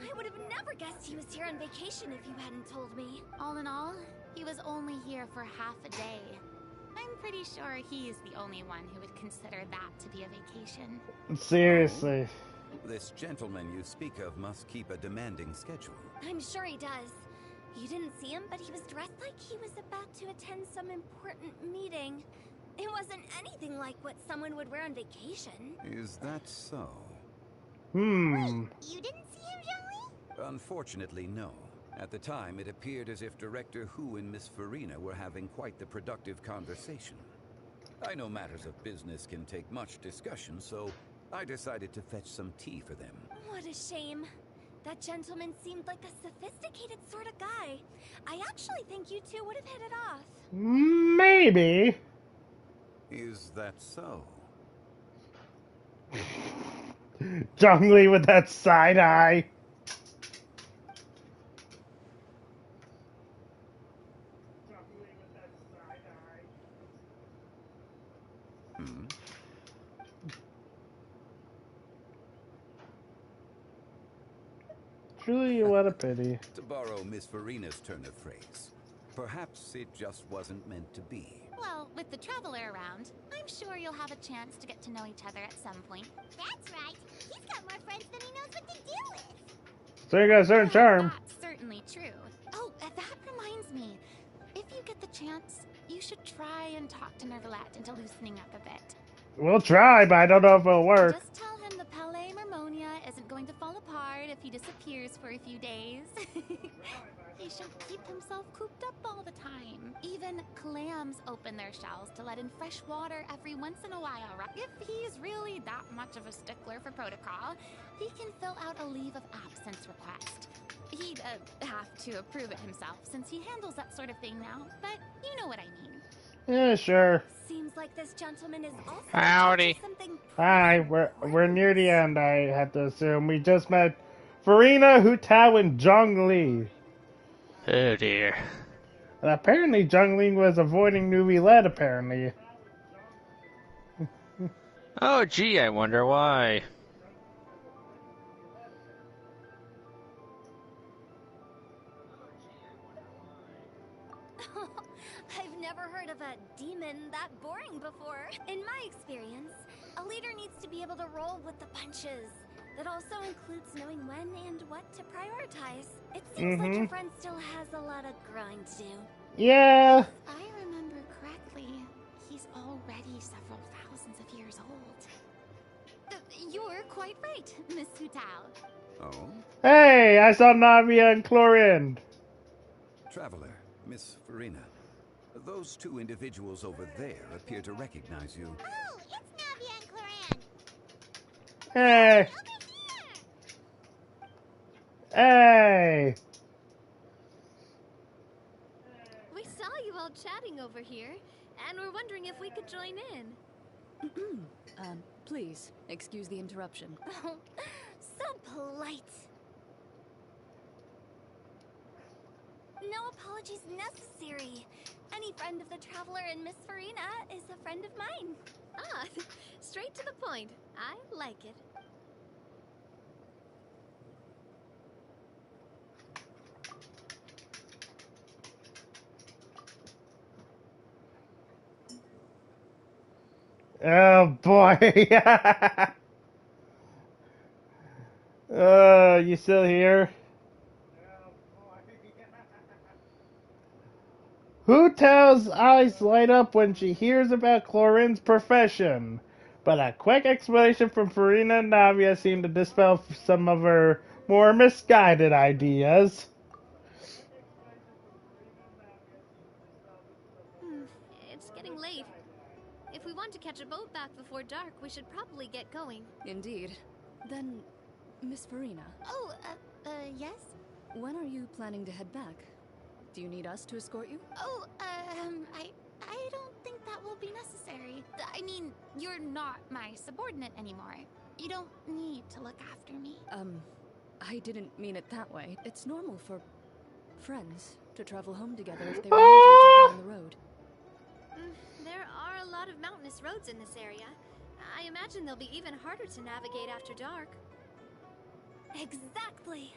I would have never guessed he was here on vacation if you hadn't told me. All in all, he was only here for half a day. I'm pretty sure he's the only one who would consider that to be a vacation. Seriously. This gentleman you speak of must keep a demanding schedule. I'm sure he does. You didn't see him, but he was dressed like he was about to attend some important meeting. It wasn't anything like what someone would wear on vacation. Is that so? Wait, you didn't see him, Zhongli? Unfortunately, no. At the time, it appeared as if Director Hu and Miss Farina were having quite the productive conversation. I know matters of business can take much discussion, so I decided to fetch some tea for them. What a shame. That gentleman seemed like a sophisticated sort of guy. I actually think you two would have hit it off. Maybe. Is that so? Zhongli with that side eye. Truly, what a pity. To borrow Miss Farina's turn of phrase, perhaps it just wasn't meant to be. Well, with the Traveler around, I'm sure you'll have a chance to get to know each other at some point. That's right. He's got more friends than he knows what to do with. So you got a certain charm. That's certainly true. Oh, that reminds me. If you get the chance, you should try and talk to Nervalette into loosening up a bit. We'll try, but I don't know if it'll work. Just tell him the Palais Mermonia isn't going to fall apart if he disappears for a few days. He should keep himself cooped up all the time. Even clams open their shells to let in fresh water every once in a while, right? If he's really that much of a stickler for protocol, he can fill out a leave of absence request. He'd have to approve it himself since he handles that sort of thing now, but you know what I mean. Yeah, sure. Seems like this gentleman is also Howdy. something. Hi, we're near the end, I have to assume. We just met Farina, Hu Tao, and Zhongli. Oh dear. And apparently Zhongli was avoiding Newbie-led, apparently. Oh gee, I wonder why. I've never heard of a demon that boring before. In my experience, a leader needs to be able to roll with the punches. That also includes knowing when and what to prioritize. It seems like your friend still has a lot of growing to do. Yeah. If I remember correctly, he's already several thousands of years old. You're quite right, Miss Hutao. Oh? Hey, I saw Navia and Chlorine. Traveler, Miss Farina. Those two individuals over there appear to recognize you. Oh, it's Navia and Cloran. Hey. Hey. We saw you all chatting over here, and we're wondering if we could join in. Please, excuse the interruption. Oh, so polite. No apologies necessary. Any friend of the Traveler and Miss Farina is a friend of mine. Ah, straight to the point. I like it. Oh boy. You still here? Hu Tao's eyes light up when she hears about Chlorine's profession, but a quick explanation from Farina and Navia seemed to dispel some of her more misguided ideas. It's getting late. If we want to catch a boat back before dark, we should probably get going. Indeed. Then, Miss Farina. Oh, yes? When are you planning to head back? Do you need us to escort you? Oh, I don't think that will be necessary. I mean, you're not my subordinate anymore. You don't need to look after me. I didn't mean it that way. It's normal for friends to travel home together if they run into each other on the road. There are a lot of mountainous roads in this area. I imagine they'll be even harder to navigate after dark. Exactly.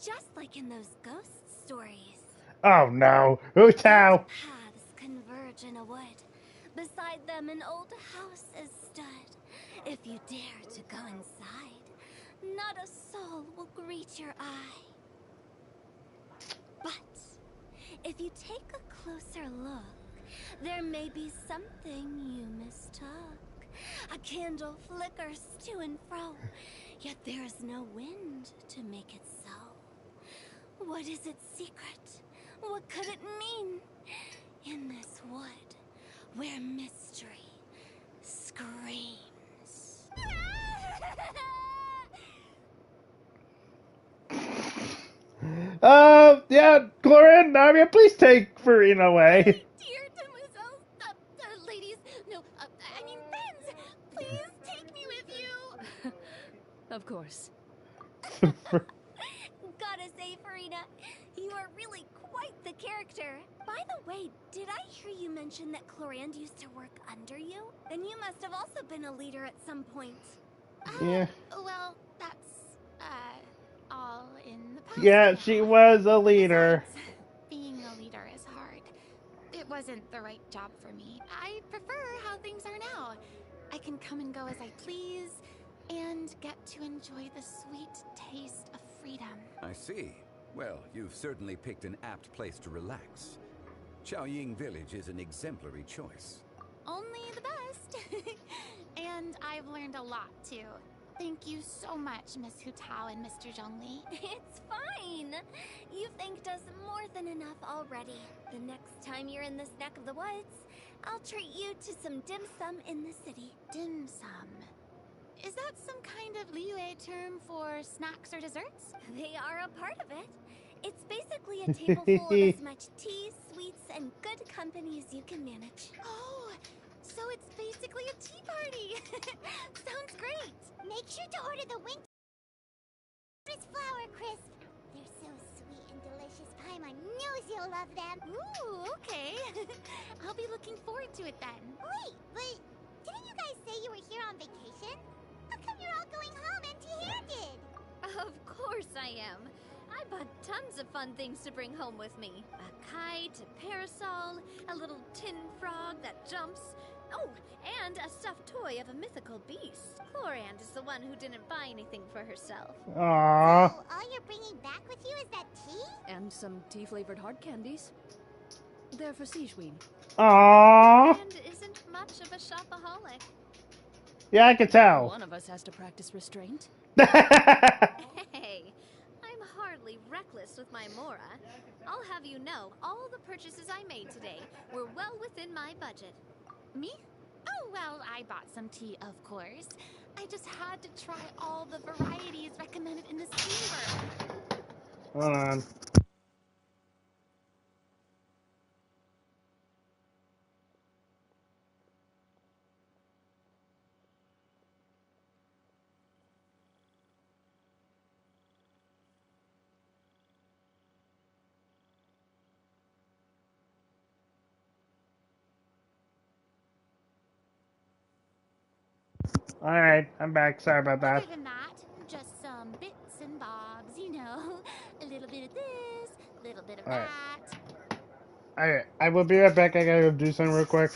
Just like in those ghost stories. Oh no, Hu Tao! Paths converge in a wood. Beside them an old house is stood. If you dare to go inside, not a soul will greet your eye. But if you take a closer look, there may be something you mistook. A candle flickers to and fro, yet there is no wind to make it so. What is its secret? What could it mean? In this wood, where mystery screams. Yeah, Chlorine, Navia, please take Farina away. Dear demoiselles, ladies, no, I mean friends, please take me with you. Of course. Gotta say, Farina, you are really quite the character. By the way, did I hear you mention that Clorand used to work under you? Then you must have also been a leader at some point. Yeah. Well, that's, all in the past Yeah, now. she was a leader. Besides, being a leader is hard. It wasn't the right job for me. I prefer how things are now. I can come and go as I please, and get to enjoy the sweet taste of freedom. I see. Well, you've certainly picked an apt place to relax. Chaoying Village is an exemplary choice. Only the best. And I've learned a lot, too. Thank you so much, Miss Hu Tao and Mr. Zhongli. It's fine. You've thanked us more than enough already. The next time you're in this neck of the woods, I'll treat you to some dim sum in the city. Dim sum. Is that some kind of Liyue term for snacks or desserts? They are a part of it. It's basically a table full of as much tea, sweets, and good company as you can manage. Oh, so it's basically a tea party. Sounds great. Make sure to order the winter flower crisp. They're so sweet and delicious. Paimon knows you'll love them. Ooh, okay. I'll be looking forward to it then. Wait, but didn't you guys say you were here on vacation? How come you're all going home empty-handed? Of course I am. I bought tons of fun things to bring home with me. A kite, a parasol, a little tin frog that jumps. Oh, and a stuffed toy of a mythical beast. Clorand is the one who didn't buy anything for herself. Aww. So all you're bringing back with you is that tea? And some tea-flavored hard candies. They're for Sijuin. Aww. And isn't much of a shopaholic. Yeah, I could tell. One of us has to practice restraint. Hey, I'm hardly reckless with my Mora. I'll have you know, all the purchases I made today were well within my budget. Me? Oh, well, I bought some tea, of course. I just had to try all the varieties recommended in this chamber. Hold on. Alright, I'm back. Sorry about that. Other than that, just some bits and bobs, you know. A little bit of this, a little bit of Alright. that. Alright, I will be right back. I gotta go do something real quick.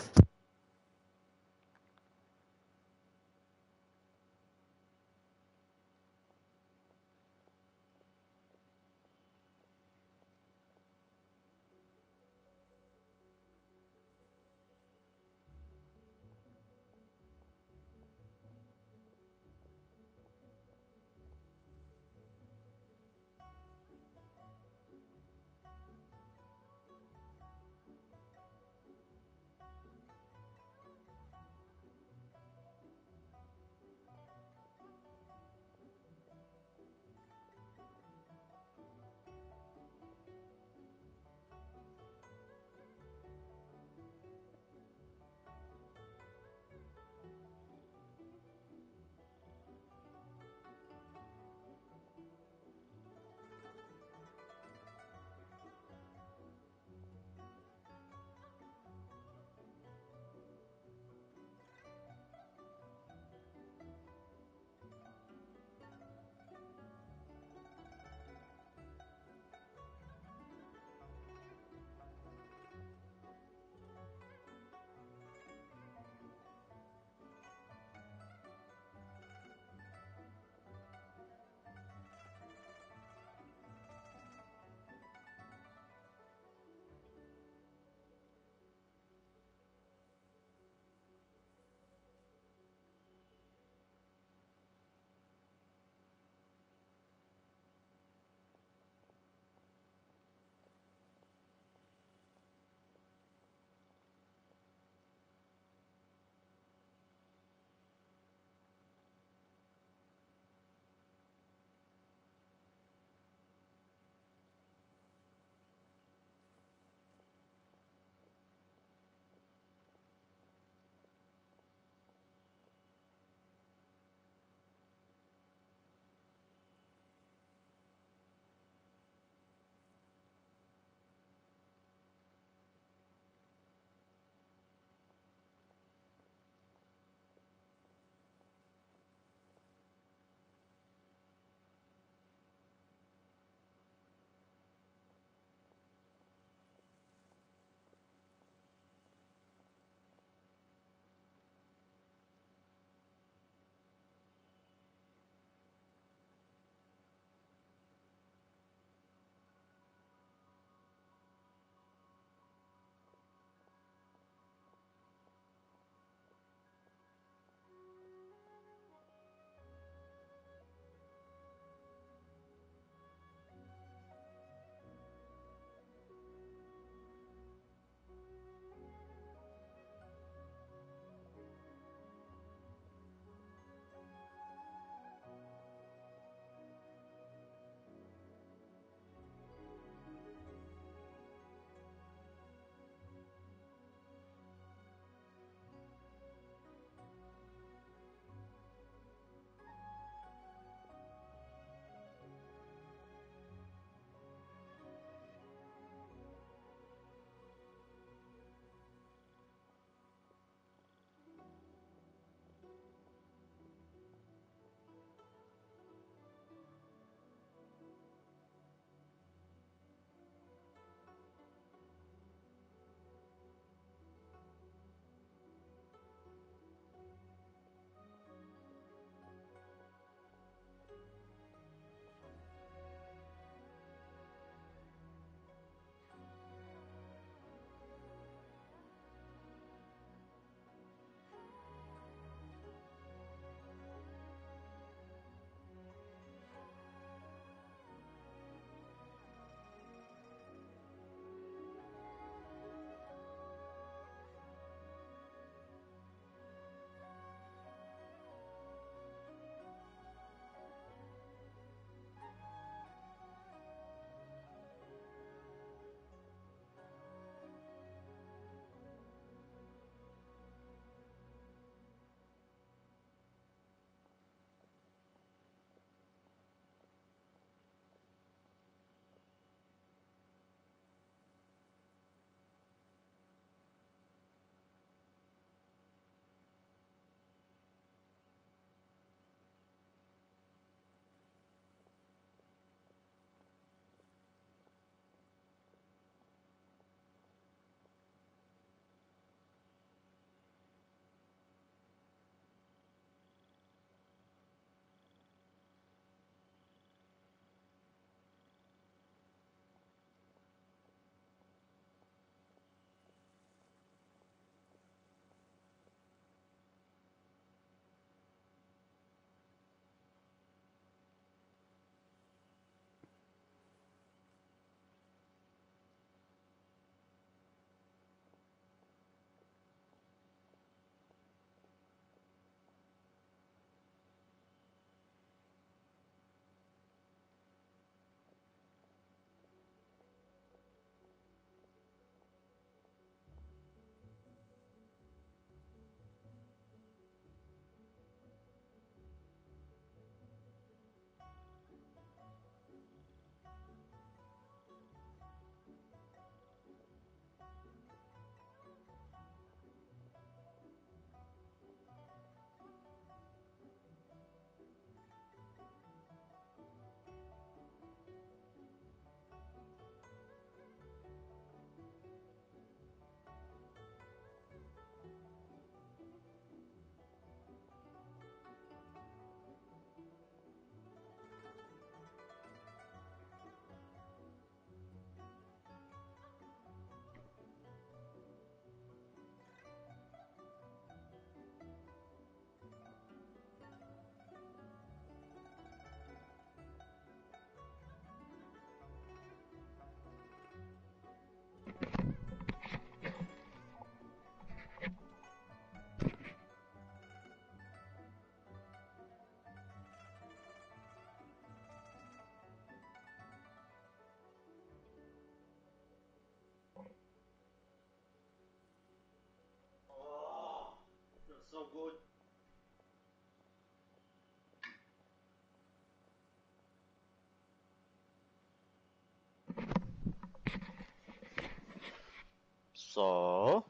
So...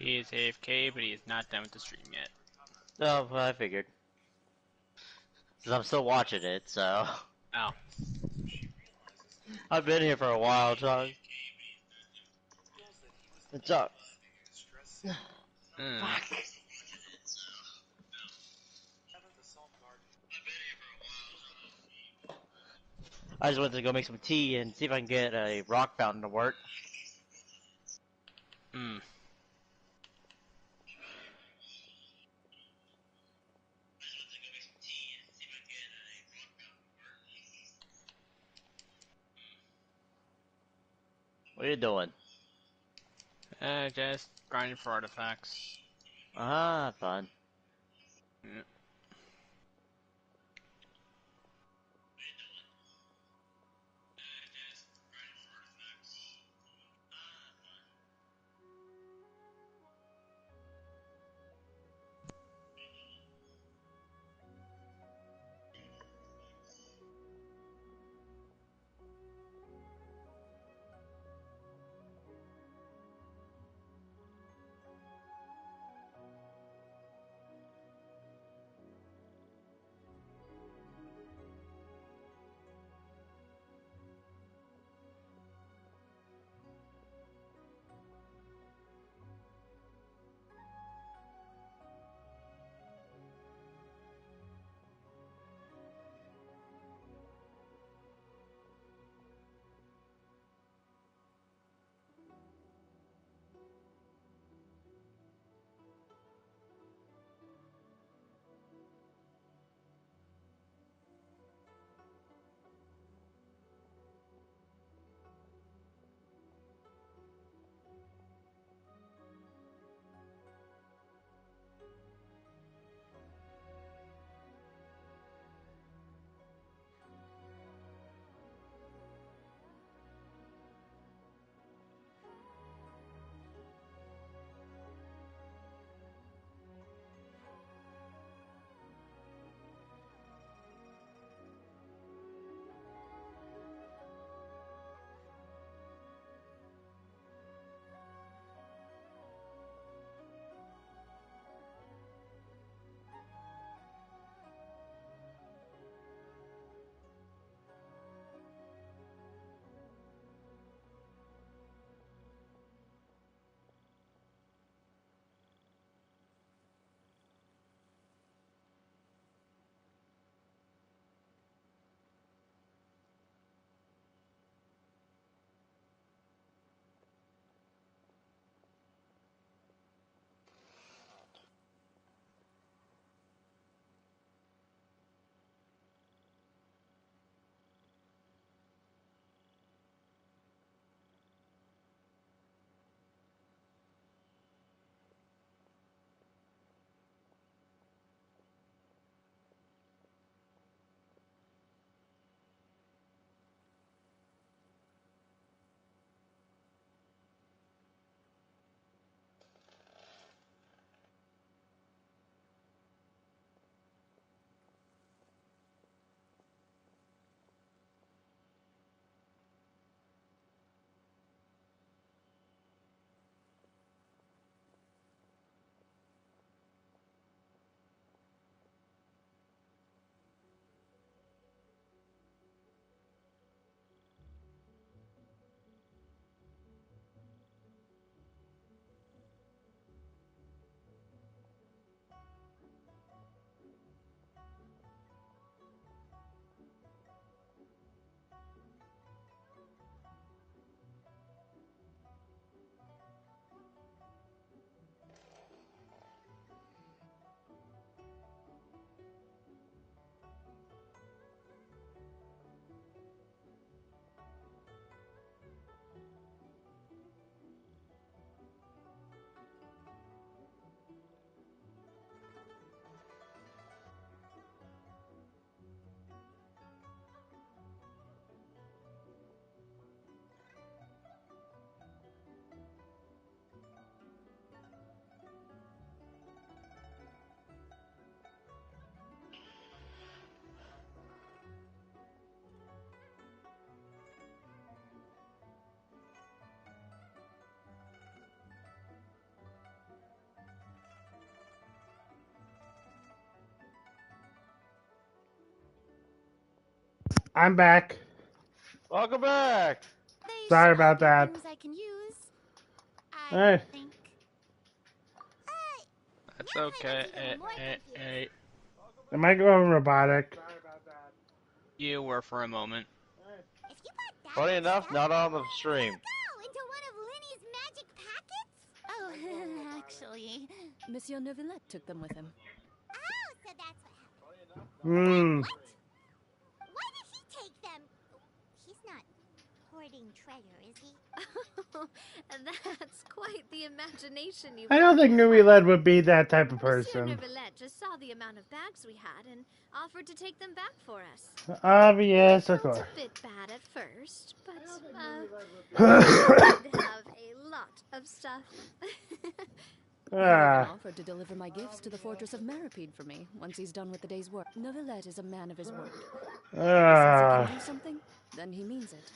He is AFK, but he is not done with the stream yet. No, I figured. Because I'm still watching it, so... Oh. I've been here for a while, John. What's up? Fuck. I just went to go make some tea and see if I can get a rock fountain to work. Hmm. What are you doing? Just grinding for artifacts. Ah, fun. Yeah. I'm back. Welcome back. Sorry about that. Things I can use, I Hey. think. That's okay. Am I going robotic? You were for a moment. Funny enough, not on the stream. Into one of Linny's magic packets? Oh, actually, Monsieur Neuvillette took them with him. Oh, so that's what happened. Hmm. Why did he take them? He's not hoarding treasure, is he? That's quite the imagination you've I don't got think there, Nui Led Harmony. would be that type of Monsieur person. Neuvillette just saw the amount of bags we had and offered to take them back for us. Yes, of Felt course. a bit bad at first, but we did have a lot of stuff. He even offered to deliver my gifts to the fortress of Meripede for me once he's done with the day's work. Neuvillette is a man of his word. If he says he can do something, then he means it.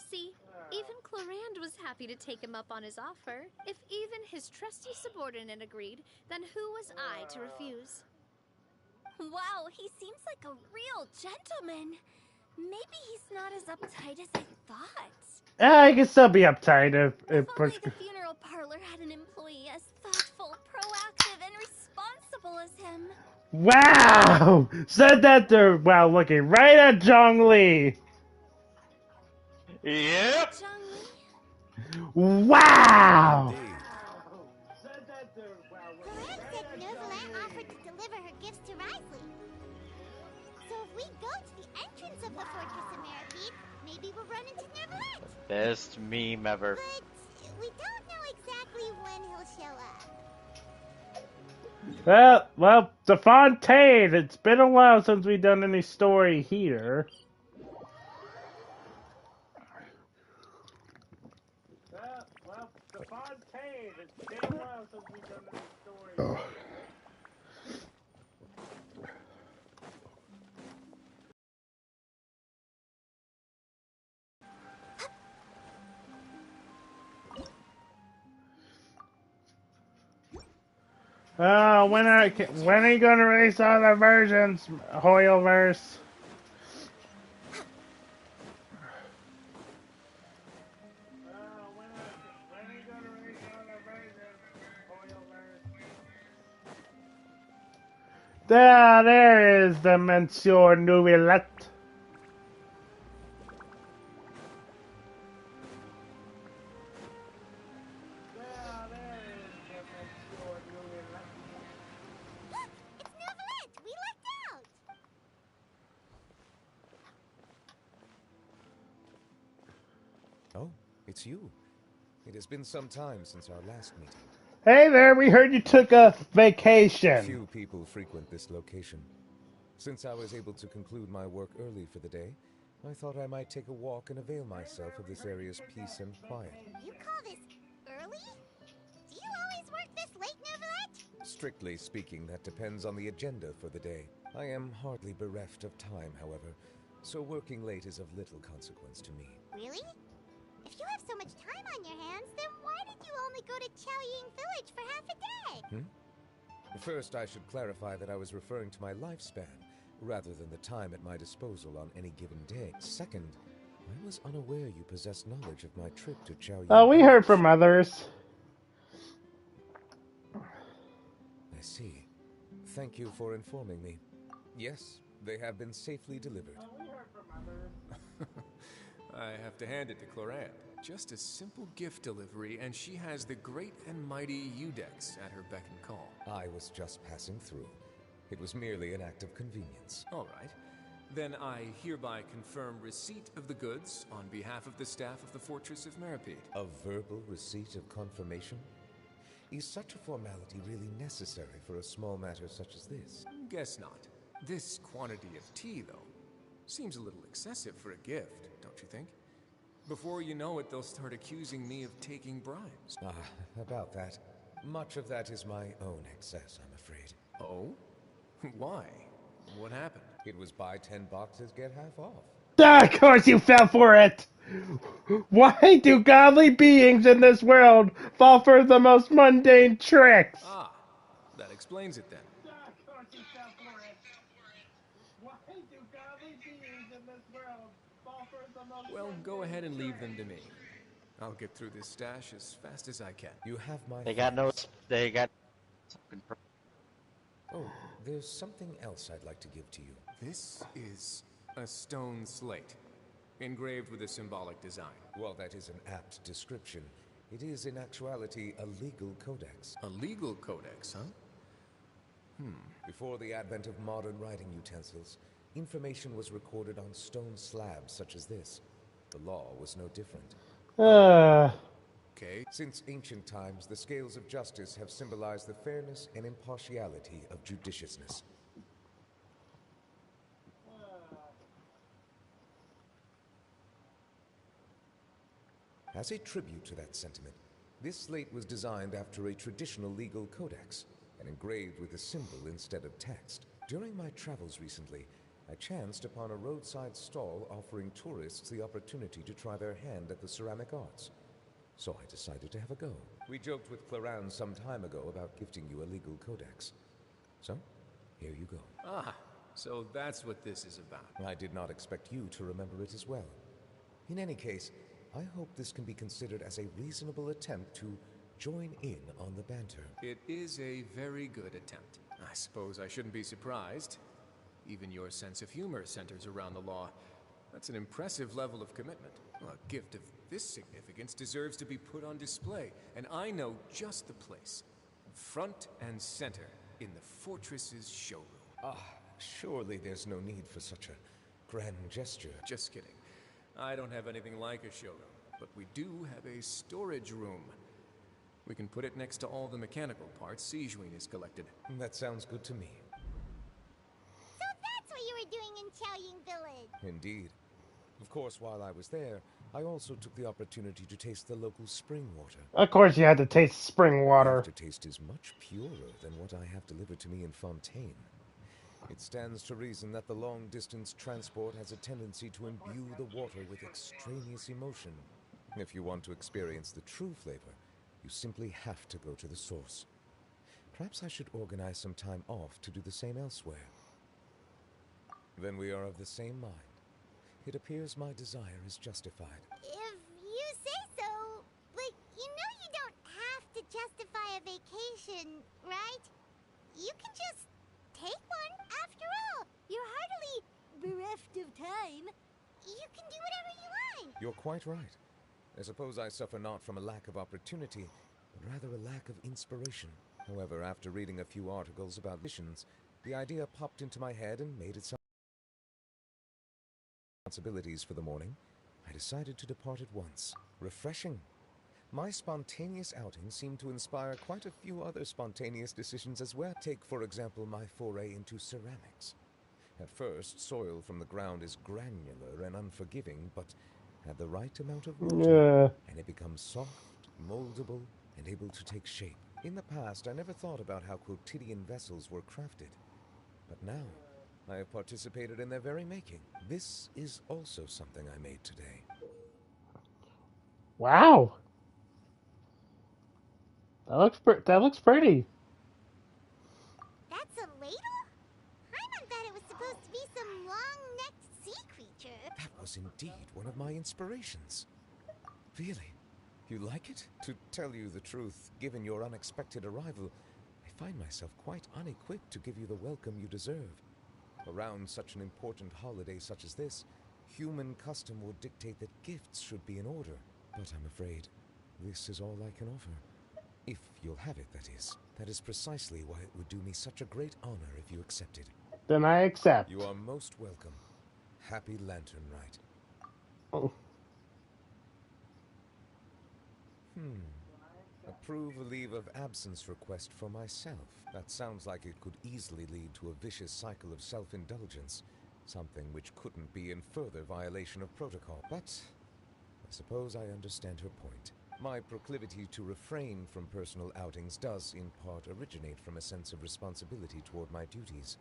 See, even Clorand was happy to take him up on his offer. If even his trusty subordinate agreed, then who was I to refuse? Wow, he seems like a real gentleman. Maybe he's not as uptight as I thought. I can still be uptight if push. The funeral parlor had an employee as thoughtful, proactive, and responsible as him. Wow! Said that they're looking right at Zhongli. Yep. Wow! Clorand said Neuvillette offered to deliver her gifts to Risley. So if we go to the entrance of the Fortress of Meripede, maybe we'll run into Neuvillette. Best meme ever. But we don't know exactly when he'll show up. Well, the Fontaine. It's been a while since we've done any story here. Well, the Fontaine. It's been a while since we've done any story. Oh, when are you going to release all the versions, Hoyleverse? There is the Monsieur Neuvillette. It's Neuvillette! We lucked out! Oh, it's you. It has been some time since our last meeting. Hey there, we heard you took a vacation. Few people frequent this location. Since I was able to conclude my work early for the day, I thought I might take a walk and avail myself of this area's peace and quiet. You call this early? Do you always work this late, Neuvillette? Strictly speaking, that depends on the agenda for the day. I am hardly bereft of time, however, so working late is of little consequence to me. Really? If you have so much time on your hands, then why did you only go to Chaoying Village for half a day? First, I should clarify that I was referring to my lifespan, rather than the time at my disposal on any given day. Second, I was unaware you possessed knowledge of my trip to Chaoying. Oh, we heard from others. I see. Thank you for informing me. Yes, they have been safely delivered. Oh, we heard from others. I have to hand it to Clorand. Just a simple gift delivery, and she has the great and mighty Udex at her beck and call. I was just passing through. It was merely an act of convenience. All right. Then I hereby confirm receipt of the goods on behalf of the staff of the Fortress of Meripede. A verbal receipt of confirmation? Is such a formality really necessary for a small matter such as this? Guess not. This quantity of tea, though, seems a little excessive for a gift, don't you think? Before you know it, they'll start accusing me of taking bribes. About that. Much of that is my own excess, I'm afraid. Oh? Why? What happened? It was buy 10 boxes, get half off. Of course you fell for it! Why do godly beings in this world fall for the most mundane tricks? Ah, that explains it then. Of course you fell for it. Why do godly beings in this world go ahead and leave them to me. I'll get through this stash as fast as I can. You have my They got no. thanks. They got. Oh, there's something else I'd like to give to you. This is a stone slate, engraved with a symbolic design. While that is an apt description, it is in actuality a legal codex. A legal codex, huh? Before the advent of modern writing utensils, information was recorded on stone slabs such as this. The law was no different. Okay. Since ancient times, the scales of justice have symbolized the fairness and impartiality of judiciousness. As a tribute to that sentiment, this slate was designed after a traditional legal codex and engraved with a symbol instead of text. During my travels recently, I chanced upon a roadside stall offering tourists the opportunity to try their hand at the ceramic arts. So I decided to have a go. We joked with Clarence some time ago about gifting you a legal codex. So, here you go. Ah, so that's what this is about. I did not expect you to remember it as well. In any case, I hope this can be considered as a reasonable attempt to join in on the banter. It is a very good attempt. I suppose I shouldn't be surprised. Even your sense of humor centers around the law. That's an impressive level of commitment. Well, a gift of this significance deserves to be put on display, and I know just the place. Front and center in the fortress's showroom. Ah, surely there's no need for such a grand gesture. Just kidding. I don't have anything like a showroom, but we do have a storage room. We can put it next to all the mechanical parts Sijuin has collected. That sounds good to me. So that's what you were doing in Qiaoying Village. Indeed. Of course, while I was there, I also took the opportunity to taste the local spring water. Of course you had to taste spring water. The aftertaste is much purer than what I have delivered to me in Fontaine. It stands to reason that the long-distance transport has a tendency to imbue the water with extraneous emotion. If you want to experience the true flavor, you simply have to go to the source. Perhaps I should organize some time off to do the same elsewhere. Then we are of the same mind. It appears my desire is justified. If you say so, but you know you don't have to justify a vacation, right? You can just take one. After all, you're hardly bereft of time. You can do whatever you want. You're quite right. I suppose I suffer not from a lack of opportunity, but rather a lack of inspiration. However, after reading a few articles about missions, the idea popped into my head and made it some responsibilities for the morning. I decided to depart at once. Refreshing. My spontaneous outing seemed to inspire quite a few other spontaneous decisions as well. Take, for example, my foray into ceramics. At first, soil from the ground is granular and unforgiving, but add the right amount of water, and it becomes soft, moldable, and able to take shape. In the past, I never thought about how quotidian vessels were crafted. But now, I have participated in their very making. This is also something I made today. Wow. That looks pretty. That's a ladle? Hyman thought it was supposed to be some long-necked sea creature. That was indeed one of my inspirations. Really? You like it? To tell you the truth, given your unexpected arrival, I find myself quite unequipped to give you the welcome you deserve. Around such an important holiday such as this, human custom would dictate that gifts should be in order. But I'm afraid this is all I can offer. If you'll have it, that is. That is precisely why it would do me such a great honor if you accepted. Then I accept. You are most welcome. Happy Lantern Rite. Oh. Approve a leave of absence request for myself. That sounds like it could easily lead to a vicious cycle of self-indulgence, something which couldn't be in further violation of protocol. But I suppose I understand her point. My proclivity to refrain from personal outings does, in part, originate from a sense of responsibility toward my duties.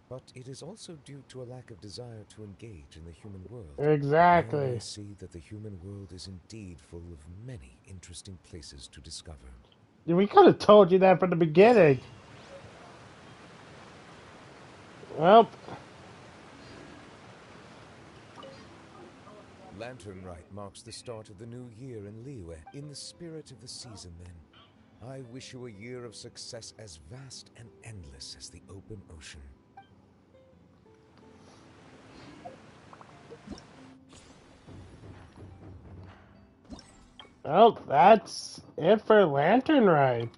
But it is also due to a lack of desire to engage in the human world. Exactly. Now I see that the human world is indeed full of many interesting places to discover. We could have told you that from the beginning. Well. Lantern Rite marks the start of the new year in Liyue. In the spirit of the season, then, I wish you a year of success as vast and endless as the open ocean. Well, that's it for Lantern Rite.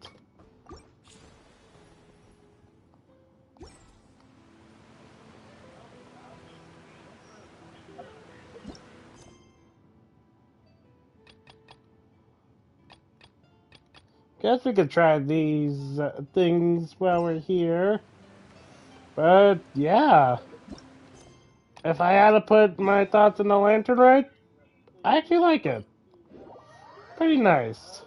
Guess we could try these things while we're here. But yeah, if I had to put my thoughts in the Lantern Rite, I actually like it. Pretty nice.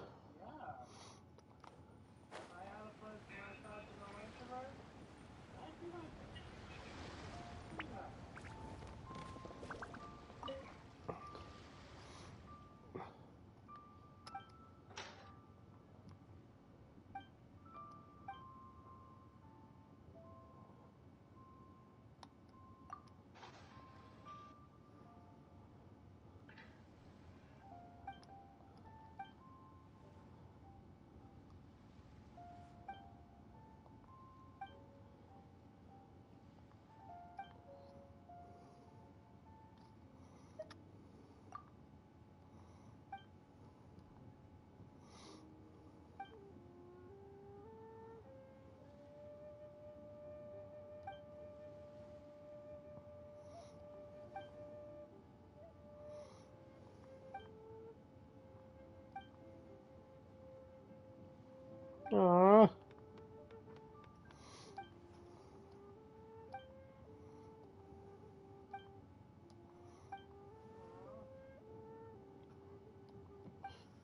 Aww.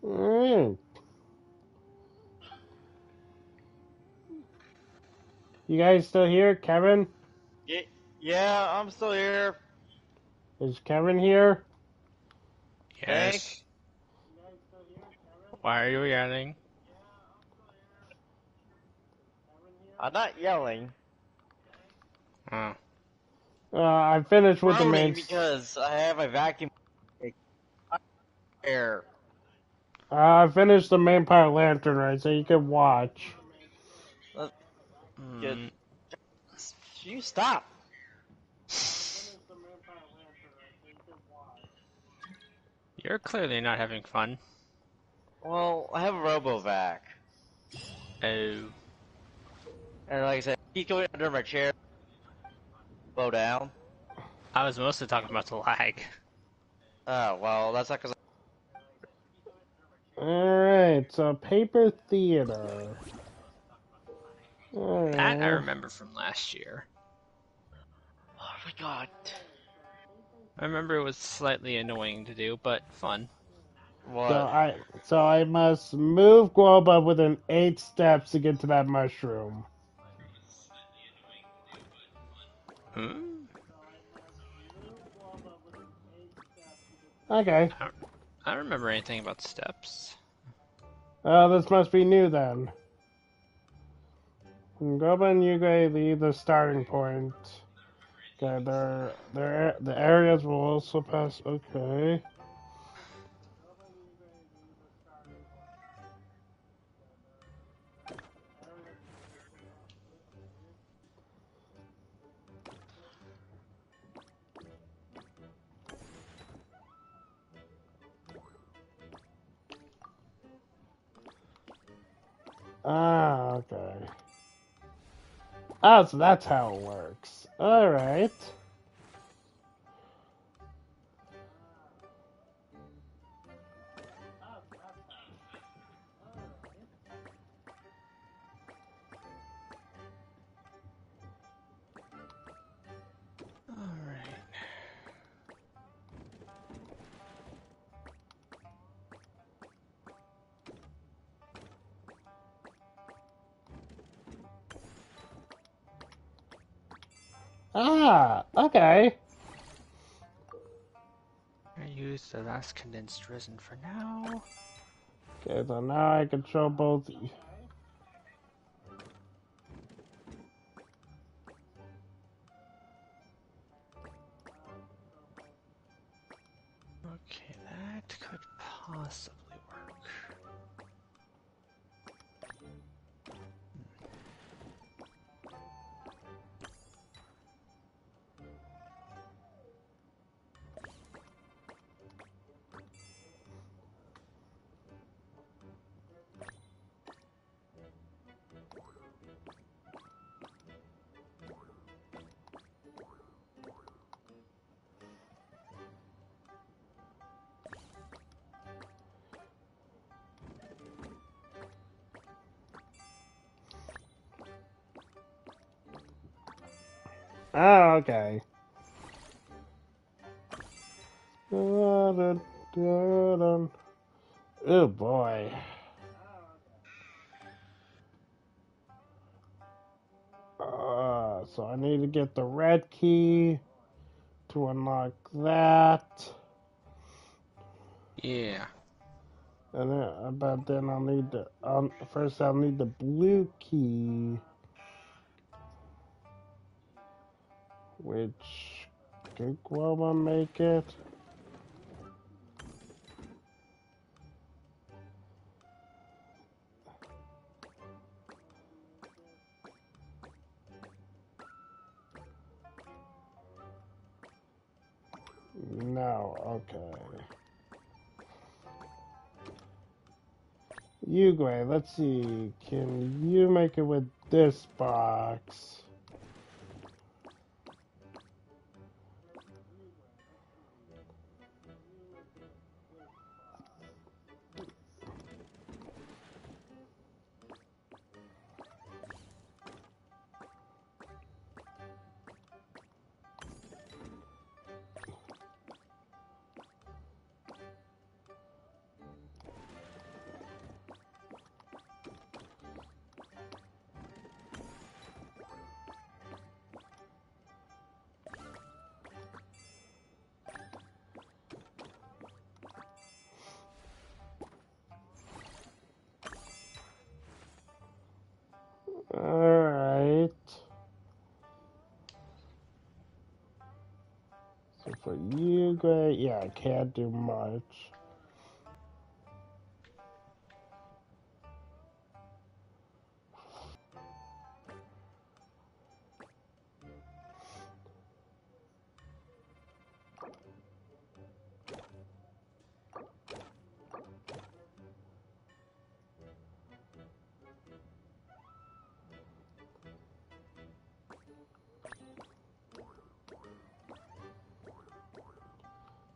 Mm. You guys still here, Kevin? Yeah, I'm still here. Is Kevin here? Hank? Yes. Why are you yelling? I'm not yelling. Oh. I finished with the Groaning main. because I have my vacuum air. I finished the main part of Lantern Rite, so you can watch. Good. You stop. You're clearly not having fun. Well, I have a RoboVac. Oh. And like I said, keep going under my chair. Slow down. I was mostly talking about the lag. Oh, well, that's not because Alright, so Paper Theater. That I remember from last year. Oh my god. I remember it was slightly annoying to do, but fun. What? So I must move Guoba within 8 steps to get to that mushroom. Hmm? Okay. I don't remember anything about steps. This must be new then. Guoba and Yuge lead the starting point. Okay, the areas will also pass. Okay. Ah, okay. Ah, so that's how it works. Alright. Alright. Ah, okay. I use the last condensed resin for now. Okay, so now I control both. Oh, okay. Oh boy. So I need to get the red key to unlock that. Yeah. And then, but then I'll need the first I'll need the blue key, which could Guava make it? No, okay. Uguay, let's see. Can you make it with this box? Alright. So for Uguay, yeah, I can't do much.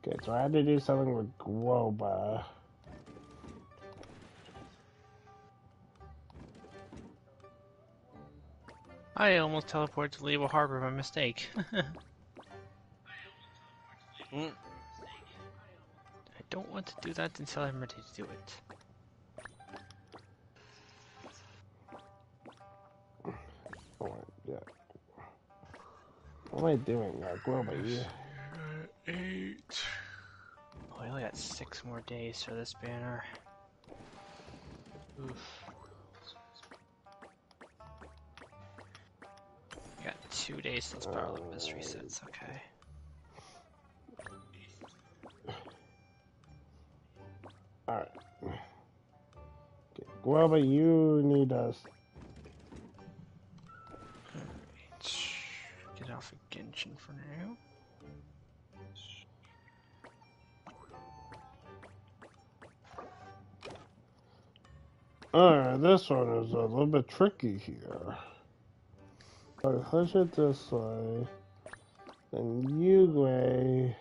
Okay, so I had to do something with Guoba. I almost teleported to Leva Harbor by mistake. I don't want to do that until I'm ready to do it. Oh, yeah. What am I doing? Guoba, you. 8. Oh, I only got 6 more days for this banner. Oof. I got 2 days till Sparrow Mystery sets, okay. Alright. Okay, Guava, you need us. Alright. Get off of Genshin for now. Alright, this one is a little bit tricky here. I push it this way. Then Uguay.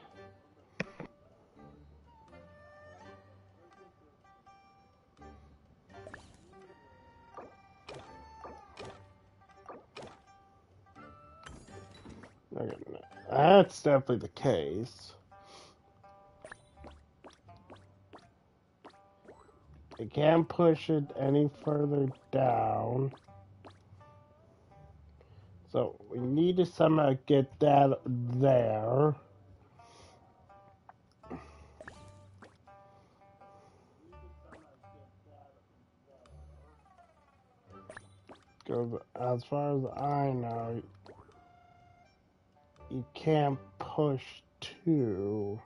Okay, that's definitely the case. I can't push it any further down. So we need to somehow get that there. Because as far as I know, you can't push 2.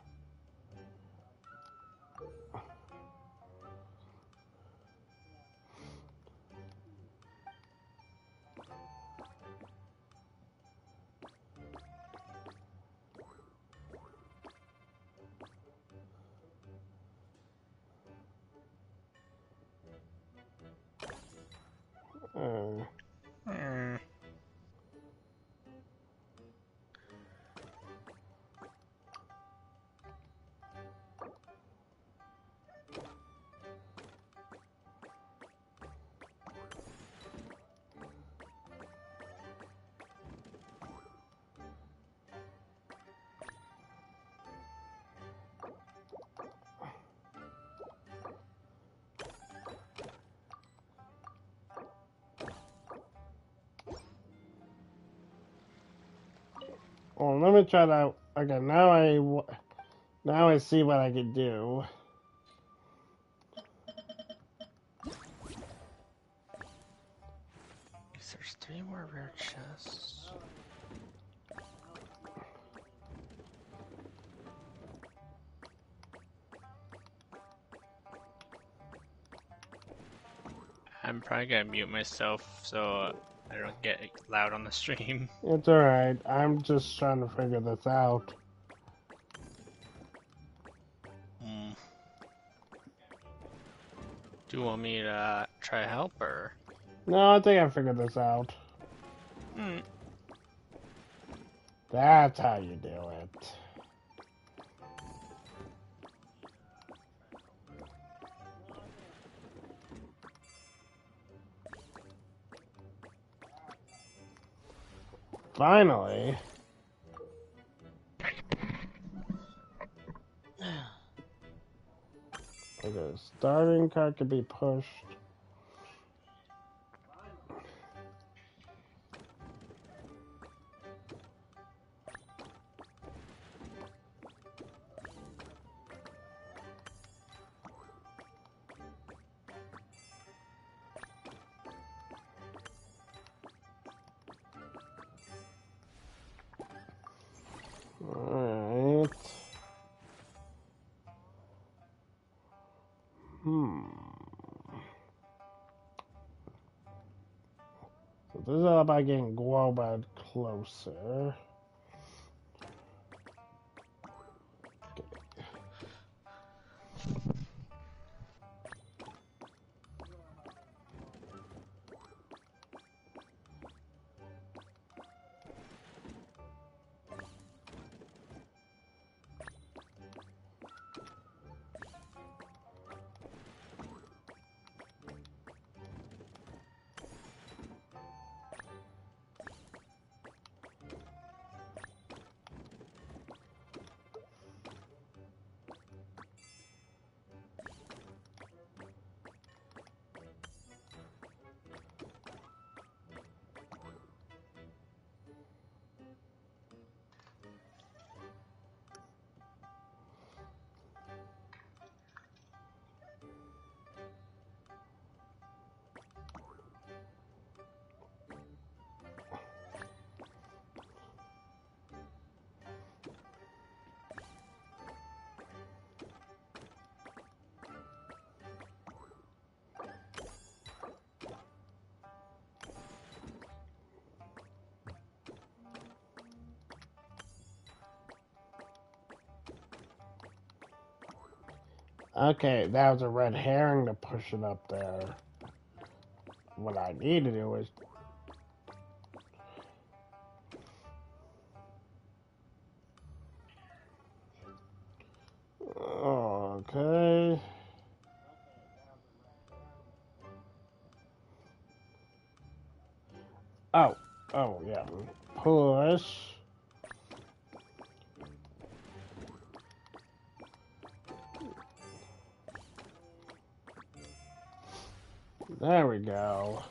Well, let me try that. Okay, now I see what I can do. There's 3 more rare chests. I'm probably gonna mute myself so I don't get loud on the stream. It's alright. I'm just trying to figure this out. Do you want me to try help or? No, I think I figured this out. Hmm. That's how you do it. Finally. Okay, starting card can be pushed. Alright. So this is all about getting Globad closer. Okay, that was a red herring to push it up there. What I need to do is... Okay. Oh, yeah. Push. There we go.